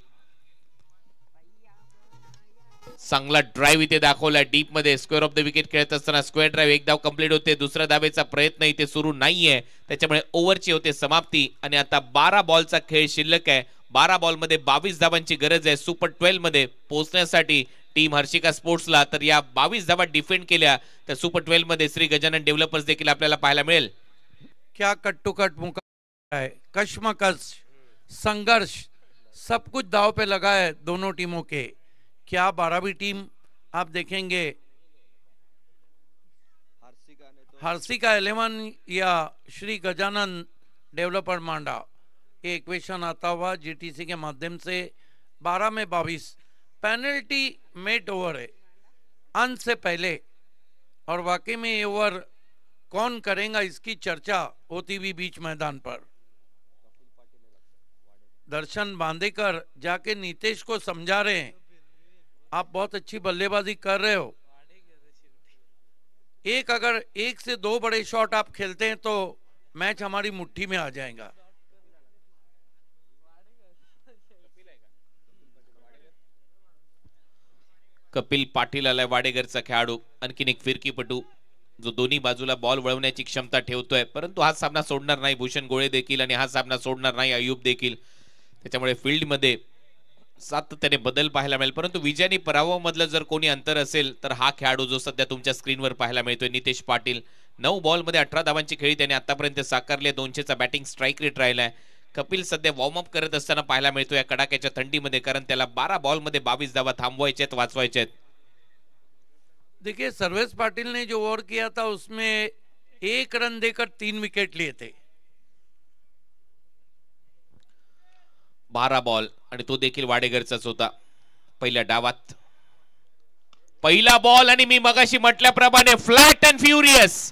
चांगला ड्राइव्ह इथे दाखवला डीप मध्ये, स्क्वेअर ऑफ द विकेट खेळत असताना स्क्वेअर ड्राइव्ह, एक धाव कंप्लीट होते, दुसऱ्या धावेचा प्रयत्न इथे सुरू नाहीये, त्याच्यामुळे ओव्हरची होते समाप्ती। आणि आता 12 बॉलचा खेळ शिल्लक आहे। 12 बॉल मध्ये 22 धावांची गरज आहे सुपर 12 मध्ये पोहोचण्यासाठी टीम हर्षिका स्पोर्ट्सला। तर या 22 धावा डिफेंड केल्या तर सुपर 12 मध्ये श्री गजानन डेव्हलपर्स देखील आपल्याला पाहायला मिळेल। क्या कट टू कट मुकाबला है, कश्मकश, संघर्ष, सब कुछ दाव पे लगा है दोनों टीमों के। क्या 12वीं टीम आप देखेंगे हर्षिका 11 या श्री गजानन डेवलपर मांडा, ये इक्वेशन आता हुआ जीटीसी के माध्यम से। 12 में 22 पेनल्टी मेट ओवर है अंत से पहले, और वाकई में ये ओवर कौन करेगा इसकी चर्चा होती हुई बीच मैदान पर। दर्शन बांदेकर जाके नीतीश को समझा रहे हैं, आप बहुत अच्छी बल्लेबाजी कर रहे हो, अगर 1 से 2 बड़े शॉट आप खेलते हैं तो मैच हमारी मुट्ठी में आ जाएगा। कपिल पाटील आलाय, वाडेगरचा खेळाडू, आणखीन एक फिरकीपटू जो दोन्ही बाजूला बॉल वळवण्याची क्षमता ठेवतोय। परंतु हा सामना सोडणार नाही भूषण गोळे देखील, आणि हा सामना सोडणार नाही अयूब देखील। त्याच्यामुळे फील्ड मध्ये सातत्याने बदल पाहायला मिळेल। परंतु विजय आणि पराभव मधलं जर कोणी अंतर असेल तर हा खेळाडू जो सध्या तुमच्या स्क्रीनवर पाहायला मिळतोय नितेश पाटील। 9 बॉल मध्ये 18 धावांची खेळी त्याने आतापर्यंत साकारली आहे। 200चा बॅटिंग स्ट्राईक रेट राहिलाय। कपिल सध्या वॉर्मअप करत असताना पाहायला मिळतो या कडाक्याच्या थंडीमध्ये, कारण त्याला 12 बॉलमध्ये 22 धावा थांबवायचे वाचवायचे आहेत. देखिए सर्वेश पाटिल ने जो ओवर किया था उसमें 1 रन देकर 3 विकेट लिए थे. 12 बॉल आणि तो देखील वाडेकरचाच होता पहिल्या डावात. पहिला बॉल आणि मी मगाशी म्हटल्याप्रमाणे फ्लॅट अँड फ्युरियस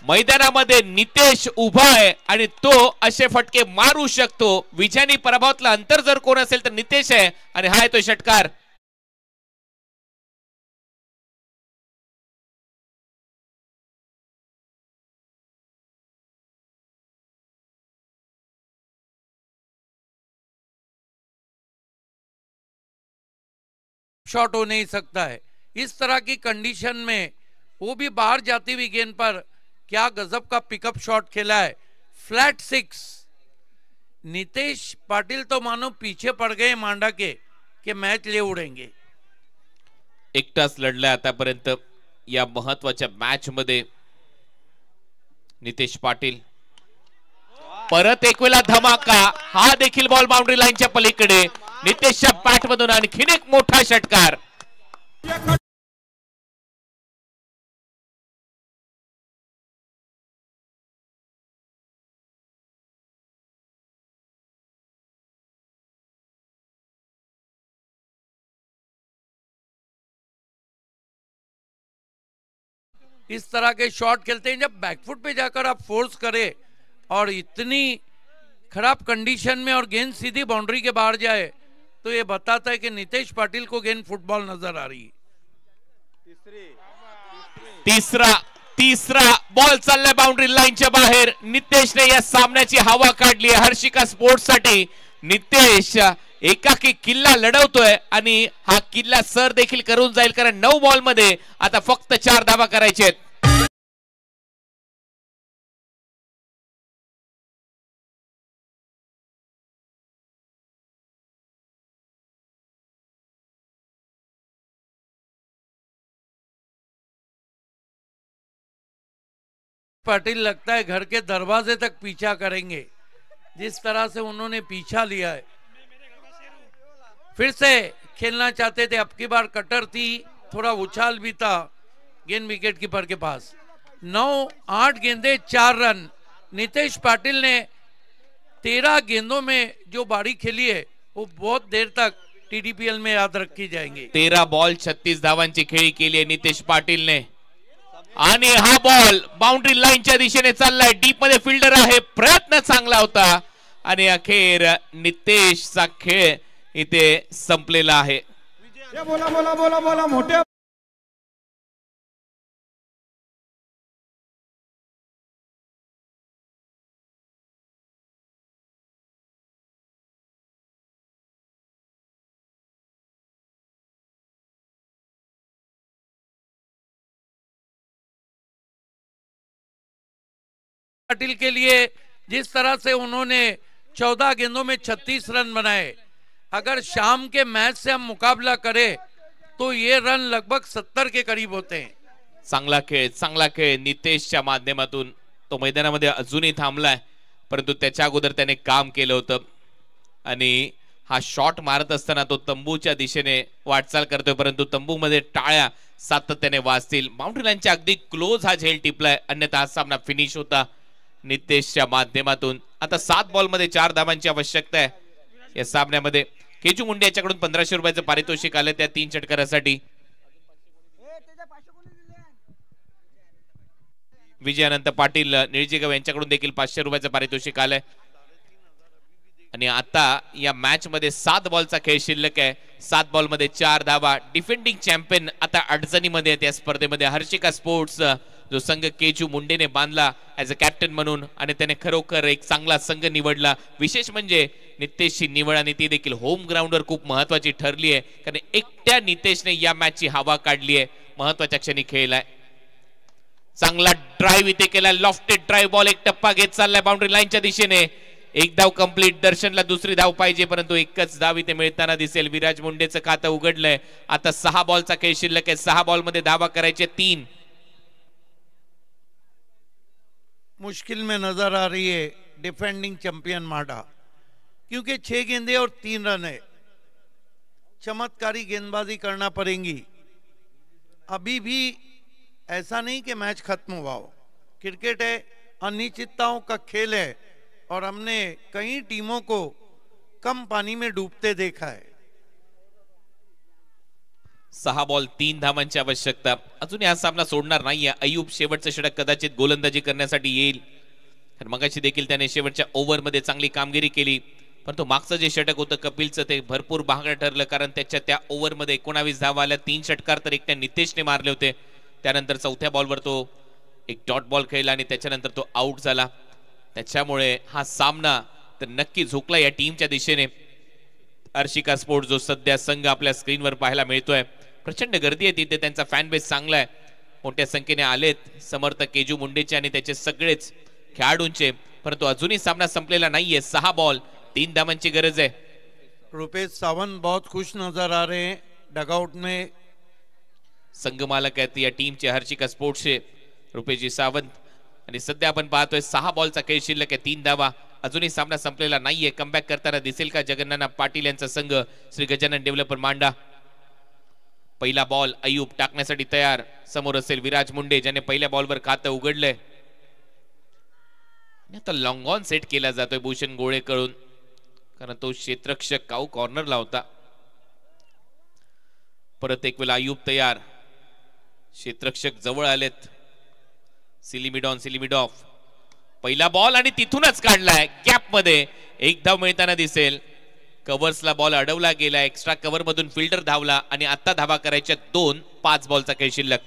मैदानामध्ये नितेश उभा आहे आणि तो असे फटके मारू शकतो. विजयानी पराभवातलं अंतर जर कोण असेल तर नितेश आहे आणि हा आहे तो षटकार. शॉट हो नहीं सकता है. इस तरह की कंडीशन में वो भी बाहर जाती हुई गेंद पर क्या गजब का पिकअप शॉट खेला है. फ्लैट 6. नितेश पाटिल तो मानो पीछे पड़ गए मांडा के कि मैच ले उडेंगे. एकटाच लढलाय आतापर्यंत या महत्वाच्या मॅच मध्ये नितेश पाटील. परत एक वेळा धमाका, हा देखील बॉल बाउंड्री लाईनच्या पलीकडे. नितेशच्या बॅट मधून आणखीन एक मोठा षटकार. इस तरह के शॉट खेलते हैं जब बैकफुट पे जाकर आप फोर्स करें और इतनी खराब कंडीशन में और गेंद सीधी बाउंड्री के बाहर जाए तो ये बताता है कि नितेश पाटिल को गेंद फुटबॉल नजर आ रही है. तिसरा बॉल चाललाय बाउंड्री लाईनच्या बाहेर. नितेशने या सामन्याची हवा काढली आहे हर्षिका स्पोर्ट्स साठी. नितेश एकाकी किल्ला लढवतोय आणि हा किल्ला सर देखील करून जाईल, कारण 9 बॉल मध्ये आता फक्त 4 धावा करायचे आहेत. पाटिल लगता है घर के दरवाजे तक पीछा करेंगे. जिस तरह से उन्होंने पीछा लिया है, फिर से खेलना चाहते थे. अब की बार कटर थी, थोड़ा उछाल भी था गेंद विकेट कीपर के पास. 9-8 गेंदे 4 रन. नितेश पाटिल ने 13 गेंदों में जो बारी खेली है वो बहुत देर तक टीडीपीएल में याद रखी जाएंगे. 13 बॉल 36 धावांची खेळी केली आहे नितेश पाटीलने. आणि हा बॉल बाउंड्री लाईनच्या दिशेने चाललाय. डीप मध्ये फिल्डर आहे, प्रयत्न चांगला होता आणि अखेर नितेशचा खेळ इथे संपलेला आहे. बोला बोला बोला बोला मोठे पाटिल के लिए जिस तरह से उन्होंने 14 गेंदों में 36 रन बनाए, अगर शाम के मैच से हम मुकाबला करें तो ये रन लगभग 70 के करीब होते हैं. चांगला खेळ नितेशच्या माध्यमातून. तो मैदानामध्ये अजूनही थांबलाय, परंतु त्याच्या अगोदर त्याने काम केलं होतं आणि हा शॉट मारत असताना तो तंबूच्या दिशेने वाटचाल करतोय, परंतु तंबूमध्ये टाळ्या सातत्याने वाजतील. बाउंड्री लाईनच्या अगदी क्लोज हा झेल टिपलाय, अन्यथा हा सामना फिनिश होता नितेशच्या माध्यमातून. आता 7 बॉल मध्ये 4 धावांची आवश्यकता आहे या सामन्यामध्ये. केजू मुंडे याच्याकडून 1500 रुपयाचं पारितोषिक आलं त्या 3 षटकारासाठी. विजयानंत पाटील निळजिगाव यांच्याकडून देखील 500 रुपयाचं पारितोषिक आलंय. आणि आता या मॅच मध्ये 7 बॉलचा खेळ शिल्लक आहे. 7 बॉल मध्ये 4 धावा. डिफेंडिंग चॅम्पियन आता अडचणीमध्ये आहेत या स्पर्धेमध्ये. हर्षिका स्पोर्ट्स जो संघ केजू मुंडेने बांधला ऍज अ कॅप्टन म्हणून, आणि त्याने खरोखर एक चांगला संघ निवडला. विशेष म्हणजे नितेशची निवड, आणि ती देखील होम ग्राउंडवर खूप महत्वाची ठरली आहे, कारण एकट्या नितेशने या मॅचची हवा काढली आहे. महत्वाच्या क्षणी खेळलाय. चांगला ड्राईव्ह इथे केला, लॉफ्टेड ड्राईव्ह. बॉल एक टप्पा घेत चाललाय बाउंड्री लाईनच्या दिशेने. एक धाव कंप्लीट. दर्शनला दुसरी धाव पाहिजे, परंतु एकच धाव इथे मिळताना दिसेल. विराज मुंडेचं खातं उघडलंय. आता 6 बॉलचा खेळ शिल्लक आहे. 6 बॉल मध्ये धावा करायचे 3. मुश्किल में नजर आ रही है डिफेंडिंग चैंपियन माडा. क्योंकि 6 गेंदें और 3 रन है। चमत्कारी गेंदबाजी करना पड़ेगी। अभी भी ऐसा नहीं कि मैच खत्म हुआ हो। क्रिकेट है, अनिश्चितताओं का खेल है और हमने कई टीमों को कम पानी में डूबते देखा है। 6 बॉल 3 धावांची आवश्यकता। अजून हा सामना सोडणार नाहीये। अय्यूब शेवटचं षटक कदाचित गोलंदाजी करण्यासाठी येईल, कारण मगाशी देखील त्याने शेवटच्या ओव्हरमध्ये चांगली कामगिरी केली, परंतु मागचं जे षटक होतं कपिलचं ते भरपूर महागडं ठरलं, कारण त्याच्या त्या ओव्हरमध्ये 19 धावा आल्या, 3 षटकार तर एकट्या नितेशने मारले होते। त्यानंतर चौथ्या बॉलवर तो एक डॉट बॉल खेळला आणि त्याच्यानंतर तो आउट झाला। त्याच्यामुळे हा सामना तर नक्की झोकला या टीमच्या दिशेने। हर्षिका स्पोर्ट्स जो सध्या संघ आपल्या स्क्रीनवर पाहायला मिळतोय, प्रचंड गर्दी आहे तिथे, त्यांचा फॅन बेस चांगला आहे, मोठ्या संख्येने आलेत समर्थक केजू मुंडेचे आणि त्याचे सगळेच खेळाडूंचे, परंतु अजूनही सामना संपलेला नाहीये। 6 बॉल 3 धावांची गरज आहे। रुपेश सावंत बहुत खुश नजर आ रहे हैं डगआउट में। संघ मालक आहेत या टीमचे हर्षिका स्पोर्ट्सचे रुपेशजी सावंत, आणि सध्या आपण पाहतोय 6 बॉलचा खेळ शिल्लक आहे, 3 धावा। अजूनही सामना संपलेला नाहीये। कमबॅक करताना दिसेल का जगन्नाथ पाटील यांचा संघ श्री गजानन डेव्हलपर मांडा। पहिला बॉल अय्यूब टाकण्यासाठी तयार, समोर असेल विराज मुंडे ज्याने पहिल्या बॉलवर खातं उघडलंय। आता लॉंग ऑन सेट केला जातोय भूषण गोळेकडून, कारण तो क्षेत्ररक्षक काऊ कॉर्नरला होता। परत एक वेळा अय्यूब तयार, क्षेत्ररक्षक जवळ आलेत। सिलिमिडॉफ पहिला बॉल आणि तिथूनच काढलाय गॅप मध्ये, 1 धाव मिळताना दिसेल। कव्हर्सला बॉल अडवला गेला, एक्स्ट्रा कव्हर मधून फिल्डर धावला आणि आता धावा करायच्या 2। 5 बॉलचा खेळ शिल्लक।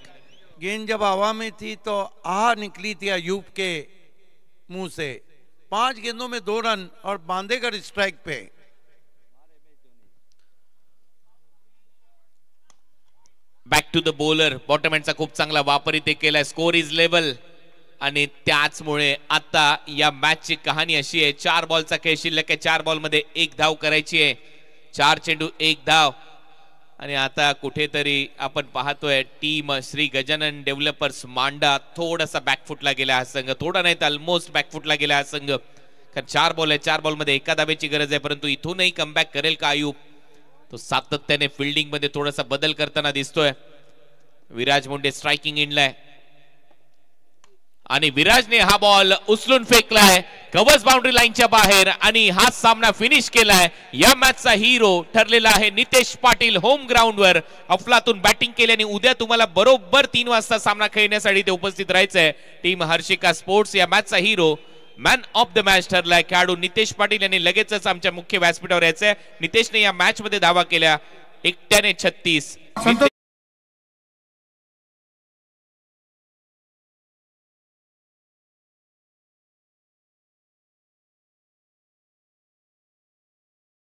गेंद जब हवा में थी तो आह निकली थी अय्यूब के मुंह से। 5 गेंदों में 2 रन और बांदेकर स्ट्राइक पे। Back to the bowler, bottom एंडचा खूप चांगला वापर इथे केलाय। स्कोर इज लेवल, आणि त्याचमुळे आता या मॅचची कहाणी अशी आहे, 4 बॉलचा खेळ शिल्लक आहे। 4 बॉलमध्ये 1 धाव करायची आहे। 4 चेंडू 1 धाव, आणि आता कुठेतरी आपण पाहतोय टीम श्री गजानन डेव्हलपर्स मांडा थोडासा बॅकफुटला गेला हा संघ, थोडा नाही तर ऑलमोस्ट बॅकफुटला गेला हा संघ, कारण 4 बॉल आहे, 4 बॉलमध्ये 1 धावेची गरज आहे। परंतु इथूनही कमबॅक करेल का अय्यूब? तो सातत्याने फिल्डिंग मध्ये थोडासा बदल करताना दिसतोय। विराज मुंडे स्ट्रायकिंग एंडला आहे आणि विराजने हा बॉल उचलून फेकलाय कव्हर्स बाउंड्री लाईनच्या बाहेर, आणि हा सामना फिनिश केलाय। या मॅचचा हिरो ठरलेला आहे नितेश पाटील। होम ग्राउंडवर अफलातून बॅटिंग केल्याने उद्या तुम्हाला बरोबर 3 वाजता सामना खेळण्यासाठी ते उपस्थित राहायचंय। टीम हर्षिका स्पोर्ट्स या मॅचचा हिरो, मॅन ऑफ द मॅच ठरलाय खेळाडू नितेश पाटील यांनी लगेचच आमच्या मुख्य व्यासपीठावर यायचंय। नितेशने या मॅच मध्ये धावा केल्या, एकट्याने 36।